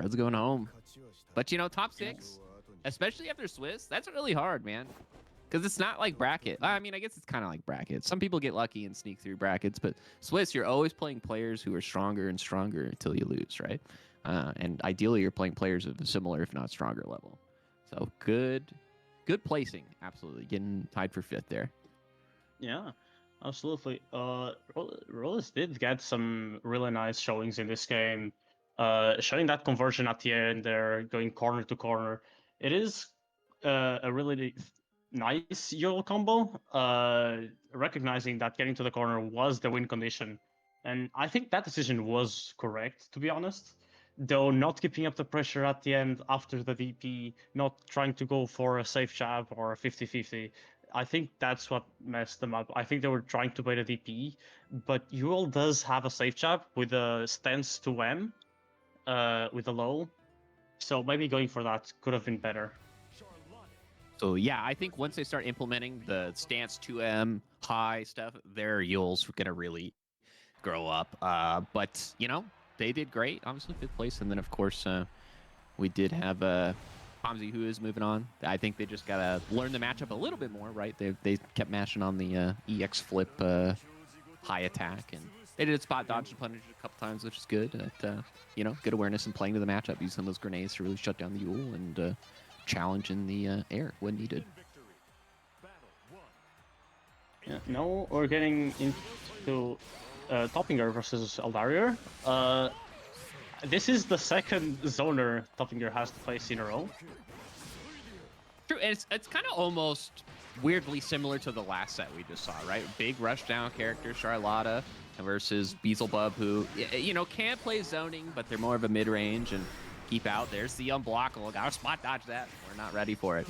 Red's going home. But you know, top 6, especially after Swiss, that's really hard, man. Because it's not like bracket. I mean, I guess it's kind of like bracket. Some people get lucky and sneak through brackets, but Swiss, you're always playing players who are stronger and stronger until you lose, right? And ideally, you're playing players of a similar, if not stronger level. So good placing. Absolutely. Getting tied for 5th there. Yeah, absolutely. Rodas did get some really nice showings in this game. Showing that conversion at the end there, going corner to corner. It is a really nice YOLO combo, recognizing that getting to the corner was the win condition. And I think that decision was correct, to be honest. Though not keeping up the pressure at the end after the DP, not trying to go for a safe jab or a 50-50. I think that's what messed them up. I think they were trying to bait a DP, but Yul does have a safe jab with a stance to M, with a low. So maybe going for that could have been better. So yeah, I think once they start implementing the stance 2M high stuff, their Yules are gonna really grow up. But you know, they did great. Obviously 5th place, and then of course we did have Tomzy who is moving on. I think they just gotta learn the matchup a little bit more, right? They kept mashing on the EX flip high attack, and they did spot dodge and punish a couple times, which is good. You know, good awareness and playing to the matchup, using those grenades to really shut down the Yule and challenge in the air when needed. Yeah, now we're getting into Toppinger versus Aldarier. This is the second zoner Toppinger has to face in a row. True, and it's kind of almost weirdly similar to the last set we just saw, right? Big rushdown character, Charlotta, versus Beelzebub, who, you know, can play zoning, but they're more of a mid-range and keep out. There's the unblockable. Gotta spot dodge that. We're not ready for it.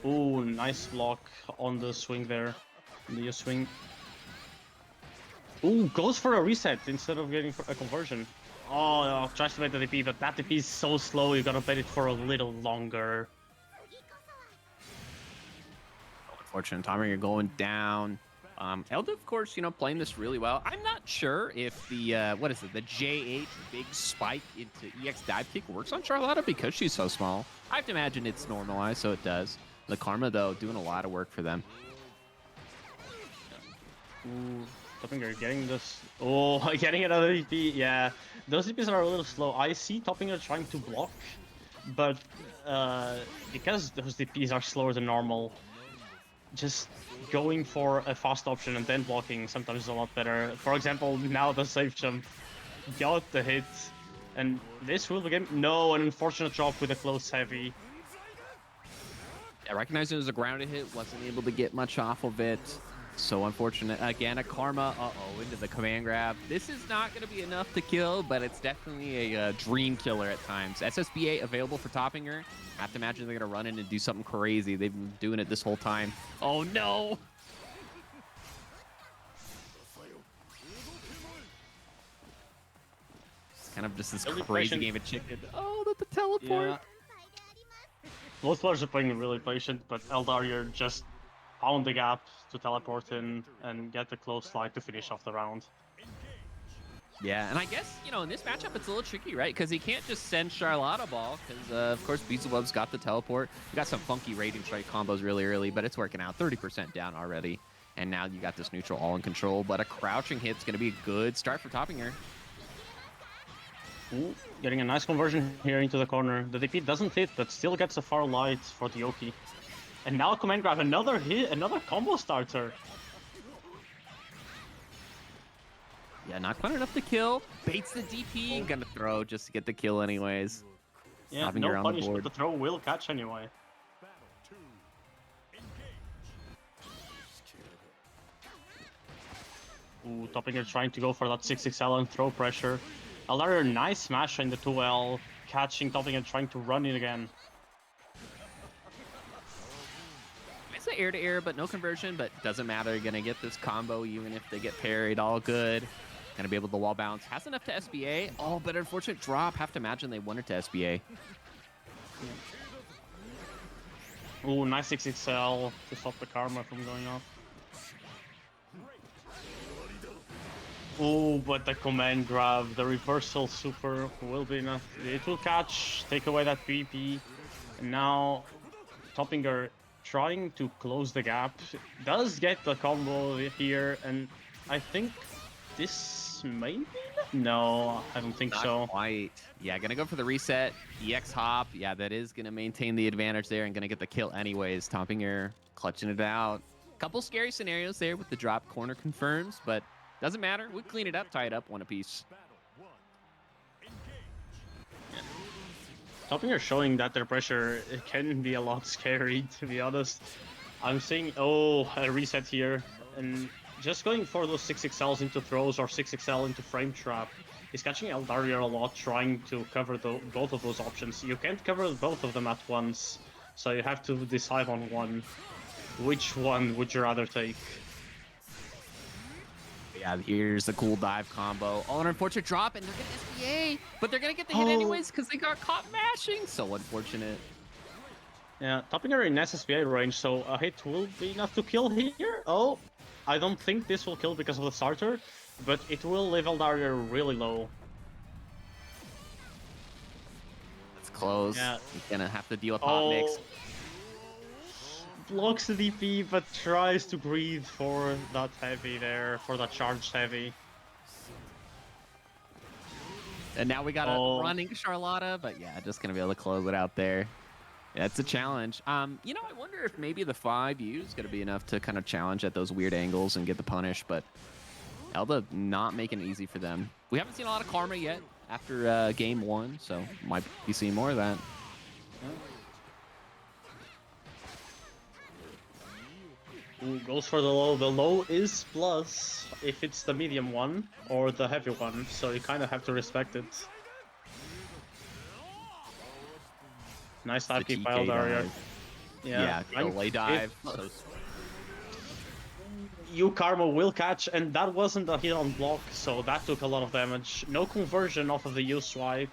Ooh, nice block on the swing there. The swing. Ooh, goes for a reset instead of getting a conversion. Oh, no, tries to bait the DP, but that DP is so slow, you gotta bait it for a little longer. unfortunate. Tommy, you're going down. Elda, of course, playing this really well. I'm not sure if the, what is it, the J8 big spike into EX dive kick works on Charlotta because she's so small. I have to imagine it's normalized, so it does. The Karma, though, doing a lot of work for them. Ooh, Toppinger getting this. Oh, getting another DP. Yeah, those DPs are a little slow. I see Toppinger trying to block, but because those DPs are slower than normal, just going for a fast option and then blocking sometimes is a lot better. For example, now the safe jump got the hit, and this will begin. No, an unfortunate drop with a close heavy. Yeah, recognizing it was a grounded hit, wasn't able to get much off of it. So unfortunate. Again, a Karma, into the command grab. This is not going to be enough to kill, but it's definitely a dream killer at times. SSBA available for Toppinger. I have to imagine they're going to run in and do something crazy. They've been doing it this whole time. Oh, no! It's kind of just this crazy game of chicken. Oh, the teleport! Yeah. Both players are playing really patient, but Eldario just found the gap to teleport in and get the close slide to finish off the round. Yeah, and I guess, in this matchup, it's a little tricky, right? Because he can't just send Charlotta ball, because, of course, Beelzebub's got the teleport. You got some funky Radiant Strike combos really early, but it's working out. 30% down already. And now you got this neutral all in control, but a crouching hit's going to be a good start for Toppinger. Ooh, getting a nice conversion here into the corner. The DP doesn't hit, but still gets a far light for the Yoki. And now command grab, another hit, another combo starter. Yeah, not quite enough to kill. Baits the DP, gonna throw just to get the kill anyways. Yeah, Toppinger no on the punish, but board. the throw will catch anyway. Ooh, Toppinger trying to go for that 6XL and throw pressure. Another nice smash in the 2L, catching Toppinger trying to run it again. It's an air-to-air, but no conversion, but doesn't matter. Gonna get this combo even if they get parried, all good. Gonna be able to wall bounce. Has enough to SBA. Oh, but unfortunate drop. Have to imagine they wanted to SBA. Ooh, nice 6XL to stop the Karma from going off. Ooh, but the command grab, the reversal super will be enough. It will catch, take away that PP. And now Toppinger trying to close the gap. Does get the combo here, and I think this maybe? No, I don't think so. Not quite. Yeah, gonna go for the reset. EX hop. Yeah, that is gonna maintain the advantage there and gonna get the kill anyways. Toppinger clutching it out. Couple scary scenarios there with the drop corner confirms, but doesn't matter. We clean it up, tie it up, one apiece. Toppinger showing that their pressure it can be a lot scary, to be honest. I'm seeing, oh, a reset here, and just going for those 6XLs into throws or 6XL into frame trap is catching Eldario a lot, trying to cover both of those options. You can't cover both of them at once, so you have to decide on one. Which one would you rather take? Yeah, here's the cool dive combo. Oh, an unfortunate drop, and they're gonna SBA, but they're gonna get the hit anyways because they got caught mashing. So unfortunate. Yeah, Toppinger in SSBA range, so a hit will be enough to kill here. Oh, I don't think this will kill because of the starter, but it will leave Eldario really low. It's close. Yeah. He's gonna have to deal with hot mix. Blocks the DP, but tries to breathe for that heavy there, for that charged heavy. And now we got a running Charlotta, but yeah, just gonna be able to close it out there. Yeah, it's a challenge. I wonder if maybe the 5U is gonna be enough to kind of challenge at those weird angles and get the punish, but Elda not making it easy for them. We haven't seen a lot of Karma yet after game 1, so might be seeing more of that. Ooh, goes for the low. The low is plus if it's the medium one or the heavy one, so you kind of have to respect it. Nice dive kick by Eldario. Yeah, delay dive. You Karma will catch, and that wasn't a hit on block, so that took a lot of damage. No conversion off of the U swipe,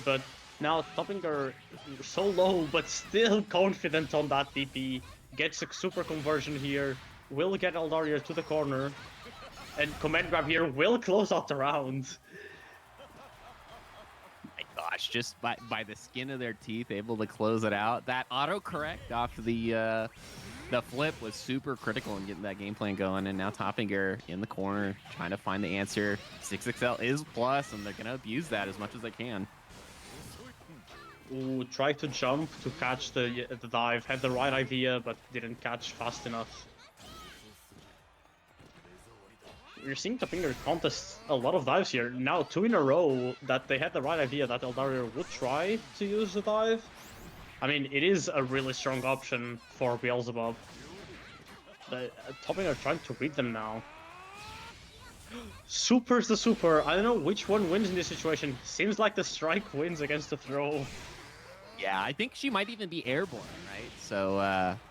but now Toppinger so low, but still confident on that DP. gets a super conversion here, will get Eldario to the corner, and command grab here will close out the round. My gosh, just by the skin of their teeth, able to close it out. That autocorrect off the flip was super critical in getting that game plan going. And now Toppinger in the corner trying to find the answer. 6XL is plus, and they're gonna abuse that as much as they can. Ooh, tried to jump to catch the dive, had the right idea, but didn't catch fast enough. We're seeing Toppinger contest a lot of dives here. Now 2 in a row that they had the right idea that Eldario would try to use the dive. I mean, it is a really strong option for Beelzebub. The Toppinger trying to read them now. Super's the super. I don't know which one wins in this situation. Seems like the strike wins against the throw. Yeah, I think she might even be airborne, right? So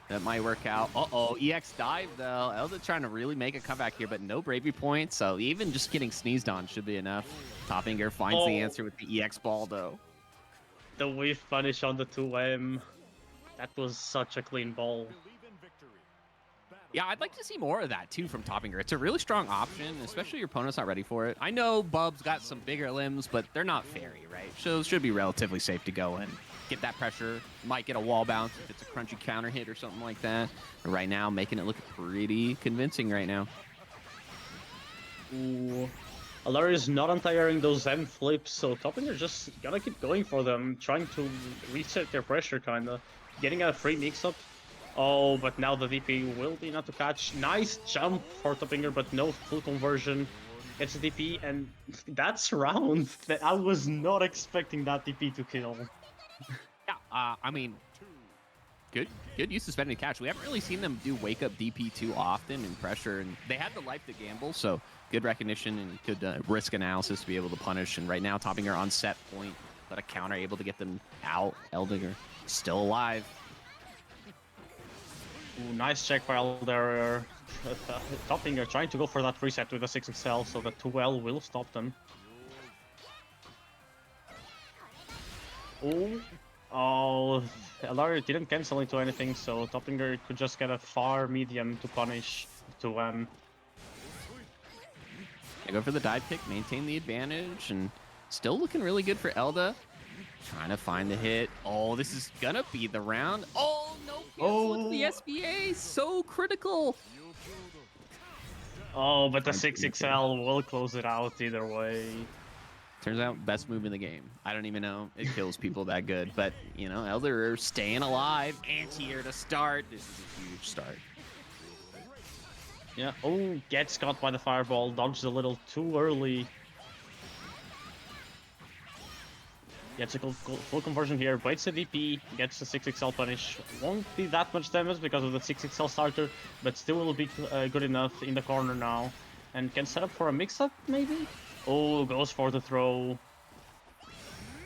that might work out. Uh-oh, EX dive though. Elda trying to really make a comeback here, but no bravery points. So even just getting sneezed on should be enough. Toppinger finds the answer with the EX ball though. The whiff punish on the 2M. That was such a clean ball. Yeah, I'd like to see more of that too from Toppinger. It's a really strong option, especially your opponent's not ready for it. I know Bub's got some bigger limbs, but they're not fairy, right? So it should be relatively safe to go in. Get that pressure, might get a wall bounce if it's a crunchy counter hit or something like that. But right now, making it look pretty convincing right now. Ooh. Alari's not anti-airing those Zen flips, so Toppinger just gonna keep going for them, trying to reset their pressure kinda. Getting a free mix-up. Oh, but now the DP will be enough to catch. Nice jump for Toppinger, but no full conversion. Gets a DP, and that's round. I was not expecting that DP to kill. Yeah, I mean, good use of spending catch. We haven't really seen them do wake up DP too often in pressure, and they had the life to gamble, so good recognition and good risk analysis to be able to punish. And right now, Toppinger on set point, but a counter able to get them out. Eldinger still alive. Ooh, nice check by Elder. Toppinger trying to go for that reset with a 6XL, so the 2L will stop them. Ooh. Oh, Eldario didn't cancel into anything, so Toppinger could just get a far medium to punish 2M. Go for the dive kick, maintain the advantage, and still looking really good for Elda. Trying to find the hit. Oh, this is gonna be the round. Oh, no cancel with the SBA. So critical. Oh, but the 6XL will close it out either way. Turns out, best move in the game. I don't even know. It kills people that good. But, you know, Elder staying alive. Anti-air to start. This is a huge start. Yeah. Oh, gets caught by the fireball. Dodged a little too early. Gets a full conversion here. Waits the DP. Gets the 6XL punish. Won't be that much damage because of the 6XL starter, but still will be good enough in the corner now. And can set up for a mix-up, maybe? Oh, goes for the throw.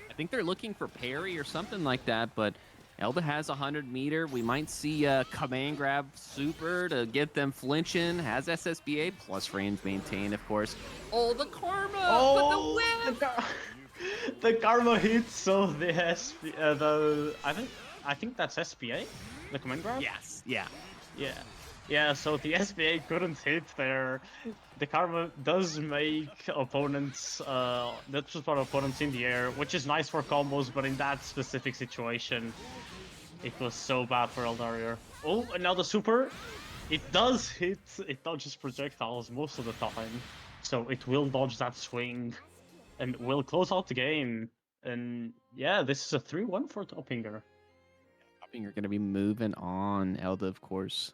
I think they're looking for parry or something like that, but Elda has 100 meter. We might see a command grab super to get them flinching. Has SSBA plus range maintained, of course. Oh, the karma! Oh, but the whip! the karma hits. So the I think that's SPA, the command grab. Yes, yeah. Yeah. So the SPA couldn't hit there. The karma does make opponents, that's just put opponents in the air, which is nice for combos, but in that specific situation, it was so bad for Eldario. Oh, and now the super, it does hit, it dodges projectiles most of the time, so it will dodge that swing, and will close out the game. And yeah, this is a 3-1 for Toppinger. Toppinger going to be moving on. Elda, of course,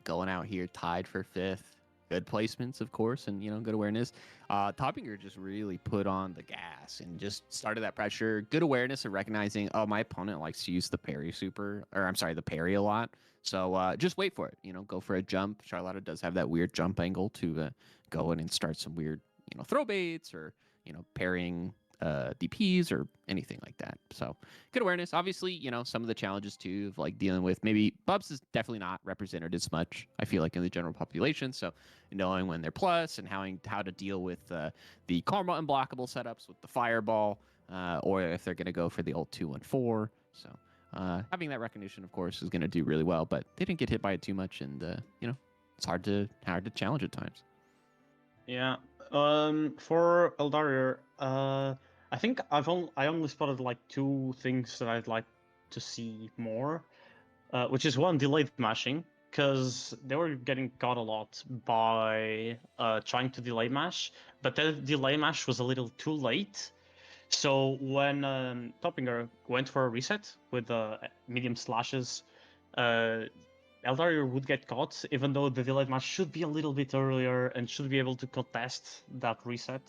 going out here tied for 5th. Good placements, of course, and, you know, good awareness. Toppinger just really put on the gas and just started that pressure. Good awareness of recognizing, oh, my opponent likes to use the parry the parry a lot. So just wait for it, you know, go for a jump. Charlotta does have that weird jump angle to go in and start some weird, you know, throw baits or, you know, parrying DPs or anything like that. So good awareness. Obviously, you know, some of the challenges too of like dealing with maybe Bubs is definitely not represented as much, I feel like, in the general population. So knowing when they're plus and how to deal with the karma unblockable setups with the fireball, or if they're going to go for the ult 214. So Having that recognition, of course, is going to do really well, but they didn't get hit by it too much, and it's hard to challenge at times. Yeah. For Eldarir, I think I only spotted like 2 things that I'd like to see more, which is one, delayed mashing, because they were getting caught a lot by trying to delay mash, but the delay mash was a little too late. So when Toppinger went for a reset with medium slashes, Eldarir would get caught, even though the delayed match should be a little bit earlier and should be able to contest that reset.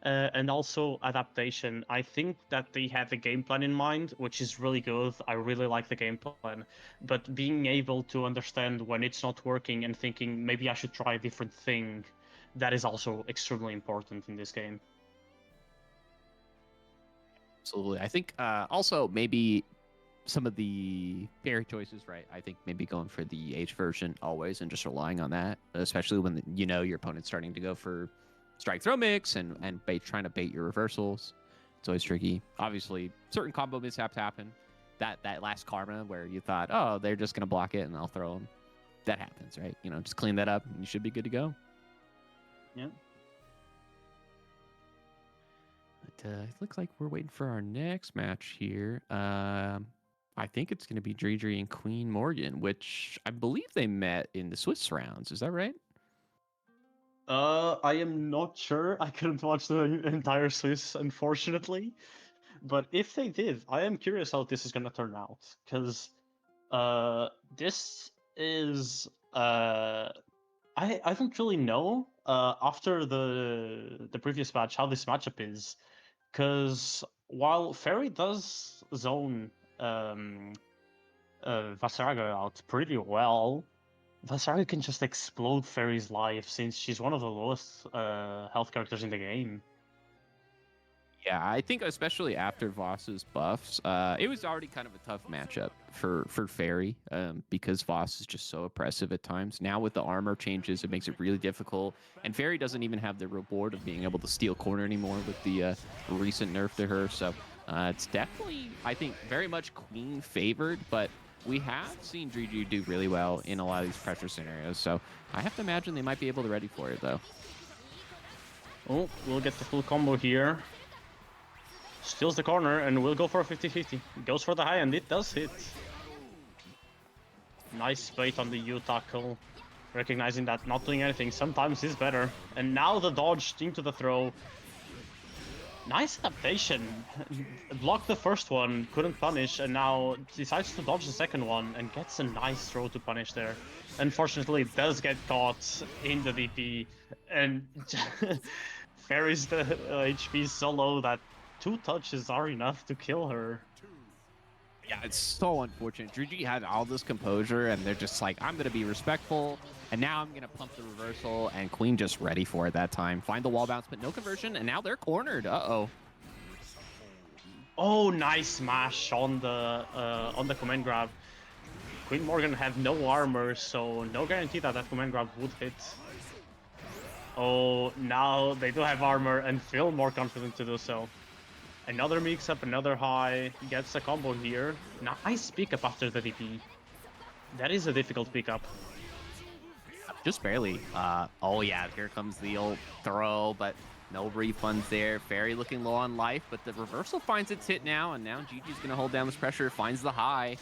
And also adaptation. I think that they have a game plan in mind, which is really good. I really like the game plan, but being able to understand when it's not working and thinking maybe I should try a different thing, that is also extremely important in this game. Absolutely. I think also maybe some of the fairy choices, right? I think maybe going for the H version always and just relying on that, especially when your opponent's starting to go for strike throw mix and trying to bait your reversals. It's always tricky. Obviously, certain combo mishaps happen. That last Karma where you thought, oh, they're just going to block it and I'll throw them. That happens, right? Just clean that up and you should be good to go. Yeah. But it looks like we're waiting for our next match here. I think it's going to be Dredri and Queen Morgan, which I believe they met in the Swiss rounds. Is that right? I am not sure. I couldn't watch the entire Swiss, unfortunately. But if they did, I am curious how this is going to turn out. Because this is... I don't really know after the previous match how this matchup is. Because while Fairy does zone Vasaraga out pretty well, Vasaraga can just explode Fairy's life since she's one of the lowest health characters in the game. Yeah, I think especially after Voss's buffs, it was already kind of a tough matchup for Fairy because Voss is just so oppressive at times. Now with the armor changes, it makes it really difficult. And Fairy doesn't even have the reward of being able to steal corner anymore with the recent nerf to her. So it's definitely, I think, very much Queen favored, but we have seen Dredri do really well in a lot of these pressure scenarios. So I have to imagine they might be able to ready for it, though. Oh, we'll get the full combo here. Steals the corner and will go for a 50-50. Goes for the high and it does hit. Nice bait on the U tackle. Recognizing that not doing anything sometimes is better. And now the dodge into the throw. Nice adaptation. Blocked the first one, couldn't punish, and now decides to dodge the second one and gets a nice throw to punish there. Unfortunately, it does get caught in the DP, and Fairy's the HP is so low that 2 touches are enough to kill her. Yeah, it's so unfortunate. Dredri had all this composure, and they're just like, I'm going to be respectful, and now I'm going to pump the reversal, and Queen just ready for it that time. Find the wall bounce, but no conversion, and now they're cornered. Uh-oh. Oh, nice smash on the command grab. Queen Morgan had no armor, so no guarantee that that command grab would hit. Oh, now they do have armor and feel more confident to do so. Another mix-up, another high, gets a combo here. Nice pick-up after the DP. That is a difficult pick-up. Just barely. Oh yeah, here comes the old throw, but no refunds there. Fairy looking low on life, but the reversal finds its hit now, and now Gigi's going to hold down this pressure, finds the high.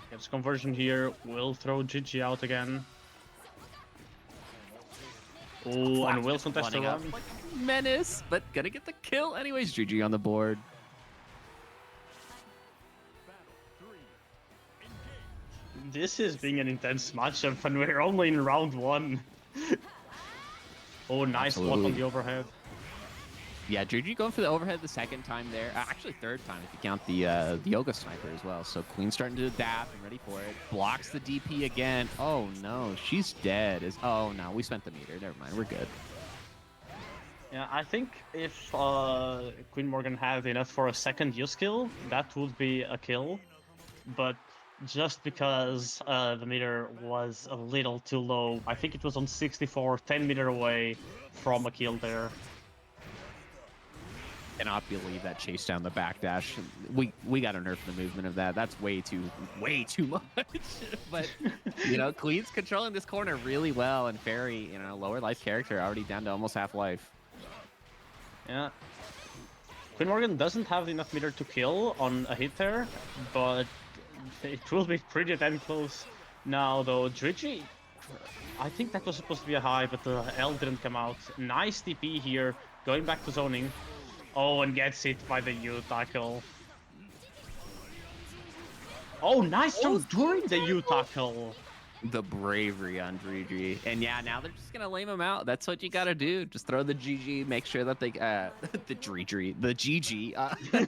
Gets conversion here, will throw Gigi out again. Oh, and will contest the run. Like menace, but gonna get the kill anyways. Gigi on the board. This is being an intense matchup, and we're only in round 1. Oh, nice block on the overhead. Yeah, Gigi going for the overhead the second time there. Actually, third time if you count the Yoga Sniper as well. So Queen's starting to adapt and ready for it. Blocks the DP again. Oh no, she's dead. Oh no, we spent the meter. Never mind, we're good. Yeah, I think if Queen Morgan had enough for a second use kill, that would be a kill. But just because the meter was a little too low, I think it was on 64, 10 meter away from a kill there. cannot believe that chase down the backdash. We got to nerf the movement of that. That's way too much. But you know, Queen's controlling this corner really well, and Fairy, you know, lower life character already down to almost half life. Yeah. Queen Morgan doesn't have enough meter to kill on a hit there, but it will be pretty damn close now though. Drigi, I think that was supposed to be a high, but the L didn't come out. Nice TP here, going back to zoning. Oh, and gets hit by the U tackle. Oh, nice jump during the U tackle. The bravery on Drigi. And yeah, now they're just gonna lame him out. That's what you gotta do. Just throw the GG, make sure that they the Drigi, the GG,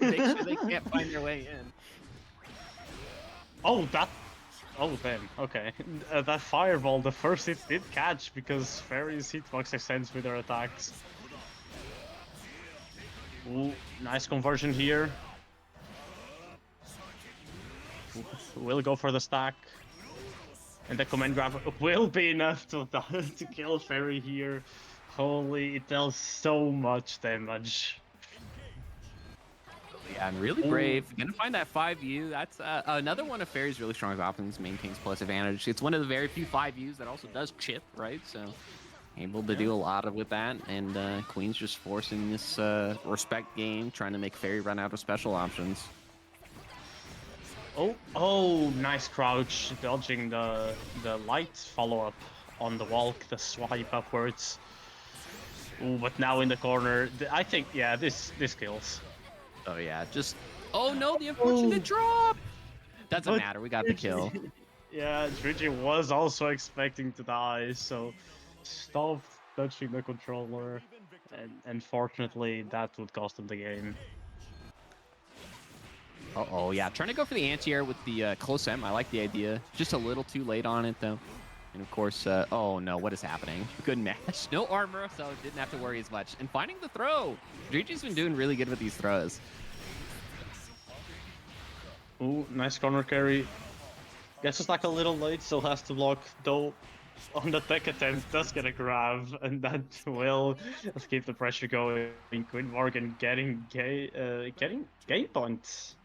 make sure they can't find their way in. Oh, that. Oh, damn. Okay. That fireball, the first hit did catch because Fairy's hitbox extends with their attacks. Ooh, nice conversion here. We'll go for the stack. And the command grab will be enough to kill Fairy here. Holy, it deals so much damage. Yeah, and really brave. Gonna find that 5U. That's another one of Fairy's really strong options, maintains plus advantage. It's one of the very few 5Us that also does chip, right? So able to do a lot of with that. And Queen's just forcing this respect game, trying to make Fairy run out of special options. Oh, nice crouch, dodging the light follow-up on the walk, the swipe upwards. Ooh, but now in the corner, I think, yeah, this kills. Oh yeah, just oh no, the unfortunate drop. Doesn't matter, we got the kill. Yeah, Drigi was also expecting to die, so stopped touching the controller, and unfortunately that would cost him the game. Oh yeah, trying to go for the anti-air with the close M. I like the idea. Just a little too late on it though. And of course, oh no, what is happening? Good match. No armor, so didn't have to worry as much. And finding the throw. Drigi's been doing really good with these throws. Ooh, nice corner carry. Gets us like a little late, still has to block, though on the tech attempt does get a grab, and that will keep the pressure going. Queen Morgan getting game points.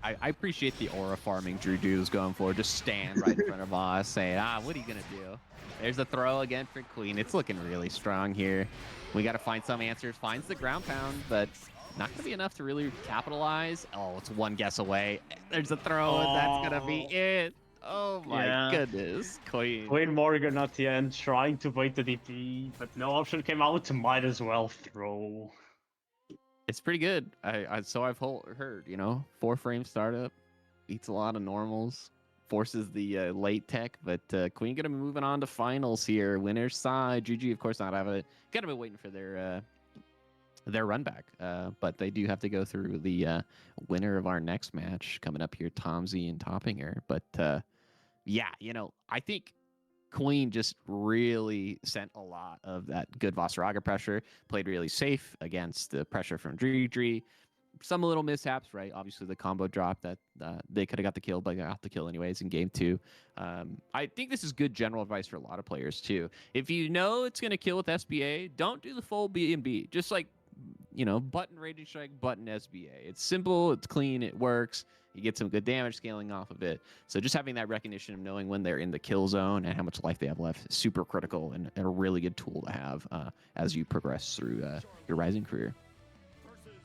I appreciate the aura farming Drigi is going for. Just stand right in front of us, saying, what are you gonna do? There's a throw again for Queen. It's looking really strong here. We got to find some answers. Finds the ground pound, but not gonna be enough to really capitalize. Oh, it's one guess away. There's a throw, and that's gonna be it. Oh my goodness, Queen. Queen Morgan at the end trying to bait the DP, but no option came out. Might as well throw. It's pretty good. So I've heard, you know, 4-frame startup, beats a lot of normals, forces the late tech, but Queen gonna be moving on to finals here. Winner's side, GG of course not having it. Gotta be waiting for their run back, but they do have to go through the winner of our next match coming up here, Tomzy and Toppinger. But yeah, you know, I think Queen just really sent a lot of that good Vasaraga pressure, played really safe against the pressure from Drigi. Some little mishaps, right? Obviously, the combo drop that they could have got the kill, but got the kill anyways in game 2. I think this is good general advice for a lot of players, too. If you know it's going to kill with SBA, don't do the full B&B. Just like, you know, button Raging Strike, button SBA. It's simple, it's clean, it works. You get some good damage scaling off of it. So just having that recognition of knowing when they're in the kill zone and how much life they have left is super critical and a really good tool to have as you progress through your Rising career.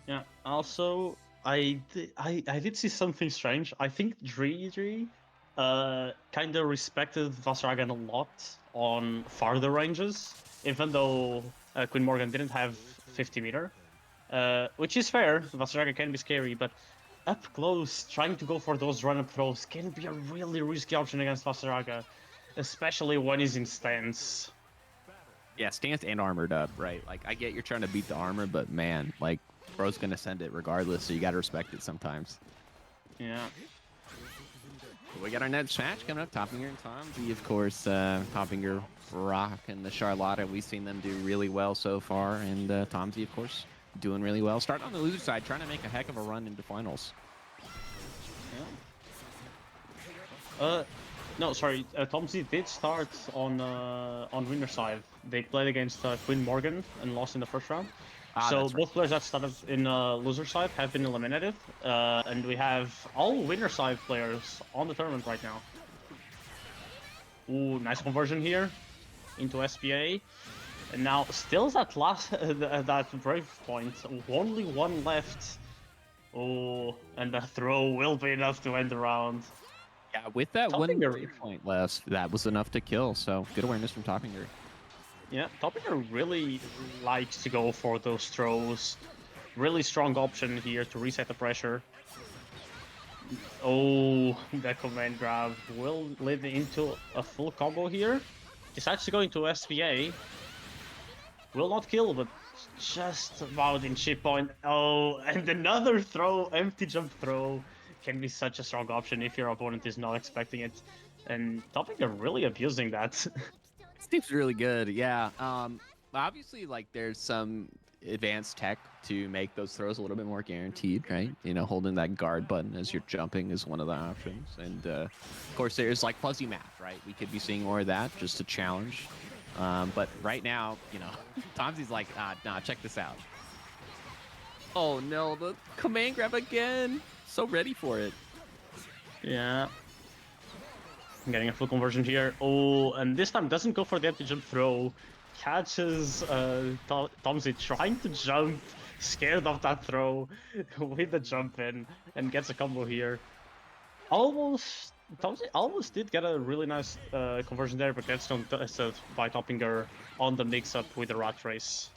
Yeah, also, I did see something strange. I think Drigi kind of respected Vasaragan a lot on farther ranges, even though Queen Morgan didn't have 50 meter, which is fair. Vasaragan can be scary, but up close, trying to go for those run-up throws can be a really risky option against Vasaraga, especially when he's in stance. Yeah, stance and armored up, right? Like, I get you're trying to beat the armor, but man, like, bro's gonna send it regardless, so you gotta respect it sometimes. Yeah. We got our next match coming up, Toppinger and Tomzy, of course. Toppinger, Rock, and the Charlotta. We've seen them do really well so far, and Tomzy, of course, doing really well. Starting on the loser side, trying to make a heck of a run into finals. Yeah. No, sorry. Tomzy did start on winner side. They played against Queen Morgan and lost in the first round. So that's right. both players that started in loser side have been eliminated, and we have all winner side players on the tournament right now. Ooh, nice conversion here into SPA. And now still that last that brave point. Only one left. Oh, and the throw will be enough to end the round. Yeah, with that one Toppinger. point left, that was enough to kill. So good awareness from Toppinger. Yeah, Toppinger really likes to go for those throws. Really strong option here to reset the pressure. Oh, the command grab will lead into a full combo here. Decides to go into SPA. Will not kill, but just about in chip point. Oh, and another throw, empty jump throw. Can be such a strong option if your opponent is not expecting it. And Toppinger really abusing that. Seems really good. Yeah. Obviously, like there's some advanced tech to make those throws a little bit more guaranteed, right? You know, holding that guard button as you're jumping is one of the options, and of course there's like fuzzy math, right? We could be seeing more of that just to challenge. But right now, you know, Tomsy's like, nah, check this out. Oh no, the command grab again. So ready for it. Yeah. I'm getting a full conversion here. Oh, and this time doesn't go for the empty jump throw. Catches Tomsy trying to jump, scared of that throw with the jump in, and gets a combo here. Tomsy almost did get a really nice conversion there, but gets contested by Toppinger on the mix-up with the Rat Race.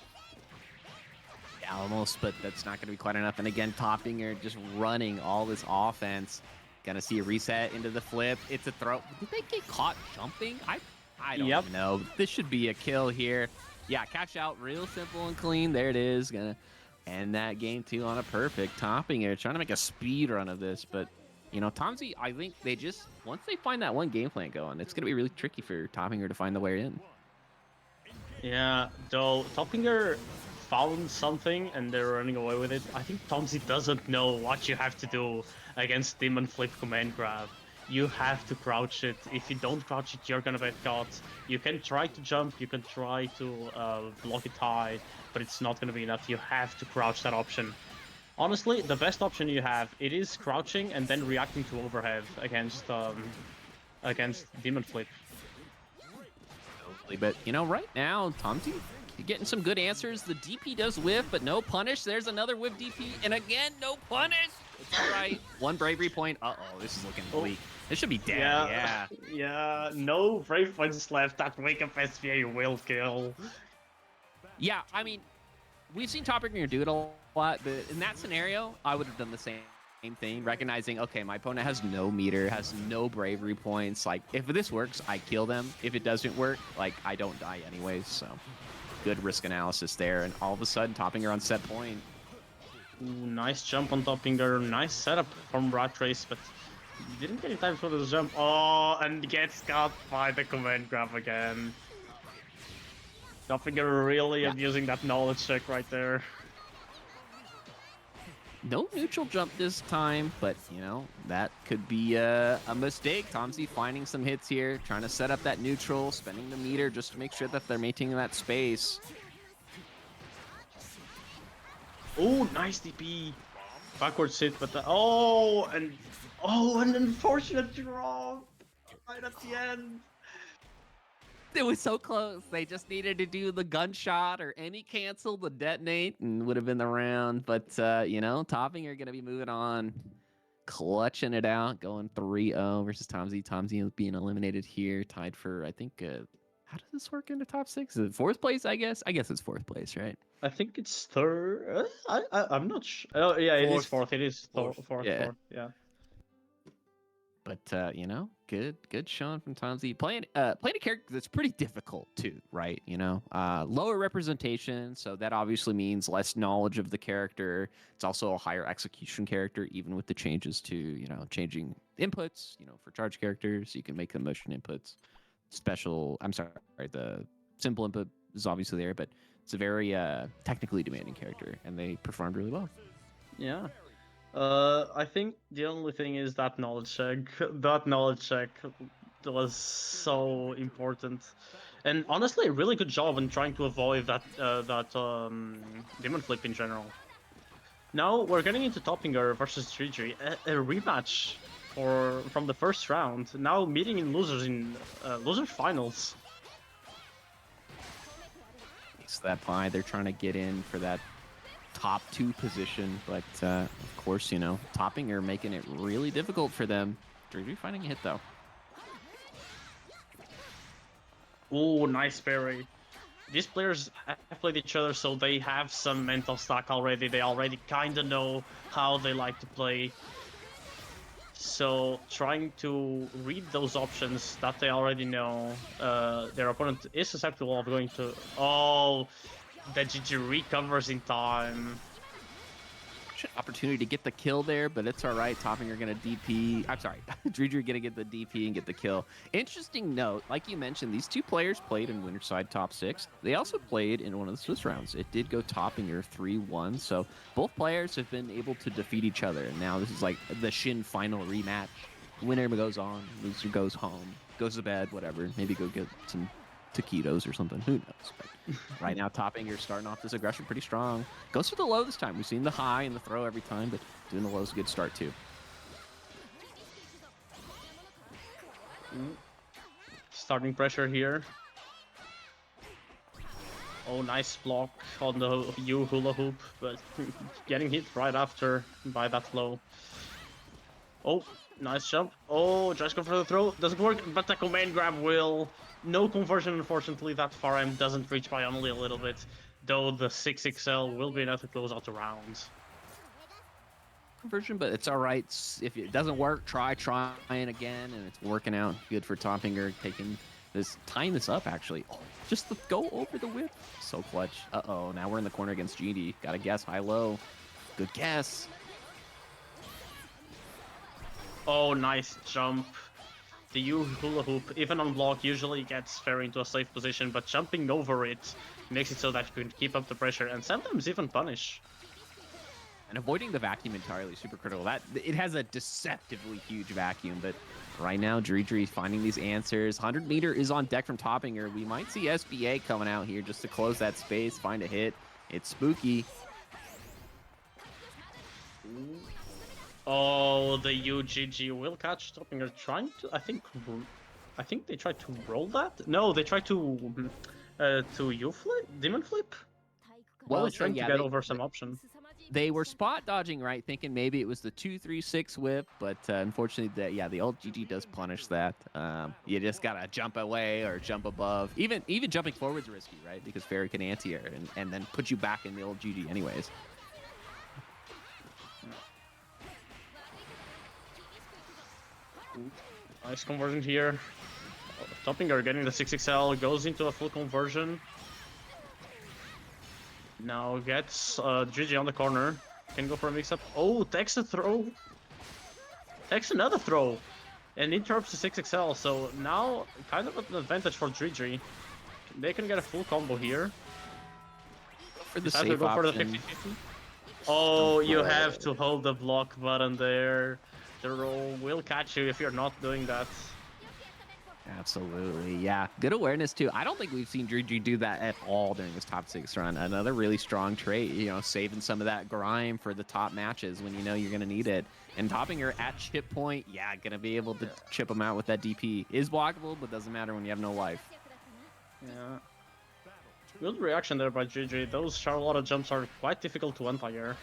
Yeah, almost, but that's not going to be quite enough. And again, Toppinger just running all this offense. Gonna see a reset into the flip. It's a throw. Did they get caught jumping? I don't know. This should be a kill here. Yeah, catch out real simple and clean. There it is. Gonna end that game two on a perfect. Toppinger trying to make a speed run of this, but you know, Tomsy, I think they just once they find that one game plan going, it's gonna be really tricky for Toppinger to find the way in. Yeah, though Toppinger found something and they're running away with it. I think Tomsy doesn't know what you have to do against Demon Flip command grab. You have to crouch it. If you don't crouch it, you're gonna get caught. You can try to jump, you can try to block it high, but it's not gonna be enough. You have to crouch that option. Honestly, the best option you have, it is crouching and then reacting to overhead against Demon Flip. But you know, right now, Tomsy getting some good answers. The DP does whiff, but no punish. There's another whiff DP, and again, no punish. It's all right. One bravery point. Uh-oh, this is looking bleak. This should be dead. Yeah. Yeah, no brave points left. That wake up SPA will kill. Yeah, I mean, we've seen Toppinger do it a lot, but in that scenario, I would have done the same thing, recognizing, okay, my opponent has no meter, has no bravery points. Like, if this works, I kill them. If it doesn't work, like, I don't die anyways, so good risk analysis there. And all of a sudden, Toppinger on set point. Ooh, nice jump on Toppinger. Nice setup from Rat Race, but didn't get any time for the jump. Oh, and gets caught by the command grab again. Toppinger really abusing that knowledge check right there. No neutral jump this time, but, you know, that could be a mistake. Tomsy finding some hits here, trying to set up that neutral, spending the meter just to make sure that they're maintaining that space. Oh, nice DP. Backwards hit, but an unfortunate drop right at the end. It was so close. They just needed to do the gunshot or any cancel the detonate and would have been the round. But, you know, Toppinger going to be moving on, clutching it out, going 3-0 versus Tomsy. Tomsy being eliminated here, tied for, I think, how does this work into top six? Is it fourth place, I guess? I guess it's fourth place, right? I think it's third. I'm not sure. Oh, yeah, it is fourth. It is fourth. Yeah. Yeah. But you know, good showing from Tomsy. Playing a character that's pretty difficult too, right? You know, lower representation, so that obviously means less knowledge of the character. It's also a higher execution character, even with the changes to, you know, changing inputs. You know, for charge characters, you can make the motion inputs special. I'm sorry, the simple input is obviously there, but it's a very technically demanding character, and they performed really well. Yeah. I think the only thing is that knowledge check. That knowledge check was so important. And honestly, a really good job in trying to avoid that demon flip in general. Now we're getting into Toppinger versus Gigi, a rematch from the first round. Now meeting in losers in loser finals. It's that pie. They're trying to get in for that top 2 position, but of course, you know, Toppinger making it really difficult for them. Gigi finding a hit though. Oh, nice parry. These players have played each other, so they have some mental stock already. They already kind of know how they like to play. So trying to read those options that they already know, their opponent is susceptible of going to... Oh, that GG recovers in time. Opportunity to get the kill there, but it's all right. Toppinger gonna DP. I'm sorry, Dreidry gonna get the DP and get the kill. Interesting note, like you mentioned, these 2 players played in Winterside top 6. They also played in one of the Swiss rounds. It did go Toppinger 3-1, so both players have been able to defeat each other. And now this is like the Shin final rematch. Winner goes on, loser goes home, goes to bed, whatever. Maybe go get some taquitos or something. Who knows? But right now, Toppinger starting off this aggression pretty strong. Goes for the low this time. We've seen the high and the throw every time, but doing the low is a good start too. Starting pressure here. Oh, nice block on the U hula hoop, but getting hit right after by that low. Oh, nice jump. Oh, just go for the throw. Doesn't work, but the command grab will. No conversion, unfortunately. That far M doesn't reach by only a little bit, though the 6XL will be enough to close out the round. Conversion, but it's all right. If it doesn't work, trying again, and it's working out good for Toppinger, tying this up actually. Oh, just go over the whip. So clutch. Uh-oh, now we're in the corner against GD. Gotta guess high-low. Good guess. Oh, nice jump. The U hula hoop, even on block, usually gets Fairy into a safe position, but jumping over it makes it so that you can keep up the pressure and sometimes even punish. And avoiding the vacuum entirely super critical. It has a deceptively huge vacuum, but right now Dreidry finding these answers. 100 meter is on deck from Toppinger. We might see SBA coming out here just to close that space, find a hit. It's spooky. Oh, the UGG will catch Toppinger trying to, I think they tried to roll that? No, they tried to U flip? Demon flip? Well, Well, trying to get over some option. They were spot dodging, right? Thinking maybe it was the 2-3-6 whip, but unfortunately, the old GG does punish that. You just gotta jump away or jump above. Even jumping forward's risky, right? Because Fairy can anti-air and then put you back in the old GG anyways. Nice conversion here. Toppinger getting the 6XL, goes into a full conversion. Now gets GG on the corner. Can go for a mix-up. Oh, takes a throw. Takes another throw. And interrupts the 6XL, so now kind of an advantage for GG. They can get a full combo here. For the Have to safe go for the option. 50-50. Oh, you have to hold the block button there. The roll will catch you if you're not doing that. Absolutely, yeah. Good awareness too. I don't think we've seen Dreidry do that at all during this top 6 run. Another really strong trait, saving some of that grime for the top matches when you know you're gonna need it. And Toppinger at chip point, yeah, gonna be able to chip him out with that DP. Is blockable, but doesn't matter when you have no life. Yeah. Good reaction there by GG. Those Charlotta jumps are quite difficult to anti-air.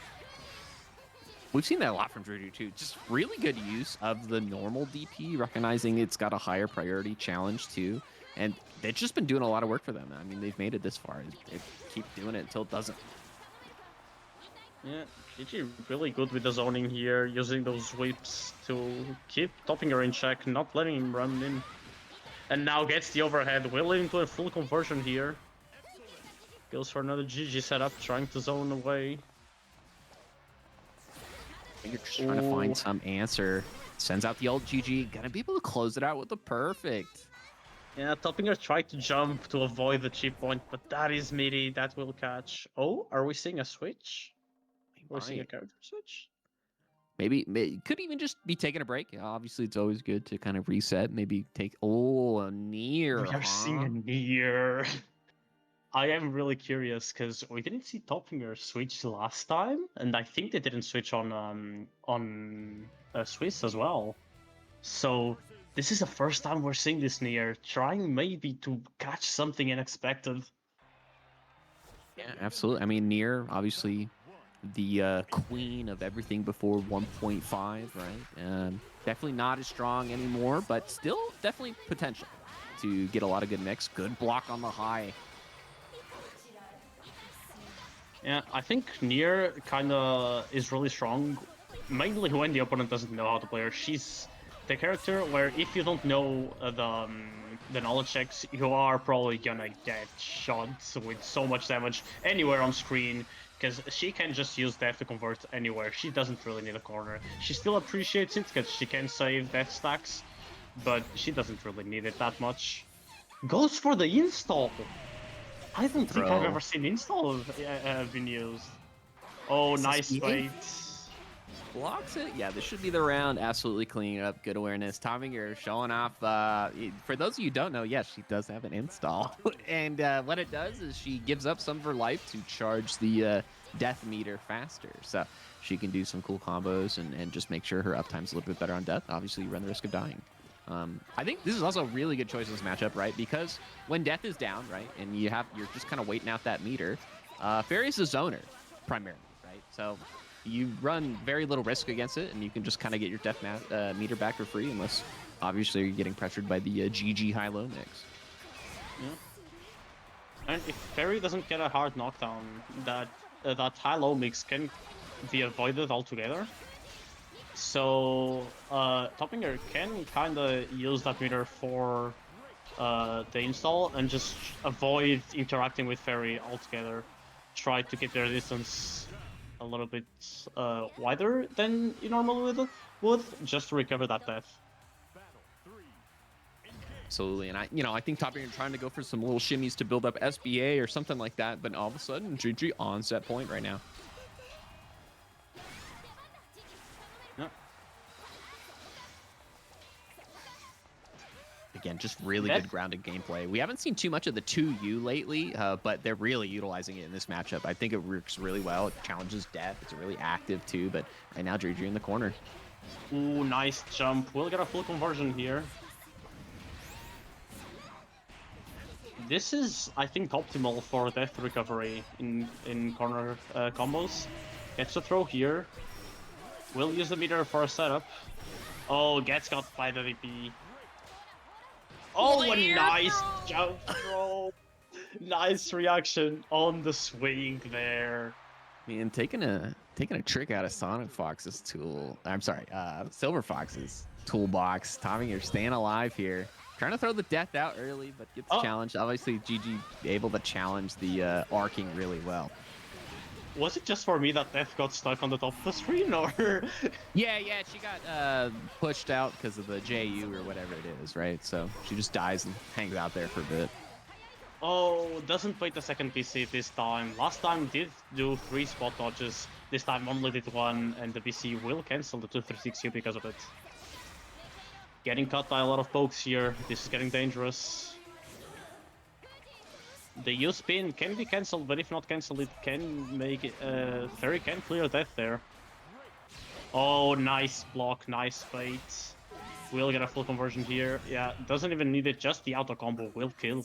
We've seen that a lot from Dreidry too. Just really good use of the normal DP, recognizing it's got a higher priority challenge too. And they've just been doing a lot of work for them. I mean, they've made it this far. They keep doing it until it doesn't. Yeah, GG really good with the zoning here, using those whips to keep Toppinger in check, not letting him run in. And now gets the overhead, will into a full conversion here. Goes for another GG setup, trying to zone away. You're just trying to find some answer. Sends out the old GG. Gonna be able to close it out with the perfect. Yeah, Toppinger tried to jump to avoid the chip point, but that is meaty. That will catch. Oh, are we seeing a switch? We're seeing a character switch? could even just be taking a break. Obviously, it's always good to kind of reset. Maybe take a near. We are seeing a near. I am really curious because we didn't see Toppinger switch last time, and I think they didn't switch on Swiss as well. So this is the first time we're seeing this near, trying maybe to catch something unexpected. Yeah, absolutely. I mean, near obviously the queen of everything before 1.5, right? Definitely not as strong anymore, but still definitely potential to get a lot of good mix. Good block on the high. Yeah, I think Nier kind of is really strong, mainly when the opponent doesn't know how to play her. She's the character where if you don't know the knowledge checks, you are probably gonna get shot with so much damage anywhere on screen, because she can just use death to convert anywhere. She doesn't really need a corner. She still appreciates it because she can save death stacks, but she doesn't really need it that much. Goes for the install! I don't think I've Throw. ever seen install been used. Oh, nice SSE? bait. Blocks it. Yeah, this should be the round. Absolutely cleaning up. Good awareness. Toppinger showing off. For those of you who don't know, yes, she does have an install. And what it does is she gives up some of her life to charge the death meter faster. So she can do some cool combos and just make sure her uptime's a little bit better on death. Obviously, you run the risk of dying. I think this is also a really good choice in this matchup, right? Because when death is down, right, and you're just kind of waiting out that meter, Farius is a zoner, primarily, right? So you run very little risk against it, and you can just kind of get your death meter back for free, unless obviously you're getting pressured by the GG high-low mix. Yeah. And if Fairy doesn't get a hard knockdown, that high-low mix can be avoided altogether. So Toppinger can kind of use that meter for the install and just avoid interacting with Fairy altogether. Try to get their distance a little bit wider than you normally would, just to recover that death. Absolutely, and I think Toppinger trying to go for some little shimmies to build up SBA or something like that, but all of a sudden, GG on set point right now. Again, just really good grounded gameplay. We haven't seen too much of the 2U lately, but they're really utilizing it in this matchup. I think it works really well. It challenges death. It's really active too, but right now, GG in the corner. Ooh, nice jump. We'll get a full conversion here. This is, I think, optimal for death recovery in corner combos. Gets a throw here. We'll use the meter for a setup. Oh, gets got by the VP. Oh, a nice jump throw. Nice reaction on the swing there. Man, taking a trick out of Sonic Fox's Silver Fox's toolbox. Tommy, you're staying alive here. Trying to throw the death out early, but gets challenged. Obviously, GG able to challenge the arcing really well. Was it just for me that death got stuck on the top of the screen, or? Yeah, she got pushed out because of the JU or whatever it is, right? So she just dies and hangs out there for a bit. Oh, doesn't wait the second BC this time. Last time did do 3 spot dodges. This time only did 1, and the BC will cancel the 236U because of it. Getting cut by a lot of pokes here. This is getting dangerous. The U spin can be cancelled, but if not cancelled, it can make it. Fairy can clear death there. Oh, nice block, nice bait. We'll get a full conversion here. Yeah, doesn't even need it, just the auto combo will kill.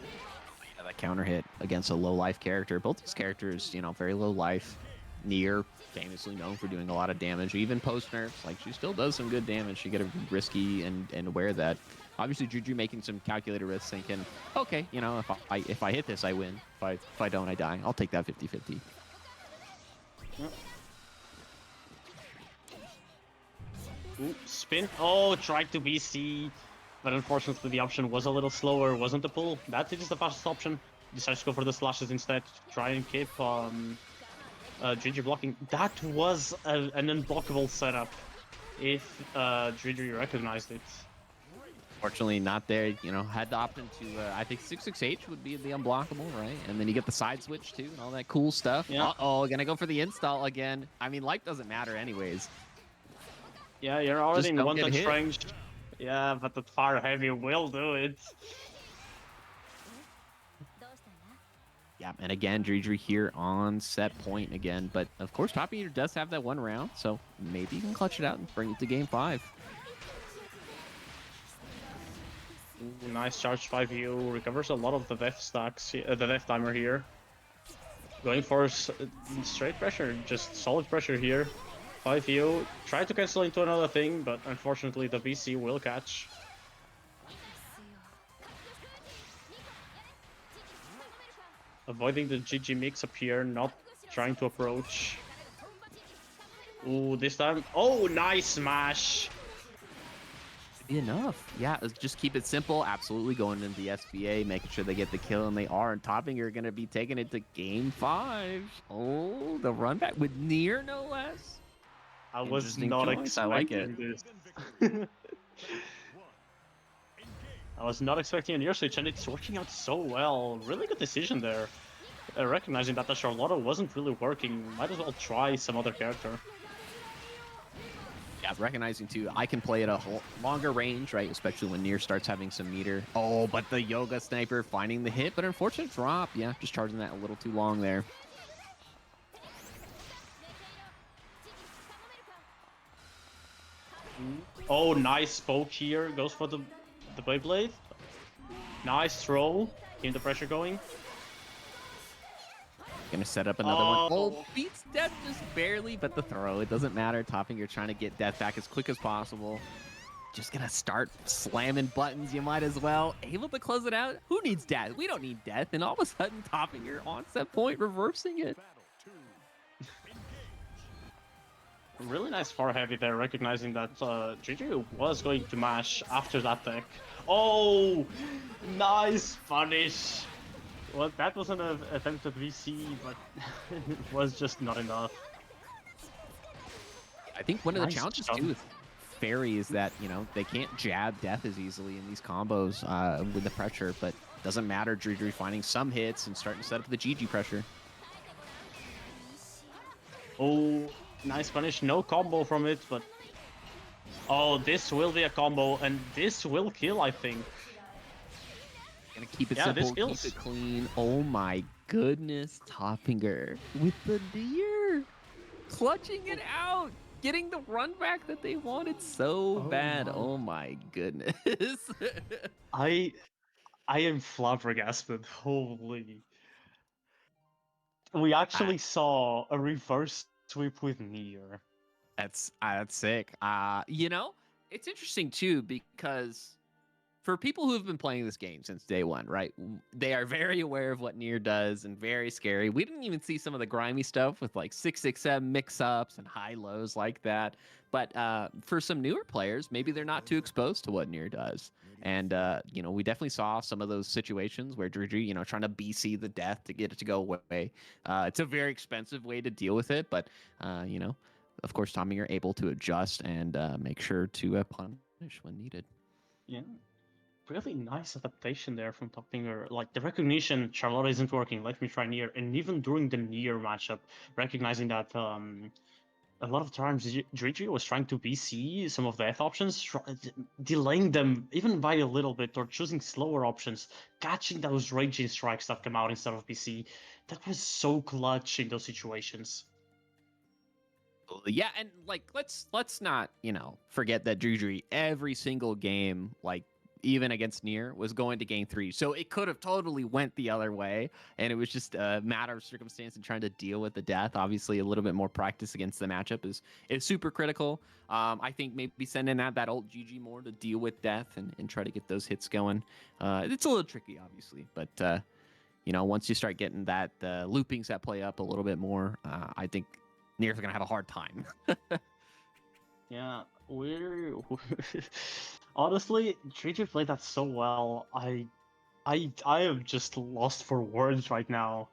Yeah, that counter hit against a low life character. Both these characters, very low life. Nier, famously known for doing a lot of damage, even post nerfs. Like, she still does some good damage. She got to be risky and aware of that. Obviously, Juju making some calculated risks, thinking, okay, if I hit this, I win. If I don't, I die. I'll take that 50-50. Yep. Ooh, spin. Oh, tried to BC, but unfortunately the option was a little slower. Wasn't the pull. That is the fastest option. Decides to go for the slashes instead. Try and keep GG blocking. That was an unblockable setup if GG recognized it. Fortunately, not there. You know, had to opt into, I think 66H would be the unblockable, right? And then you get the side switch too and all that cool stuff. Yeah. Uh-oh, gonna go for the install again. I mean, life doesn't matter anyways. Yeah, you're already Just in don't one get touch hit. range. Yeah, but the fire heavy will do it. Yeah, and again, Dredri here on set point again. But of course, Top Eater does have that one round, so maybe you can clutch it out and bring it to game 5. Ooh, nice charge 5U, recovers a lot of the death stacks, the death timer here. Going for straight pressure, just solid pressure here. 5U, try to cancel into another thing, but unfortunately the VC will catch. Avoiding the GG mix up here, not trying to approach. Ooh, this time, oh, nice smash! Be enough. Yeah, let's just keep it simple. Absolutely going into the SBA, making sure they get the kill, and they are. And Topping are going to be taking it to game 5. Oh, the run back with Nier, no less. I was Interesting not choice, I like expecting this. I was not expecting a near switch, and it's working out so well. Really good decision there. Recognizing that the Charlotta wasn't really working, might as well try some other character. Yeah, recognizing too, I can play at a longer range, right? Especially when Nier starts having some meter. Oh, but the Yoga Sniper finding the hit, but unfortunate drop. Yeah, just charging that a little too long there. Oh, nice poke here. Goes for the Beyblade. Nice throw. Keep the pressure going. Gonna set up another one. Oh. Oh, beats death just barely, but the throw, it doesn't matter. Topping, you're trying to get death back as quick as possible. Just gonna start slamming buttons, you might as well. Able to close it out. Who needs death? We don't need death. And all of a sudden, Topping, you're on set point, reversing it. Really nice far heavy there, recognizing that GG was going to mash after that tech. Oh, nice punish. Well, that was an attempt at VC, but it was just not enough. I think one of the Nice challenges jump. too with Fairy is that, you know, they can't jab death as easily in these combos with the pressure, but doesn't matter. Dredri finding some hits and starting to set up the GG pressure. Oh, nice punish. No combo from it, but... Oh, this will be a combo, and this will kill, I think. Gonna keep it Yeah, this simple, kills. keep it clean. Oh my goodness, Toppinger with the Nier, clutching it out, getting the run back that they wanted so bad. my. Oh my goodness. I am flabbergasted. Holy. We actually saw a reverse sweep with Nier. That's sick. You know, it's interesting too because for people who have been playing this game since day one, right? They are very aware of what Nier does and very scary. We didn't even see some of the grimy stuff with like 667 mix-ups and high lows like that. But for some newer players, maybe they're not too exposed to what Nier does. And, you know, we definitely saw some of those situations where Dredri, you know, trying to BC the death to get it to go away. It's a very expensive way to deal with it. But, you know, of course, Tommy, you're able to adjust and make sure to punish when needed. Yeah. Really nice adaptation there from Toppinger. Like the recognition, Charlotte isn't working, let me try Nier. And even during the Nier matchup, recognizing that a lot of times Dredri was trying to BC some of the F options, delaying them even by a little bit or choosing slower options, catching those raging strikes that come out instead of BC. That was so clutch in those situations. Yeah, and like let's not, you know, forget that Dredri every single game, like even against Nier, was going to game 3. So it could have totally went the other way, and it was just a matter of circumstance and trying to deal with the death. Obviously, a little bit more practice against the matchup is super critical. I think maybe sending out that old GG more to deal with death and try to get those hits going. It's a little tricky, obviously, but you know, once you start getting that loopings that play up a little bit more, I think Nier's gonna have a hard time. Yeah, we're honestly, Dredri played that so well. I am just lost for words right now.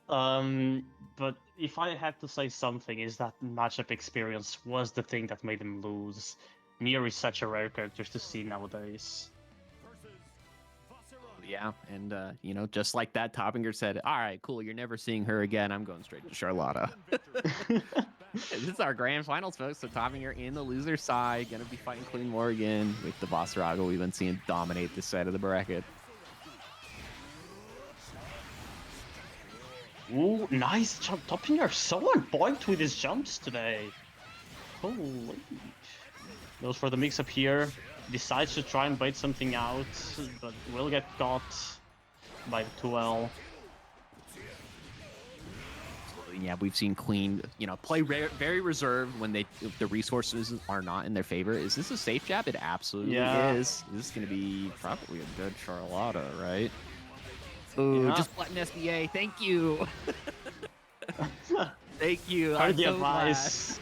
But if I had to say something, is that matchup experience was the thing that made him lose. Nier is such a rare character to see nowadays. Yeah, and you know, just like that, Toppinger said, "All right, cool. You're never seeing her again. I'm going straight to Charlotta." This is our grand finals, folks. So Toppinger in the loser side, gonna be fighting Queen Morgan with the Basarago we've been seeing dominate this side of the bracket. Ooh, nice jump. Toppinger so on point with his jumps today. Holy. Goes for the mix up here. Decides to try and bait something out, but will get caught by 2L. Yeah, we've seen Queen, you know, play very reserved when if the resources are not in their favor. Is this a safe jab? It absolutely is. This is going to be probably a good Charlotta, right? Ooh, just button SBA. Thank you. Thank you. Heard the advice.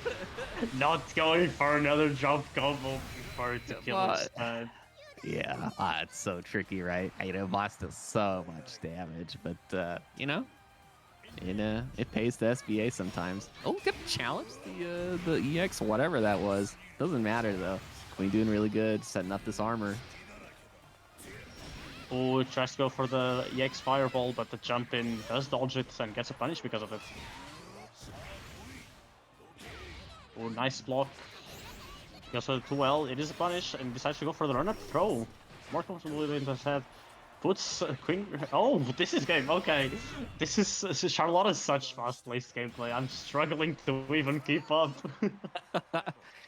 Not going for another jump combo before to kill instead. Yeah, it's so tricky, right? You know, Boss does so much damage, but you know, it pays the SBA sometimes. Oh, get challenge the EX, whatever that was. Doesn't matter though. Queen doing really good, setting up this armor. Oh, tries to go for the EX fireball, but the jump in does dodge it and gets a punish because of it. Oh, nice block. Goes for the 2L, it is a punish, and decides to go for the run-up throw. More comfortably in the head. Puts Queen... Oh, this is game, okay. This is Charlotta's such fast-paced gameplay. I'm struggling to even keep up.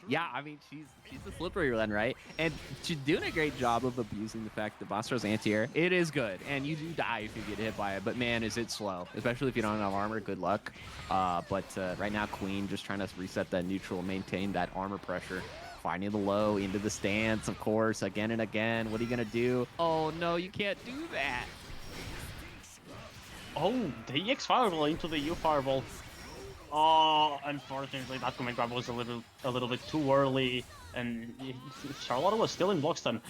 Yeah, I mean, she's a slippery one, right? And she's doing a great job of abusing the fact that Basra's anti-air, it is good, and you do die if you get hit by it, but man, is it slow. Especially if you don't have armor, good luck. But right now, Queen just trying to reset that neutral, maintain that armor pressure. Finding the low into the stance, of course, again and again. What are you going to do? Oh, no, you can't do that. Oh, the EX fireball into the U fireball. Oh, unfortunately, that command grab was a little bit too early, and Charlotta was still in block stun.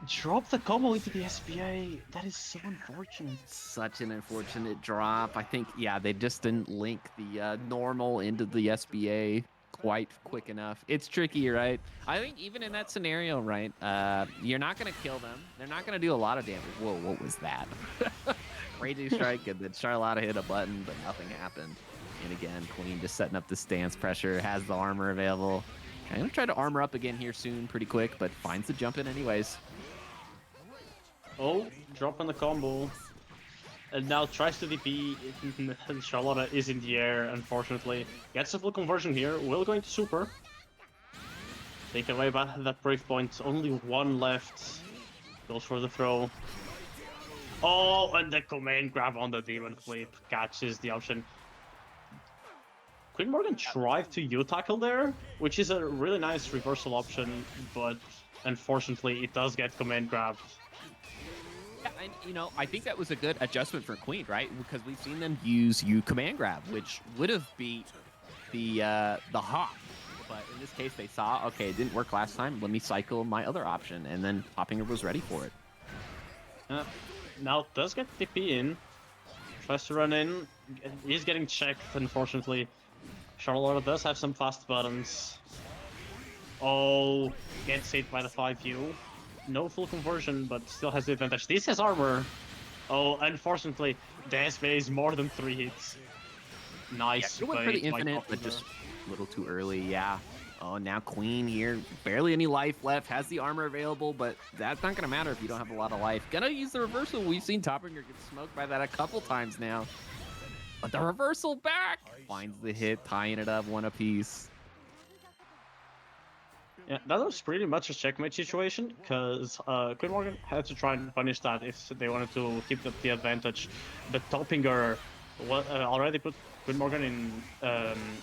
Drop the combo into the SBA. That is so unfortunate. Such an unfortunate drop. I think, yeah, they just didn't link the normal into the SBA quite quick enough. It's tricky, right? I think even in that scenario, right, you're not going to kill them. They're not going to do a lot of damage. Whoa, what was that? Raging strike, and then Charlotta hit a button, but nothing happened. And again, Queen just setting up the stance pressure, has the armor available. I'm going to try to armor up again here soon, pretty quick, but finds the jump in anyways. Oh, dropping the combo. And now tries to DP. Charlotta is in the air, unfortunately. Gets a full conversion here. Will go into super. Take away by that brave point. Only one left. Goes for the throw. Oh, and the command grab on the demon flip catches the option. Queen Morgan tried to U-tackle there, which is a really nice reversal option, but unfortunately it does get command grabbed. Yeah, and you know, I think that was a good adjustment for Queen, right? Because we've seen them use U command grab, which would have beat the hop. But in this case, they saw, okay, it didn't work last time. Let me cycle my other option, and then Toppinger was ready for it. Now does get DP in. Tries to run in. He's getting checked, unfortunately. Charlotta does have some fast buttons. Oh, gets hit by the 5U. No full conversion, but still has the advantage. This has armor. Oh, unfortunately, the SBA is more than 3 hits. Nice. Yeah, it went pretty infinite, but just a little too early, yeah. Oh, now Queen here, barely any life left, has the armor available, but that's not gonna matter if you don't have a lot of life. Gonna use the reversal. We've seen Toppinger get smoked by that a couple times now. But the reversal back! Finds the hit, tying it up one apiece. Yeah, that was pretty much a checkmate situation, because Queen Morgan had to try and punish that if they wanted to keep the advantage. But Toppinger already put Queen Morgan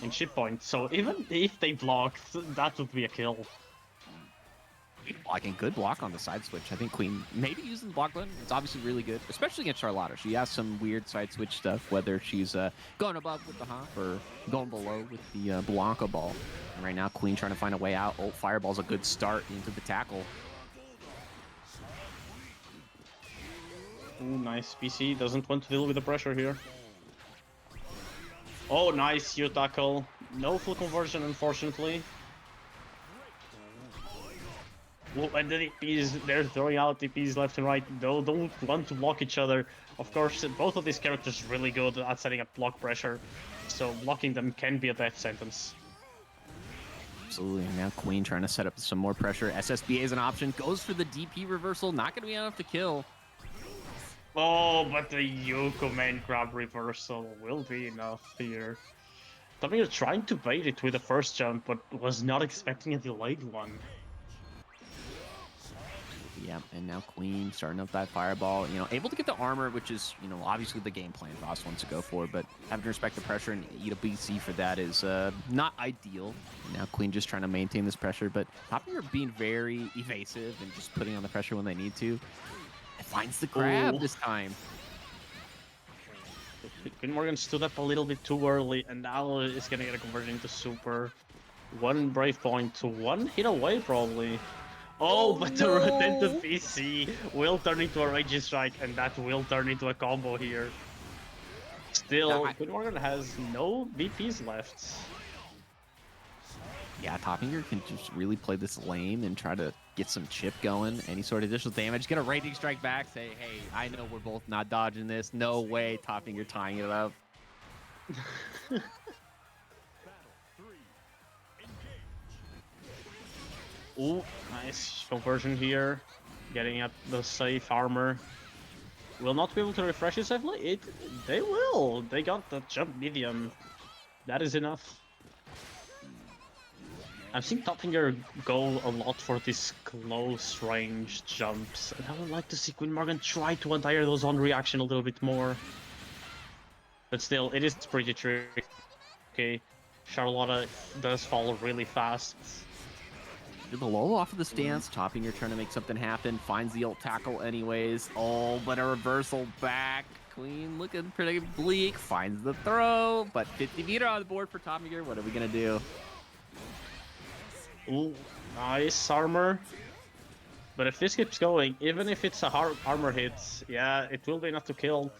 in ship point, so even if they blocked, that would be a kill. Blocking, good block on the side switch. I think Queen maybe using the block button. It's obviously really good, especially against Charlotta. She has some weird side switch stuff, whether she's going above with the hop or going below with the Blanca ball. And right now, Queen trying to find a way out. Ult Fireball's a good start into the tackle. Ooh, nice. PC doesn't want to deal with the pressure here. Oh, nice U-tackle. No full conversion, unfortunately. And the DPs, they're throwing out DPs left and right. They don't want to block each other. Of course, both of these characters are really good at setting up block pressure, so blocking them can be a death sentence. Absolutely. Now Queen trying to set up some more pressure. SSBA is an option. Goes for the DP reversal. Not going to be enough to kill. Oh, but the Yoko main grab reversal will be enough here. Topinger trying to bait it with the first jump, but was not expecting a delayed one. Yeah, and now Queen starting up that fireball, you know, able to get the armor, which is, you know, obviously the game plan Voss wants to go for, but having to respect the pressure and eat a BC for that is not ideal. Now Queen just trying to maintain this pressure, but Topinger being very evasive and just putting on the pressure when they need to. It finds the grab this time. Queen Morgan stood up a little bit too early, and now is gonna get a conversion into super. One brave point to one hit away, probably. Oh, but the retentive PC will turn into a Raging Strike, and that will turn into a combo here. Still, Queen Morgan has no BPs left. Yeah, Topinger can just really play this lame and try to get some chip going. Any sort of additional damage. Get a Raging Strike back. Say, hey, I know we're both not dodging this. No way, Topinger tying it up. Ooh, nice conversion here. Getting at the safe armor. Will not be able to refresh it safely? They will. They got the jump medium. That is enough. I've seen Topinger go a lot for these close range jumps, and I would like to see Queen Morgan try to untire those on reaction a little bit more. But still, it is pretty tricky. Charlotta does fall really fast. Do the low off of the stance. Topinger trying to make something happen. Finds the ult tackle anyways. Oh, but a reversal back. Queen looking pretty bleak. Finds the throw, but 50 meter on the board for Topinger. What are we gonna do? Ooh, nice armor. But if this keeps going, even if it's a hard armor hit, yeah, it will be enough to kill.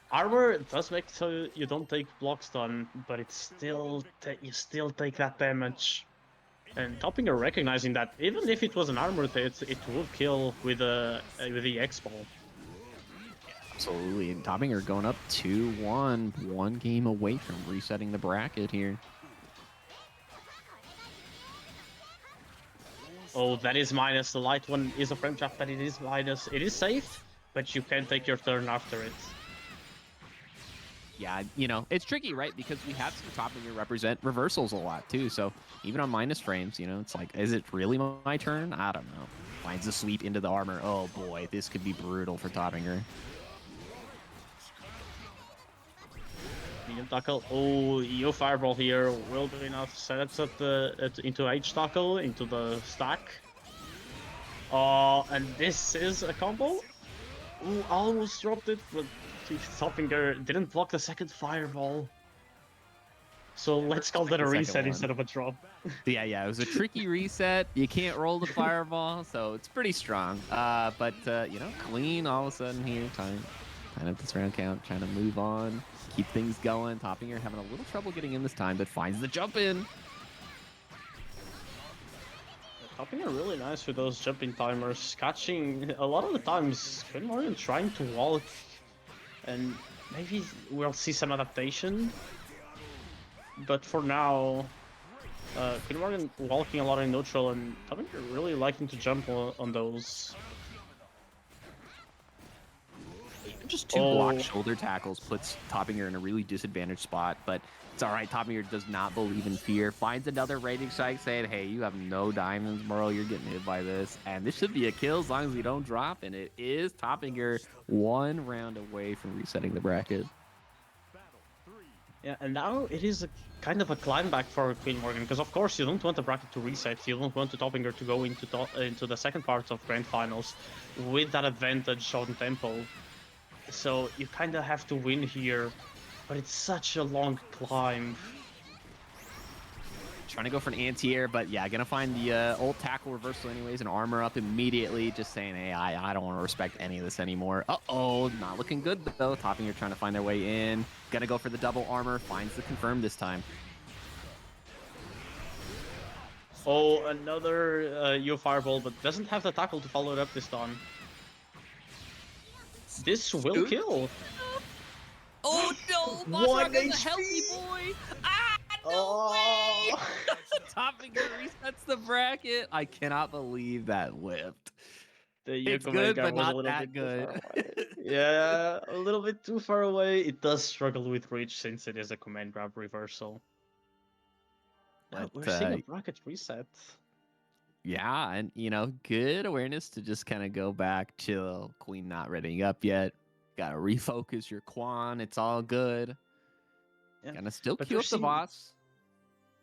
Armor does make so you don't take block stun, but it's still you still take that damage. And Topinger recognizing that even if it was an armored hit, it would kill with the X-Ball. Absolutely, and Topinger going up 2-1. One game away from resetting the bracket here. Oh, that is minus. The light one is a frame trap, but it is minus. It is safe, but you can take your turn after it. Yeah, you know, it's tricky, right? Because we have seen Topinger represent reversals a lot, too. So even on minus frames, you know, it's like, is it really my turn? I don't know. Finds a sweep into the armor. Oh, boy, this could be brutal for Topinger. Medium tackle. Oh, EO Fireball here will be enough. Sets up into H tackle, into the stack. And this is a combo. Ooh, almost dropped it, but Topinger didn't block the second Fireball. So let's call that a reset instead of a drop. Yeah, it was a tricky reset. You can't roll the Fireball, so it's pretty strong. But you know, Queen all of a sudden here, tying up this round count, trying to move on. Keep things going. Topinger having a little trouble getting in this time, but finds the jump in. Topinger really nice with those jumping timers. Catching a lot of the times, Queen Morgan trying to walk, and maybe we'll see some adaptation. But for now, Queen Morgan walking a lot in neutral, and Topinger really liking to jump on those. Just two block shoulder tackles puts Topinger in a really disadvantaged spot, but it's all right. Topinger does not believe in fear. Finds another Raging Strike saying, hey, you have no diamonds, bro. You're getting hit by this. And this should be a kill as long as we don't drop. And it is Topinger one round away from resetting the bracket. Yeah, and now it is a kind of a climb back for Queen Morgan, because of course you don't want the bracket to reset. You don't want the Topinger to go into the second part of Grand Finals with that advantage on tempo. So you kind of have to win here, but it's such a long climb. Trying to go for an anti-air, but yeah, gonna find the ult tackle reversal anyways and armor up immediately, just saying, hey, I don't want to respect any of this anymore. Uh-oh, not looking good though. Topinger trying to find their way in. Gonna go for the double armor, finds the confirm this time. Oh, another U fireball, but doesn't have the tackle to follow it up this time. This will Shoot. kill. Oh no, One Bosrock is a healthy HP. boy. Ah, no Oh. way. Toppinger resets the bracket. I cannot believe that whipped. The It's Yuko good, Mega but was a not little that bit too far good. away. Yeah, a little bit too far away. It does struggle with reach since it is a command grab reversal. But, We're seeing a bracket reset. Yeah, and good awareness to just kind of go back, chill. Queen not readying up yet. Gotta refocus your Quan. It's all good. Yeah, Gonna still but queue we're up the seeing- boss.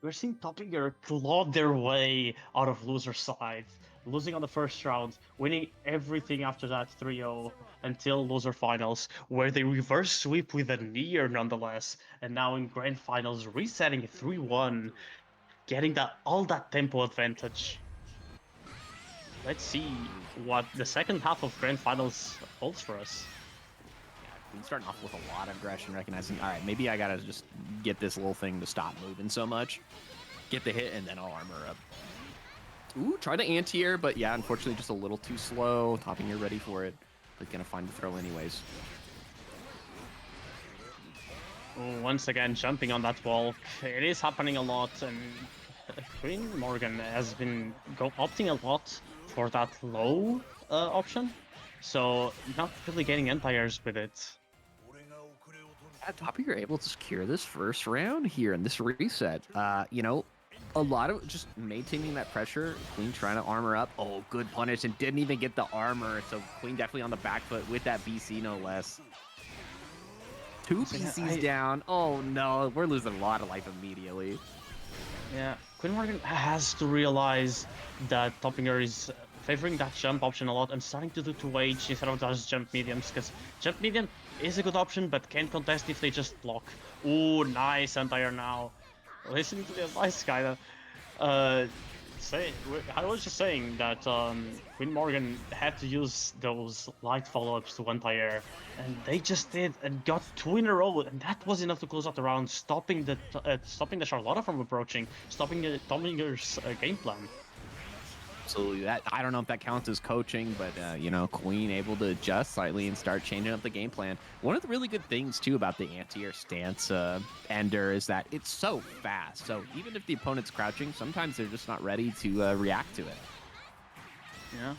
We're seeing Toppinger claw their way out of loser side, losing on the first round, winning everything after that 3-0 until loser finals, where they reverse sweep with a Nier nonetheless, and now in grand finals resetting 3-1, getting all that tempo advantage. Let's see what the second half of grand finals holds for us. Queen's starting off with a lot of aggression, recognizing, all right, maybe I gotta just get this little thing to stop moving so much. Get the hit, and then I'll armor up. Ooh, try the anti-air, but yeah, unfortunately just a little too slow. Toppinger ready for it, but gonna find the throw anyways. Once again, jumping on that wall. It is happening a lot, and Queen Morgan has been opting a lot for that low option, so not really getting anti-airs with it. Toppinger able to secure this first round here in this reset. A lot of just maintaining that pressure. Queen trying to armor up. Oh, good punish, and didn't even get the armor. So Queen definitely on the back foot with that BC, no less. Two BCs down. Oh no, we're losing a lot of life immediately. Yeah, Queen Morgan has to realize that Toppinger is favoring that jump option a lot and starting to do 2H instead of just jump mediums, because jump medium is a good option but can't contest if they just block. Ooh, nice anti-air now. Listening to the advice, kinda. I was just saying that Queen Morgan had to use those light follow-ups to anti-air, and they just did and got 2 in a row, and that was enough to close out the round, stopping the Charlotta from approaching, stopping Topinger's game plan. Absolutely. I don't know if that counts as coaching, but Queen able to adjust slightly and start changing up the game plan. One of the really good things too about the anti-air stance ender is that it's so fast. So even if the opponent's crouching, sometimes they're just not ready to react to it. Yeah.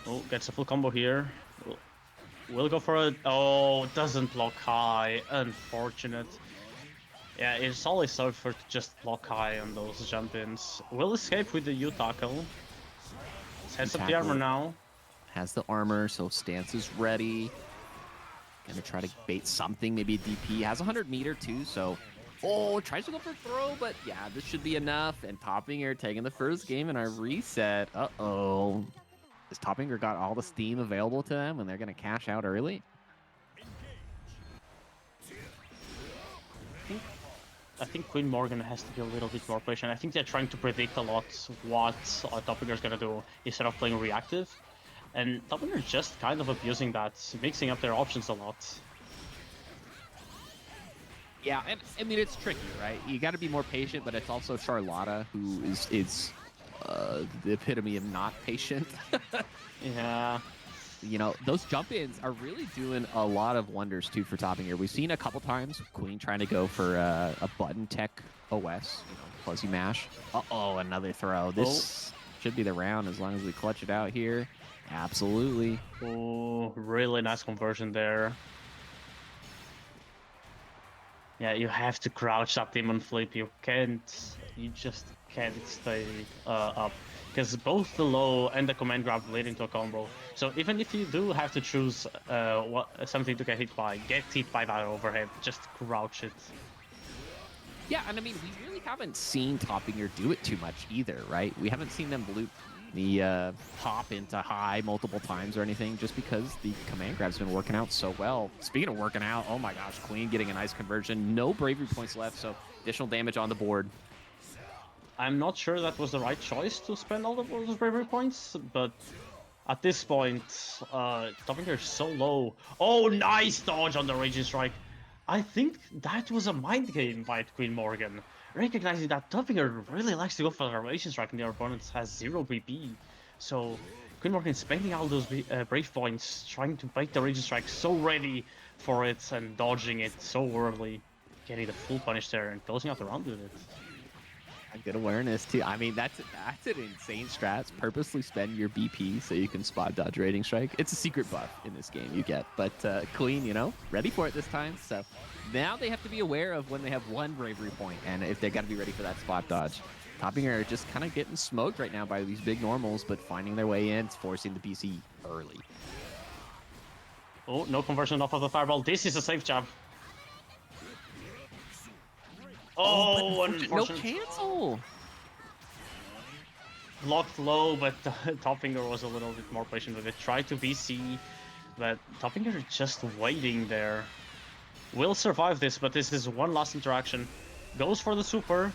Oh, gets a full combo here. We'll go for it. Oh, doesn't block high. Unfortunate. Yeah, it's always safer to just block high on those jump-ins. We'll escape with the U-tackle. Sets up the armor now. Has the armor, so stance is ready. Gonna try to bait something, maybe a DP. Has 100 meter too, so... Oh, tries to go for throw, but yeah, this should be enough. And Toppinger taking the first game in our reset. Uh-oh. Has Toppinger got all the steam available to them and they're gonna cash out early? I think Queen Morgan has to be a little bit more patient. I think they're trying to predict a lot what Toppinger's gonna do instead of playing reactive. And Toppinger's just kind of abusing that, mixing up their options a lot. Yeah, and I mean, it's tricky, right? You gotta be more patient, but it's also Charlotta who is the epitome of not patient. Yeah. Those jump-ins are really doing a lot of wonders too for Toppinger. We've seen a couple times Queen trying to go for a button tech OS, fuzzy mash. Uh-oh, another throw. This should be the round as long as we clutch it out here. Absolutely. Oh, really nice conversion there. Yeah, you have to crouch that demon flip. You just can't stay up. Because both the low and the command grab lead into a combo. So even if you do have to choose something to get hit by that overhead. Just crouch it. Yeah, and I mean, we really haven't seen Toppinger do it too much either, right? We haven't seen them loop the hop into high multiple times or anything, just because the command grab's been working out so well. Speaking of working out, oh my gosh, Queen getting a nice conversion. No bravery points left, so additional damage on the board. I'm not sure that was the right choice to spend all of those bravery points, but at this point, Toppinger is so low. Oh, nice dodge on the Raging Strike. I think that was a mind game by Queen Morgan. recognizing that Toppinger really likes to go for the Revelation Strike and their opponent has 0 BP. So Queen Morgan spending all those Brave points, trying to bait the Raging Strike, so ready for it and dodging it so early, getting the full punish there and closing out the round with it. Good awareness too. I mean, that's an insane strat. Purposely spend your BP so you can spot dodge Rating Strike. It's a secret buff in this game you get, but Queen, you know, ready for it this time. So now they have to be aware of when they have one bravery point, and if they got to be ready for that spot dodge. Toppinger are just kind of getting smoked right now by these big normals, but finding their way in, forcing the BC early. Oh, no conversion off of the fireball. This is a safe jab. Oh, no unfortunate. cancel. Blocked low, but Toppinger was a little bit more patient with it. Tried to BC, but Toppinger just waiting there. Will survive this, but this is one last interaction. Goes for the super.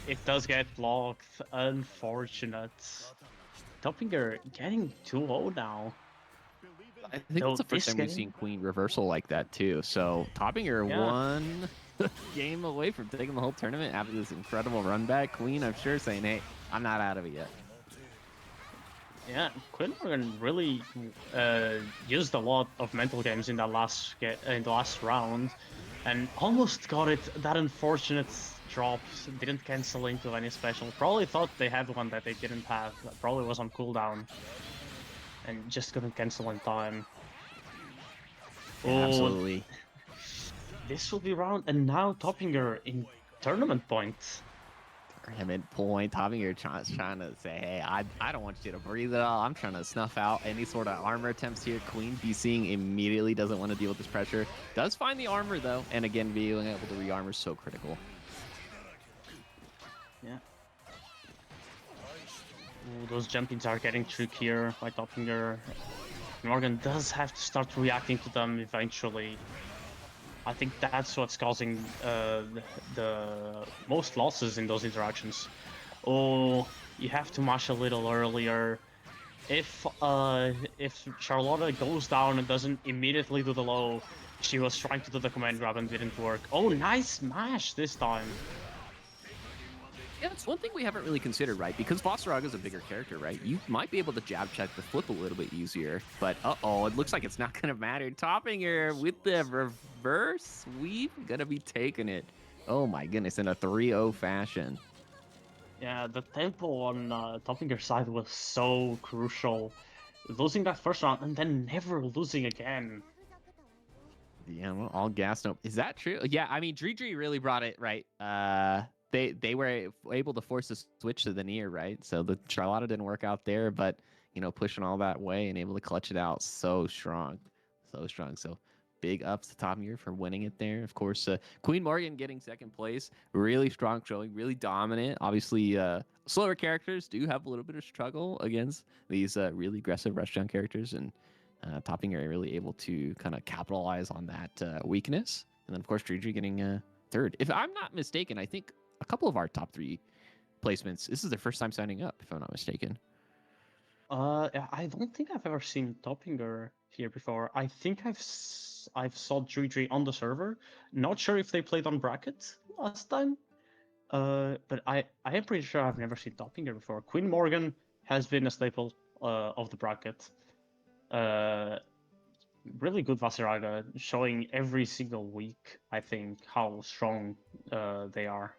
It does get blocked. Unfortunate. Toppinger getting 2-0 now. I think So it's the first this time we've game- seen Queen reversal like that too. So Toppinger Yeah. one game away from taking the whole tournament after this incredible run back. Queen, I'm sure, saying, "Hey, I'm not out of it yet." Yeah, Quinn Morgan really used a lot of mental games in that in the last round, and almost got it. That unfortunate drop didn't cancel into any special. Probably thought they had one that they didn't have. Probably was on cooldown, and just couldn't cancel in time. Oh, Absolutely. this will be round, and now Toppinger in tournament points. Tournament point. Toppinger trying to say, "Hey, I don't want you to breathe at all. I'm trying to snuff out any sort of armor attempts here." Queen BCing immediately doesn't want to deal with this pressure. Does find the armor though, and again, being able to re-armor is so critical. Yeah. Ooh, those jumpings are getting trickier by Toppinger. Morgan does have to start reacting to them eventually. I think that's what's causing the most losses in those interactions. Oh, you have to mash a little earlier. If Charlotta goes down and doesn't immediately do the low, she was trying to do the command grab and didn't work. Oh, nice mash this time. Yeah, it's one thing we haven't really considered, right? Because Vasaraga is a bigger character, right? You might be able to jab check the flip a little bit easier, but uh-oh, it looks like it's not going to matter. Toppinger with the reverse sweep, gonna be taking it. Oh my goodness, in a 3-0 fashion. Yeah, the tempo on Toppinger's side was so crucial. Losing that first round and then never losing again. Yeah, well, all gassed up. Is that true? Yeah, I mean, Dredri really brought it, right? They were able to force a switch to the near, right? So the Charlotta didn't work out there, but, you know, pushing all that way and able to clutch it out so strong. So strong. So big ups to Toppinger for winning it there. Of course, Queen Morgan getting second place. Really strong showing, really dominant. Obviously, slower characters do have a little bit of struggle against these really aggressive rushdown characters, and Toppinger really able to kind of capitalize on that weakness. And then, of course, Dredri getting third. If I'm not mistaken, I think a couple of our top 3 placements, this is their first time signing up, if I'm not mistaken. I don't think I've ever seen Toppinger here before. I think I've saw Dredri on the server. Not sure if they played on bracket last time. But I am pretty sure I've never seen Toppinger before. Queen Morgan has been a staple of the bracket. Really good Vasaraga, showing every single week, I think, how strong they are.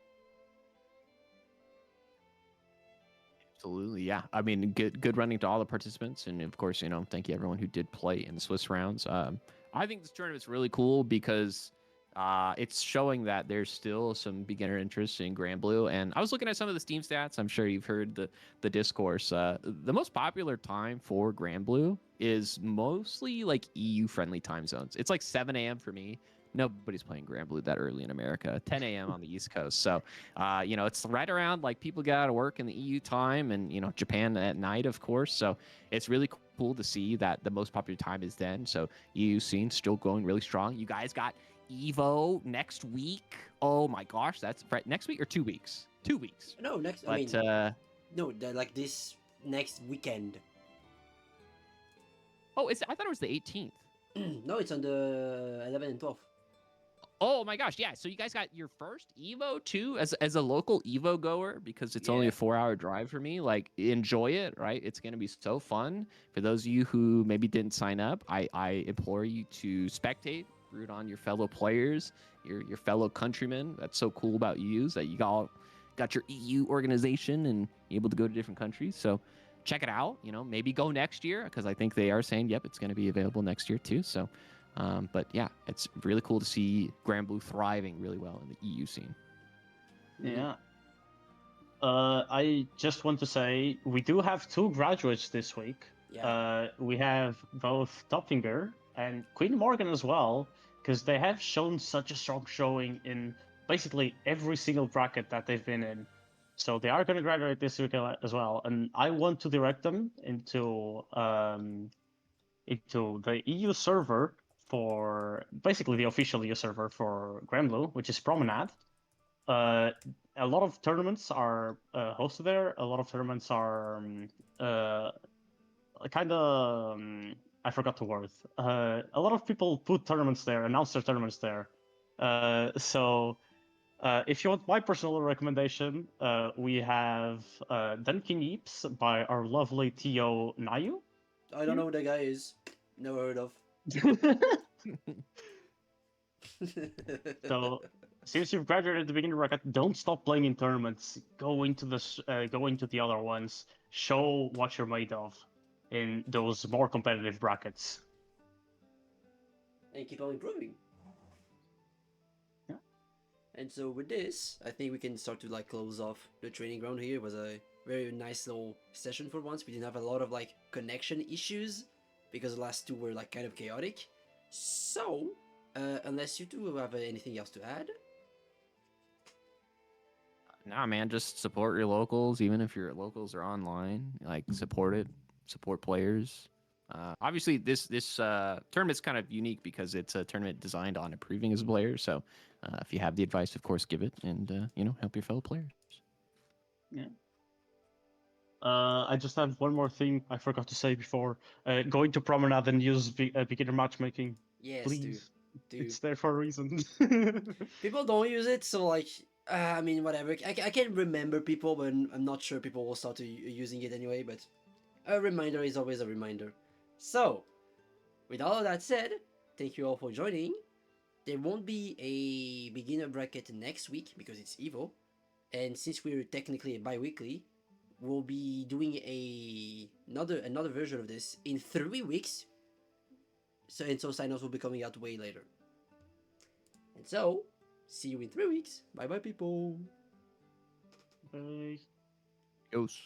Absolutely, yeah. I mean, good running to all the participants, and of course, you know, thank you everyone who did play in the Swiss rounds. I think this tournament's really cool because it's showing that there's still some beginner interest in Grand Blue. And I was looking at some of the Steam stats. I'm sure you've heard the discourse. The most popular time for Grand Blue is mostly like EU friendly time zones. It's like 7 a.m. for me. Nobody's playing Grand Blue that early in America. 10 a.m. on the East Coast. So, you know, it's right around like people get out of work in the EU time, and, you know, Japan at night, of course. So it's really cool to see that the most popular time is then. So EU scene still going really strong. You guys got Evo next week. Oh my gosh, that's next week or 2 weeks? 2 weeks. No, next. But I mean, no, like this next weekend. oh, I thought it was the 18th. No, it's on the 11th and 12th. Oh my gosh, yeah. So you guys got your first Evo too, as a local Evo goer, because it's only Yeah. a 4-hour drive for me. Like, enjoy it, right? It's gonna be so fun. For those of you who maybe didn't sign up, I implore you to spectate, root on your fellow players, your fellow countrymen. That's so cool about EUs that you got your EU organization and able to go to different countries. So check it out. You know, maybe go next year, because I think they are saying, yep, it's going to be available next year too. So, but yeah, it's really cool to see Grand Blue thriving really well in the EU scene. Yeah. I just want to say we do have 2 graduates this week. Yeah. We have both Topfinger and Queen Morgan as well, because they have shown such a strong showing in basically every single bracket that they've been in. So they are going to graduate this week as well, and I want to direct them into the EU server for basically the official EU server for Granblue, which is Promenade. A lot of tournaments are hosted there. A lot of tournaments are kind of I forgot the word. A lot of people put tournaments there, announce their tournaments there. So if you want my personal recommendation, we have Dunkin' Eeps by our lovely Tio Nayu. I don't know who that guy is. Never heard of. So since you've graduated at the beginning bracket, don't stop playing in tournaments. Go into the other ones. Show what you're made of in those more competitive brackets. And keep on improving. Yeah. And so with this, I think we can start to like close off the training ground here. It was a very nice little session for once. We didn't have a lot of like connection issues because the last 2 were like kind of chaotic. So, unless you two have anything else to add. Nah, man, just support your locals, even if your locals are online. Like, support it, support players. Obviously, this tournament's kind of unique because it's a tournament designed on improving as a player. So, if you have the advice, of course, give it, and help your fellow players. Yeah. I just have one more thing I forgot to say before. Going to Promenade and use beginner matchmaking. Yes, Please. do. It's there for a reason. People don't use it, so like, I mean, whatever. I can't remember people, but I'm not sure people will start using it anyway, but a reminder is always a reminder. So, with all of that said, thank you all for joining. There won't be a beginner bracket next week because it's Evo, and since we're technically bi-weekly, we'll be doing another version of this in 3 weeks. So sign-ups will be coming out way later. And so, see you in 3 weeks. Bye bye, people. Bye. Adios.